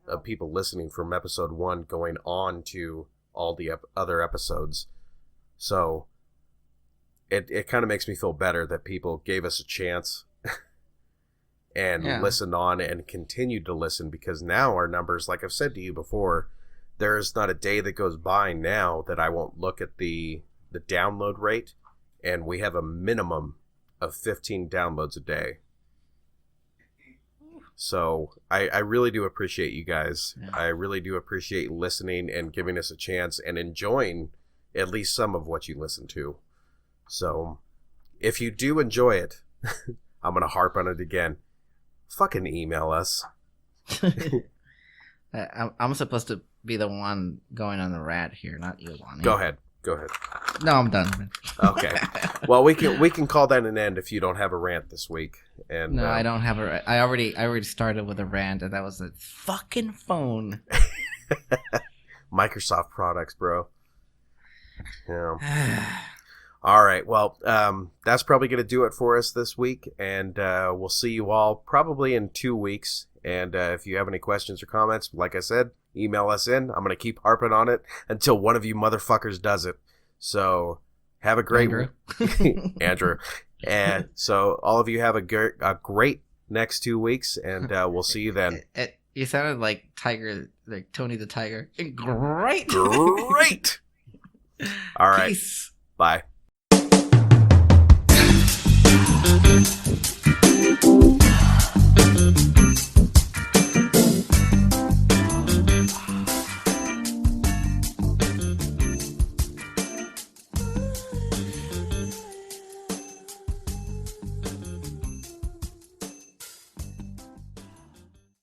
of people listening from episode 1 going on to all the other episodes. So it kind of makes me feel better that people gave us a chance. and listen on and continue to listen, because now our numbers, like I've said to you before, there's not a day that goes by now that I won't look at the download rate, and we have a minimum of 15 downloads a day. So I really do appreciate you guys. Yeah. I really do appreciate listening and giving us a chance and enjoying at least some of what you listen to. So if you do enjoy it, I'm going to harp on it again. Fucking email us. I'm supposed to be the one going on the rant here, not you, Lonnie. Go ahead. No, I'm done. Okay. Well, we can call that an end if you don't have a rant this week. And no, I don't have a. I already started with a rant, and that was the fucking phone. Microsoft products, bro. Yeah. All right. Well, that's probably going to do it for us this week, and we'll see you all probably in 2 weeks. And if you have any questions or comments, like I said, email us in. I'm going to keep harping on it until one of you motherfuckers does it. So have a great Andrew. And so all of you have a great next 2 weeks, and we'll see you then. You sounded like Tiger, like Tony the Tiger. Great. All right. Peace. Bye.